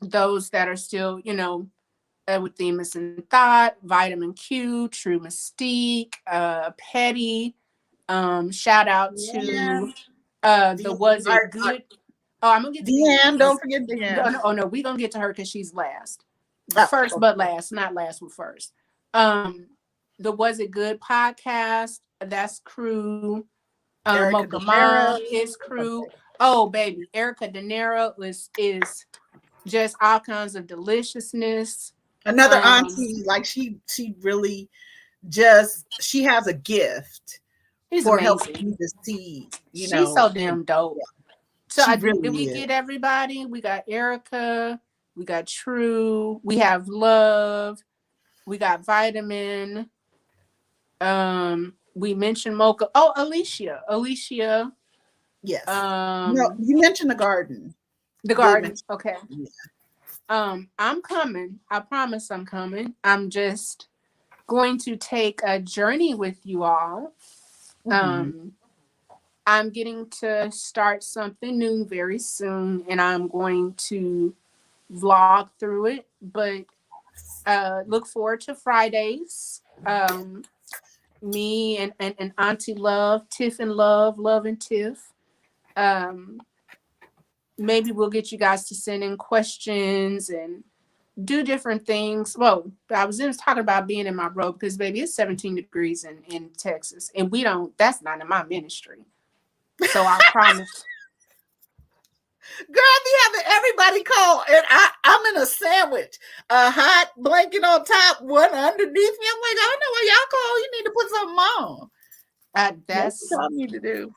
those that are still, you know, with Themis and Thought, Vitamin Q, True Mystique, Petty. Shout out Yeah. to the Was It Good? Oh, I'm gonna get to Deanne, Deanne. don't forget Deanne. No, we're gonna get to her because she's last. Oh, First, okay. but last, not last, but first. The Was It Good podcast, that's crew. Erica Mocha Mom DeNera. is crew. Oh, baby, Erica De Niro is just all kinds of deliciousness. Another auntie, like she really she has a gift She's for helping amazing. you to see, you She's know. so damn dope. So She did really we is. get everybody? We got Erica, we got True, we have Love, we got Vitamin. We mentioned Mocha. Oh, Alicia. Yes. No, you mentioned the garden. The You did garden. mention. Okay. Yeah. I'm coming. I promise I'm coming. I'm just going to take a journey with you all. Mm-hmm. I'm getting to start something new very soon, and I'm going to vlog through it. But look forward to Fridays. Me and Auntie Love, Tiff and Love and Tiff. Maybe we'll get you guys to send in questions and do different things. Well, I was just talking about being in my robe because, baby, it's 17 degrees in Texas, and that's not in my ministry. So I promise. Girl, be having everybody call, and I'm in a sandwich, a hot blanket on top, one underneath me. I'm like, I don't know why y'all call. You need to put something on. That's what y'all need to do.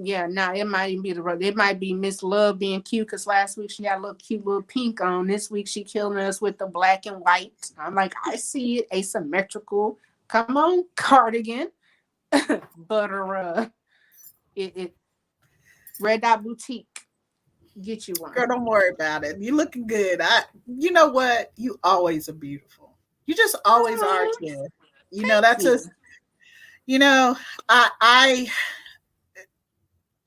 Yeah, no, it might even be the road. It might be Miss Love being cute because last week she had a little cute little pink on. This week she killing us with the black and white. I'm like, I see it, asymmetrical. Come on, cardigan. But it Red Dot Boutique. Get you one. Girl, don't worry about it. You looking good. You know what? You always are beautiful. You just always are, Tiff. You know, that's just, you know, I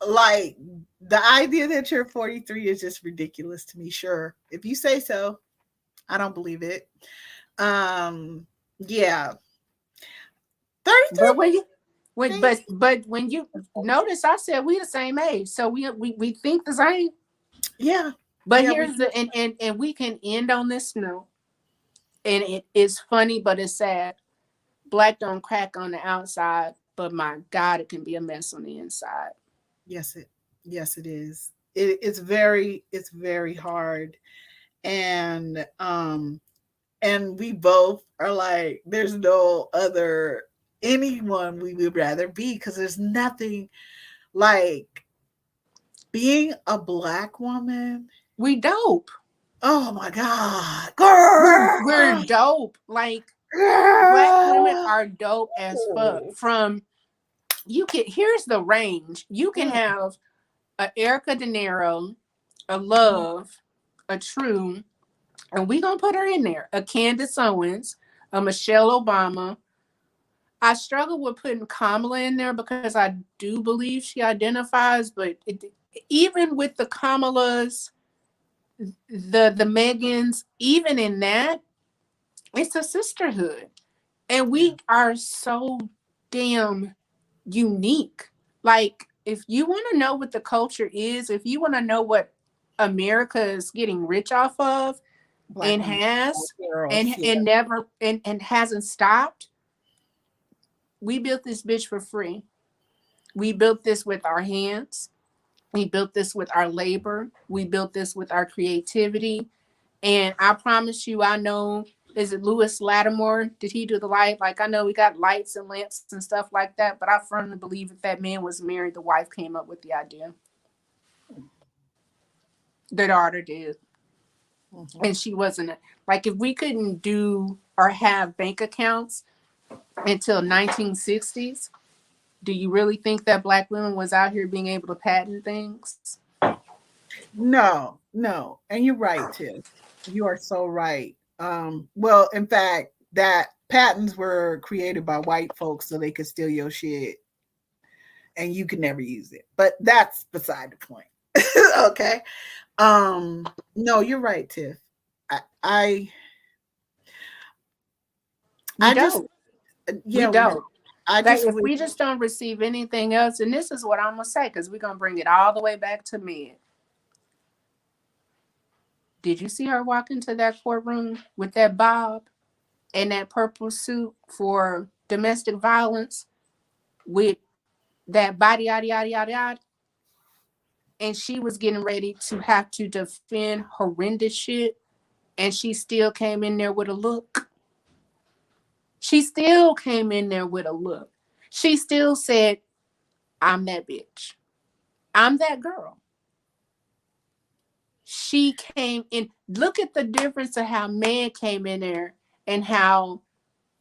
like the idea that you're 43 is just ridiculous to me. Sure, if you say so, I don't believe it. Yeah, But 33. when you when Thank but when you notice, I said we the same age, so we think the same. Yeah, But yeah, we here's the and we can end on this note, and it is funny, but it's sad. Black don't crack on the outside, but my God, it can be a mess on the inside. yes it yes it is. It's very hard, and we both are like, there's no other anyone we would rather be, because there's nothing like being a black woman. We dope. Oh my god, We're girl, dope. Like black women girl. are dope as fuck. From you can here's the range. You can Mm, have a Erica De Niro, a mhm. Love, a True, and we gonna put her in there. A Candace Owens, a Michelle Obama. I struggle with putting Kamala in there because I do believe she identifies, but even with the Kamalas, the Megans, even in that, it's a sisterhood. And Yeah, we are so damn unique. Like, if you want to know what the culture is, if you want to know what America is getting rich off of black and women, has girls. Yeah, and never and hasn't stopped, we built this bitch for free. We built this with our hands. We built this with our labor. We built this with our creativity. And I promise you, I know, is it Lewis Lattimore? Did he do the light? Like, I know we got lights and lamps and stuff like that, but I firmly believe if that man was married, the wife came up with the idea. The daughter did. hmm. And she wasn't, like, if we couldn't do or have bank accounts until 1960s, do you really think that black women was out here being able to patent things? No, no, and you're right too. You are so right. Well, in fact, that patents were created by white folks so they could steal your shit and you could never use it. But that's beside the point. Okay. No, you're right, Tiff. I, I We I just don't. We yeah, don't. I Like, just if wish. we just don't receive anything else, and this is what I'm gonna say, because we're gonna bring it all the way back to men. Did you see her walk into that courtroom with that bob and that purple suit for domestic violence with that body yada yada yada yada? And she was getting ready to have to defend horrendous shit, and she still came in there with a look. She still came in there with a look. She still said, "I'm that bitch. I'm that girl." She came in. Look at the difference of how man came in there and how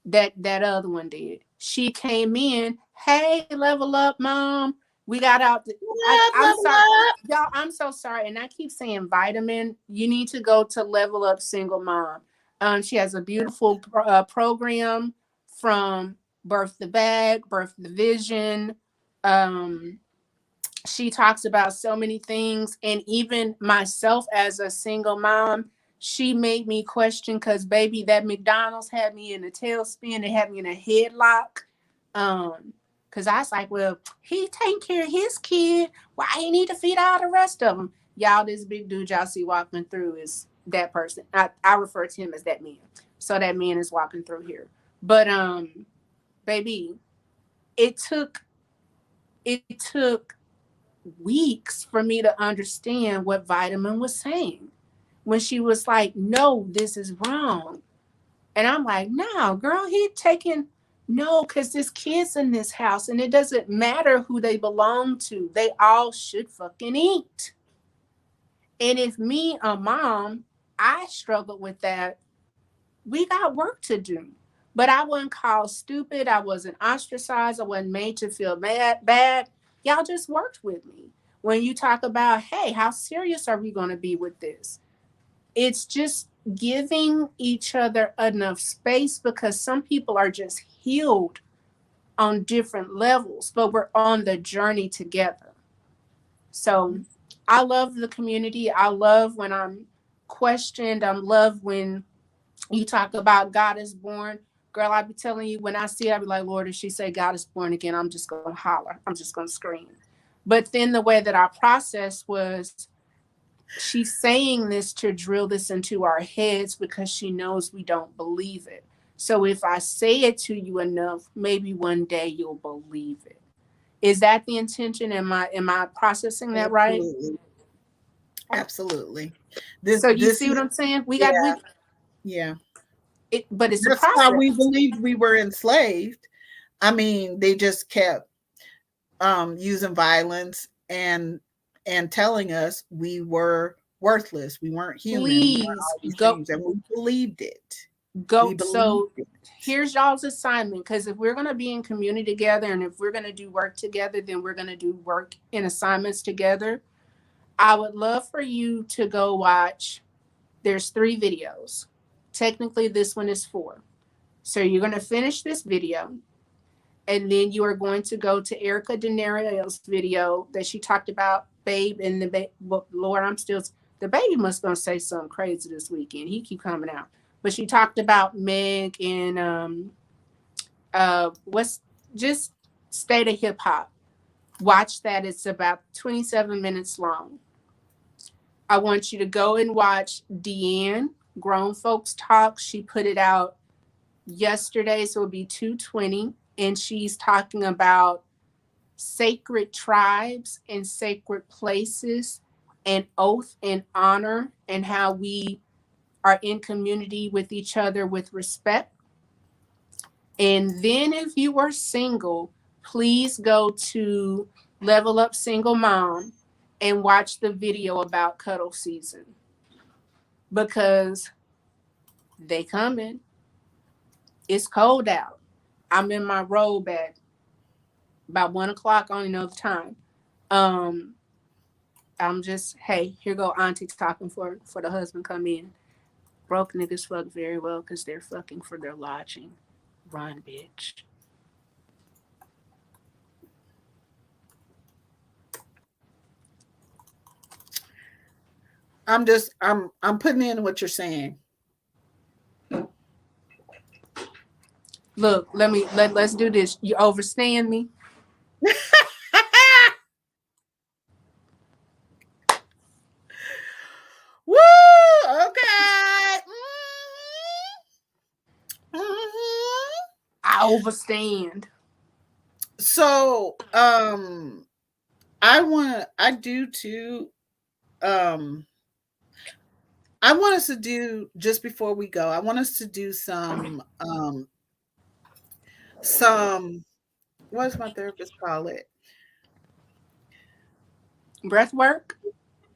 that other one did. She came in, hey, level up, mom. We got out. I'm Level sorry, up. y'all. I'm so sorry, and I keep saying vitamin. You need to go to Level Up Single Mom. She has a beautiful program from Birth the Bag, Birth the Vision. Um, she talks about so many things, and even myself as a single mom, she made me question, because baby, that McDonald's had me in a tailspin. It had me in a headlock. Because I was like, well, he taking care of his kid, why he need to feed all the rest of them? Y'all, this big dude y'all see walking through is that person. I refer to him as that man. So that man is walking through here. But baby, it took it took weeks for me to understand what Vitamin was saying when she was like, no, this is wrong. And I'm like, no, girl, he taking, no, because there's kids in this house and it doesn't matter who they belong to. They all should fucking eat. And if me, a mom, I struggled with that, we got work to do. But I wasn't called stupid. I wasn't ostracized. I wasn't made to feel bad. Y'all just worked with me. When you talk about, hey, how serious are we going to be with this? It's just giving each other enough space, because some people are just healed on different levels, but we're on the journey together. So I love the community. I love when I'm questioned. I love when you talk about God is born. Girl, I be telling you, when I see it, I be like, Lord, if she say God is born again, I'm just going to holler. I'm just going to scream. But then the way that I process was, she's saying this to drill this into our heads because she knows we don't believe it. So if I say it to you enough, maybe one day you'll believe it. Is that the intention? Am I processing that right? Absolutely. Absolutely. So you This see what is, I'm saying? We got yeah, we yeah. it, but it's a That's why we process. believed we were enslaved. I mean, they just kept using violence and telling us we were worthless, we weren't human, we weren't Please all these go things, and we believed it. go. We believed So it. here's y'all's assignment, because if we're gonna be in community together and if we're gonna do work together, then we're gonna do work in assignments together. I would love for you to go watch. There's 3 videos. Technically, this one is 4. So you're gonna finish this video, and then you are going to go to Erica Denario's video that she talked about Babe and the well, Lord, I'm still, the baby must gonna say something crazy this weekend. He keep coming out. But she talked about Meg and what's just State of Hip Hop. Watch that. It's about 27 minutes long. I want you to go and watch Deanne, Grown Folks Talk. She put it out yesterday, so it'll be 220. And she's talking about sacred tribes and sacred places and oath and honor, and how we are in community with each other with respect. And then if you are single, please go to Level Up Single Mom and watch the video about cuddle season, because they coming. It's cold out. I'm in my robe at about 1 o'clock. I don't know the time. Um, I'm just, hey, here go auntie talking for the husband come in. Broke niggas fuck very well because they're fucking for their lodging. Run, bitch. I'm putting in what you're saying. Look, let's do this. You overstand me? Woo! Okay. I overstand. So, I do too. Um, I want us to do, just before we go, I want us to do some, what does my therapist call it? Breath work.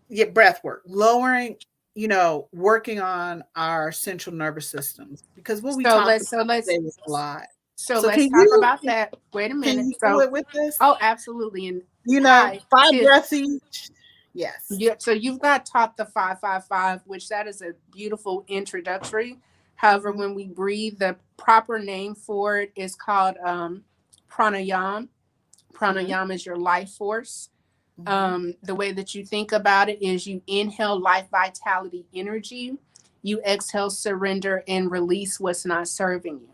Yeah, breath work, lowering, working on our central nervous systems, because what we So talked let's about so let's today was a lot. so So let's can talk you about that. Wait a can minute. you do So, it with us? oh, absolutely. And hi, 5 Tiff. breaths each. Yes. Yeah, so you've got taught the 555, which that is a beautiful introductory. However, Mhm, when we breathe, the proper name for it is called pranayam. mhm, Pranayam is your life force. mhm. The way that you think about it is you inhale life, vitality, energy. You exhale surrender and release what's not serving you.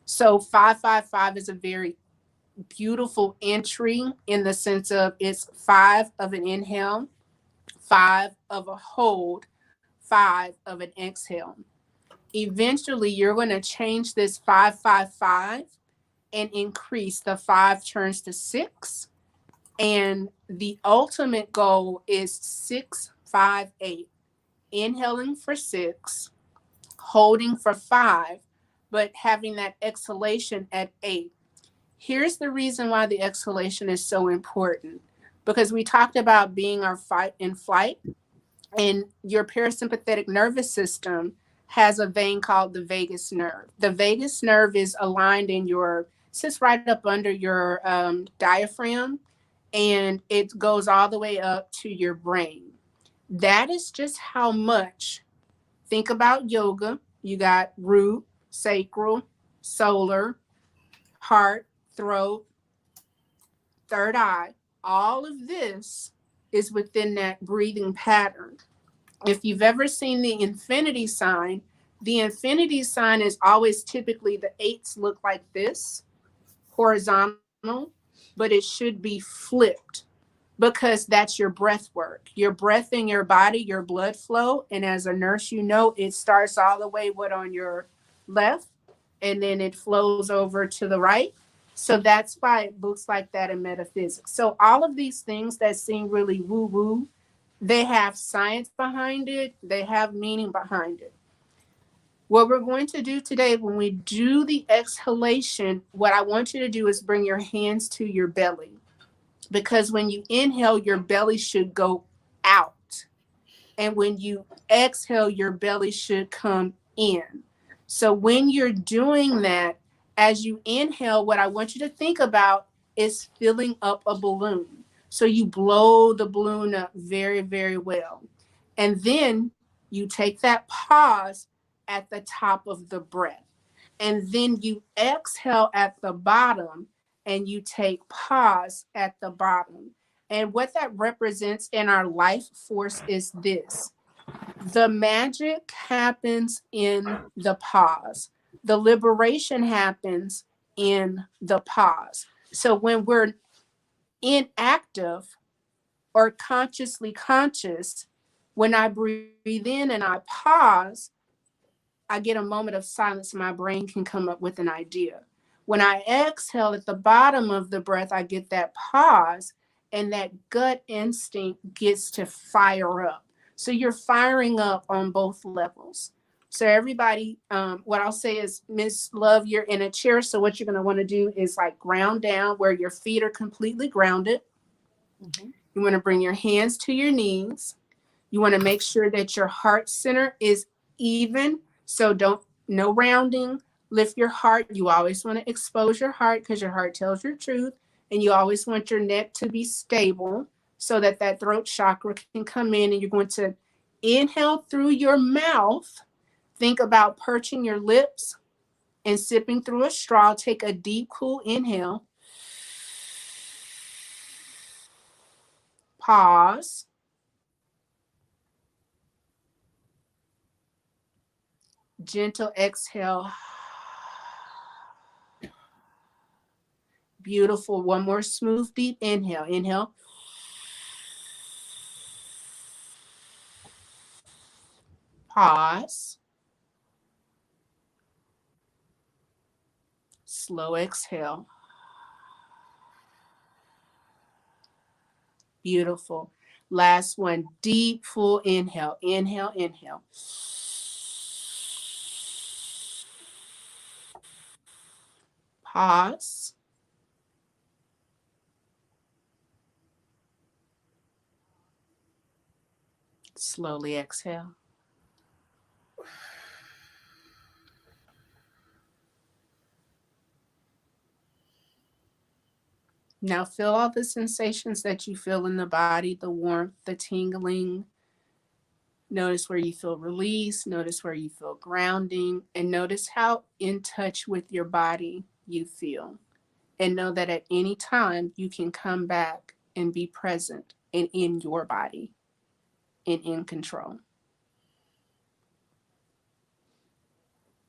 So 555 is a very beautiful entry in the sense of it's 5 of an inhale, 5 of a hold, 5 of an exhale. Eventually, you're going to change this 555 and increase. The 5 turns to 6. And the ultimate goal is 658. Inhaling for 6, holding for 5, but having that exhalation at 8. Here's the reason why the exhalation is so important, because we talked about being our fight and flight, and your parasympathetic nervous system has a vein called the vagus nerve. The vagus nerve is aligned in your, sits right up under your diaphragm, and it goes all the way up to your brain. That is just how much. Think about yoga. You got root, sacral, solar, heart, throat, third eye. All of this is within that breathing pattern. If you've ever seen the infinity sign is always typically the eights look like this, horizontal, but it should be flipped because that's your breath work. Your breath in your body, your blood flow. And as a nurse, you know, it starts all the way what on your left and then it flows over to the right. So that's why it looks like that in metaphysics. So all of these things that seem really woo woo, they have science behind it, they have meaning behind it. What we're going to do today, when we do the exhalation, what I want you to do is bring your hands to your belly, because when you inhale, your belly should go out. And when you exhale, your belly should come in. So when you're doing that, as you inhale, what I want you to think about is filling up a balloon. So you blow the balloon up very, very well. And then you take that pause at the top of the breath. And then you exhale at the bottom and you take pause at the bottom. And what that represents in our life force is this: the magic happens in the pause, the liberation happens in the pause. So when we're inactive or consciously conscious, when I breathe in and I pause, I get a moment of silence, my brain can come up with an idea. When I exhale at the bottom of the breath, I get that pause, and that gut instinct gets to fire up. So you're firing up on both levels. So everybody, what I'll say is, Miss Love, you're in a chair. So what you're going to want to do is like ground down where your feet are completely grounded. Mm-hmm. You want to bring your hands to your knees. You want to make sure that your heart center is even. So don't, no rounding, lift your heart. You always want to expose your heart because your heart tells your truth. And you always want your neck to be stable so that that throat chakra can come in. And you're going to inhale through your mouth. Think about perching your lips and sipping through a straw. Take a deep, cool inhale. Pause. Gentle exhale. Beautiful. One more smooth, deep inhale. Inhale. Pause. Slow exhale. Beautiful. Last one. Deep, full inhale. Inhale, inhale. Pause. Slowly exhale. Now feel all the sensations that you feel in the body, the warmth, the tingling. Notice where you feel release. Notice where you feel grounding. And notice how in touch with your body you feel. And know that at any time you can come back and be present and in your body and in control.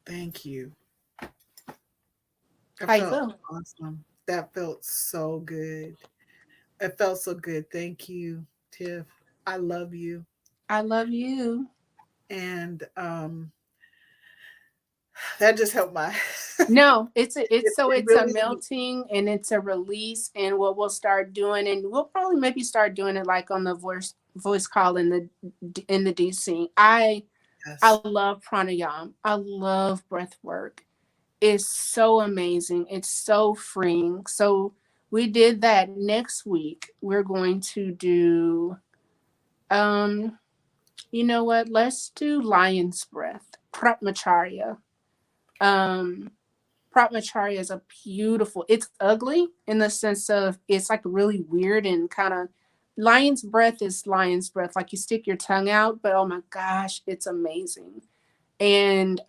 Thank you. That How you felt feel? awesome. That felt so good. It felt so good. Thank you, Tiff. I love you. I love you. And that just helped my No, it's a really melting and it's a release. And what we'll start doing, and we'll probably maybe start doing it like on the voice call in the DC. I yes. love pranayama. I love breath work. It's so amazing. It's so freeing. So we did that. Next week we're going to do um you know what? Let's do lion's breath. Pratmacharya. Um Pratmacharya is a beautiful, it's ugly in the sense of it's like really weird and kind of, lion's breath is lion's breath. Like you stick your tongue out, but oh my gosh, it's amazing. And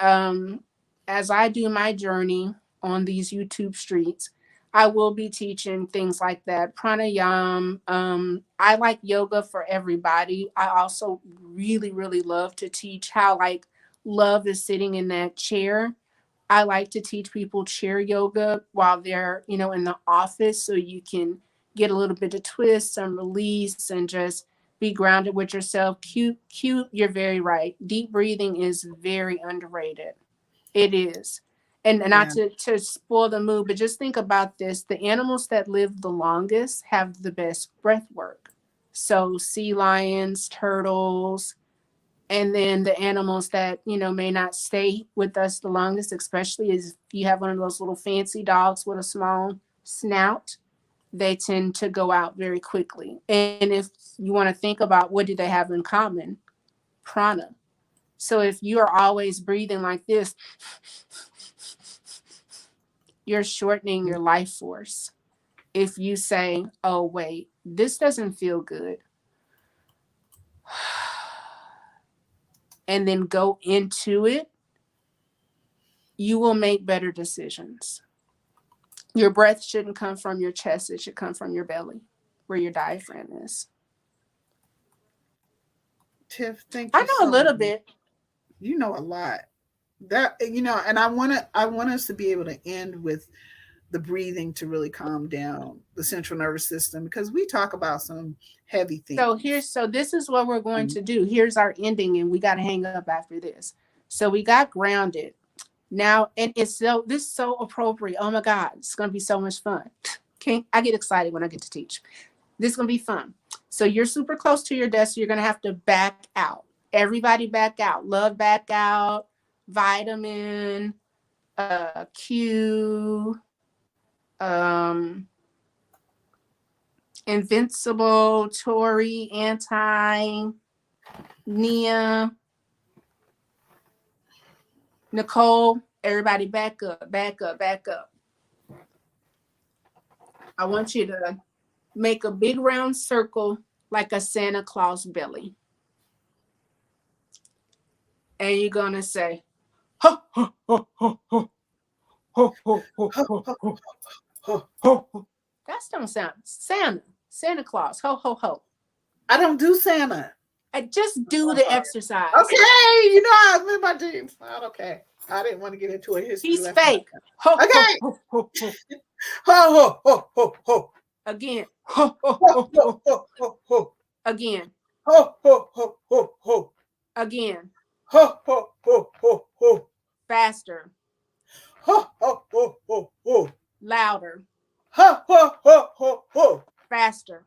as I do my journey on these YouTube streets, I will be teaching things like that. Pranayam. I like yoga for everybody. I also really, really love to teach how like love is sitting in that chair. I like to teach people chair yoga while they're, in the office so you can get a little bit of twist and release and just be grounded with yourself. Cute, you're very right. Deep breathing is very underrated. It is. And not Yeah. to spoil the mood, but just think about this. The animals that live the longest have the best breath work. So sea lions, turtles, and then the animals that, may not stay with us the longest, especially is if you have one of those little fancy dogs with a small snout, they tend to go out very quickly. And if you want to think about what do they have in common, prana. So if you are always breathing like this, you're shortening your life force. If you say, oh, wait, this doesn't feel good, and then go into it, you will make better decisions. Your breath shouldn't come from your chest, it should come from your belly, where your diaphragm is. Tiff, thank I you know a so little much. bit. You know a lot. That and I want us to be able to end with the breathing to really calm down the central nervous system because we talk about some heavy things. So this is what we're going to do. Here's our ending, and we got to hang up after this. So we got grounded. Now, and this is so appropriate. Oh my God, it's gonna be so much fun. Okay, I get excited when I get to teach. This is gonna be fun. So you're super close to your desk. So you're gonna have to back out. Everybody back out. Love back out. Vitamin, Q, um, Invincible, Tori, Anti, Nia, Nicole. Everybody back up, back up, back up. I want you to make a big round circle like a Santa Claus belly. And you're going to say, ho, ho, ho, ho, ho, ho, ho, ho, ho, ho, ho, ho. That don't sound Santa Claus, ho, ho, ho. I don't do Santa. And just do the exercise. Okay, I live my dreams. Okay. I didn't want to get into a history He's lesson. fake. Ho, Okay. ho, ho, ho, Ho ho ho ho ho. Again. Ho, ho, Ho ho, ho ho. ho ho ho. Again. Ho ho ho ho ho. Again. Ho ho ho ho ho. Faster. Ho ho ho ho ho. Louder. Ho ho ho ho ho. Faster.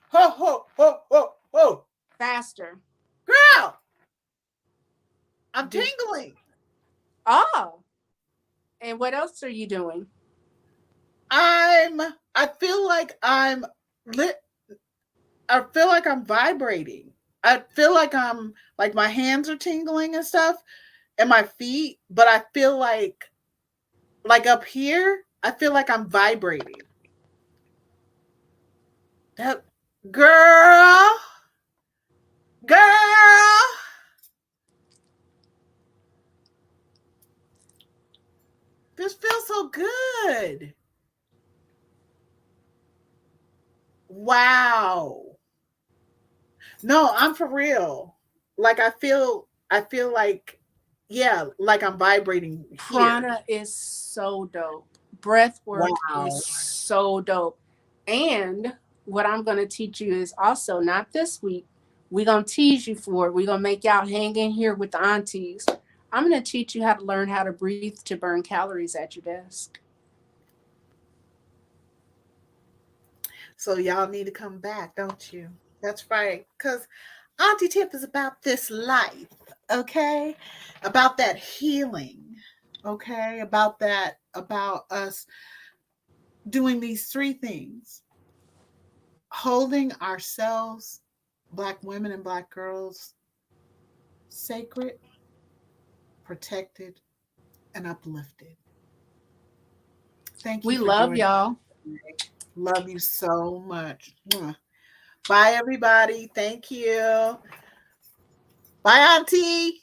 Ho ho ho ho ho. Faster. Girl, I'm tingling. Oh. And what else are you doing? I feel like I'm lit. I feel like I'm vibrating. I feel like my hands are tingling and stuff and my feet, but I feel like up here, I feel like I'm vibrating. That girl, girl. This feels so good. Wow. No, I'm for real. Like I feel like yeah, like I'm vibrating here. Prana is so dope. Breath work is Wow. so dope. And what I'm going to teach you is also not this week. We're going to tease you for it. We're going to make y'all hang in here with the aunties. I'm going to teach you how to learn how to breathe to burn calories at your desk. So y'all need to come back, don't you? That's right. Because Auntie Tip is about this life, okay? About that healing, okay? About us doing these three things: holding ourselves, Black women and Black girls, sacred, protected, and uplifted. Thank you We for love joining. y'all. Love you so much. Bye, everybody. Thank you. Bye, Auntie.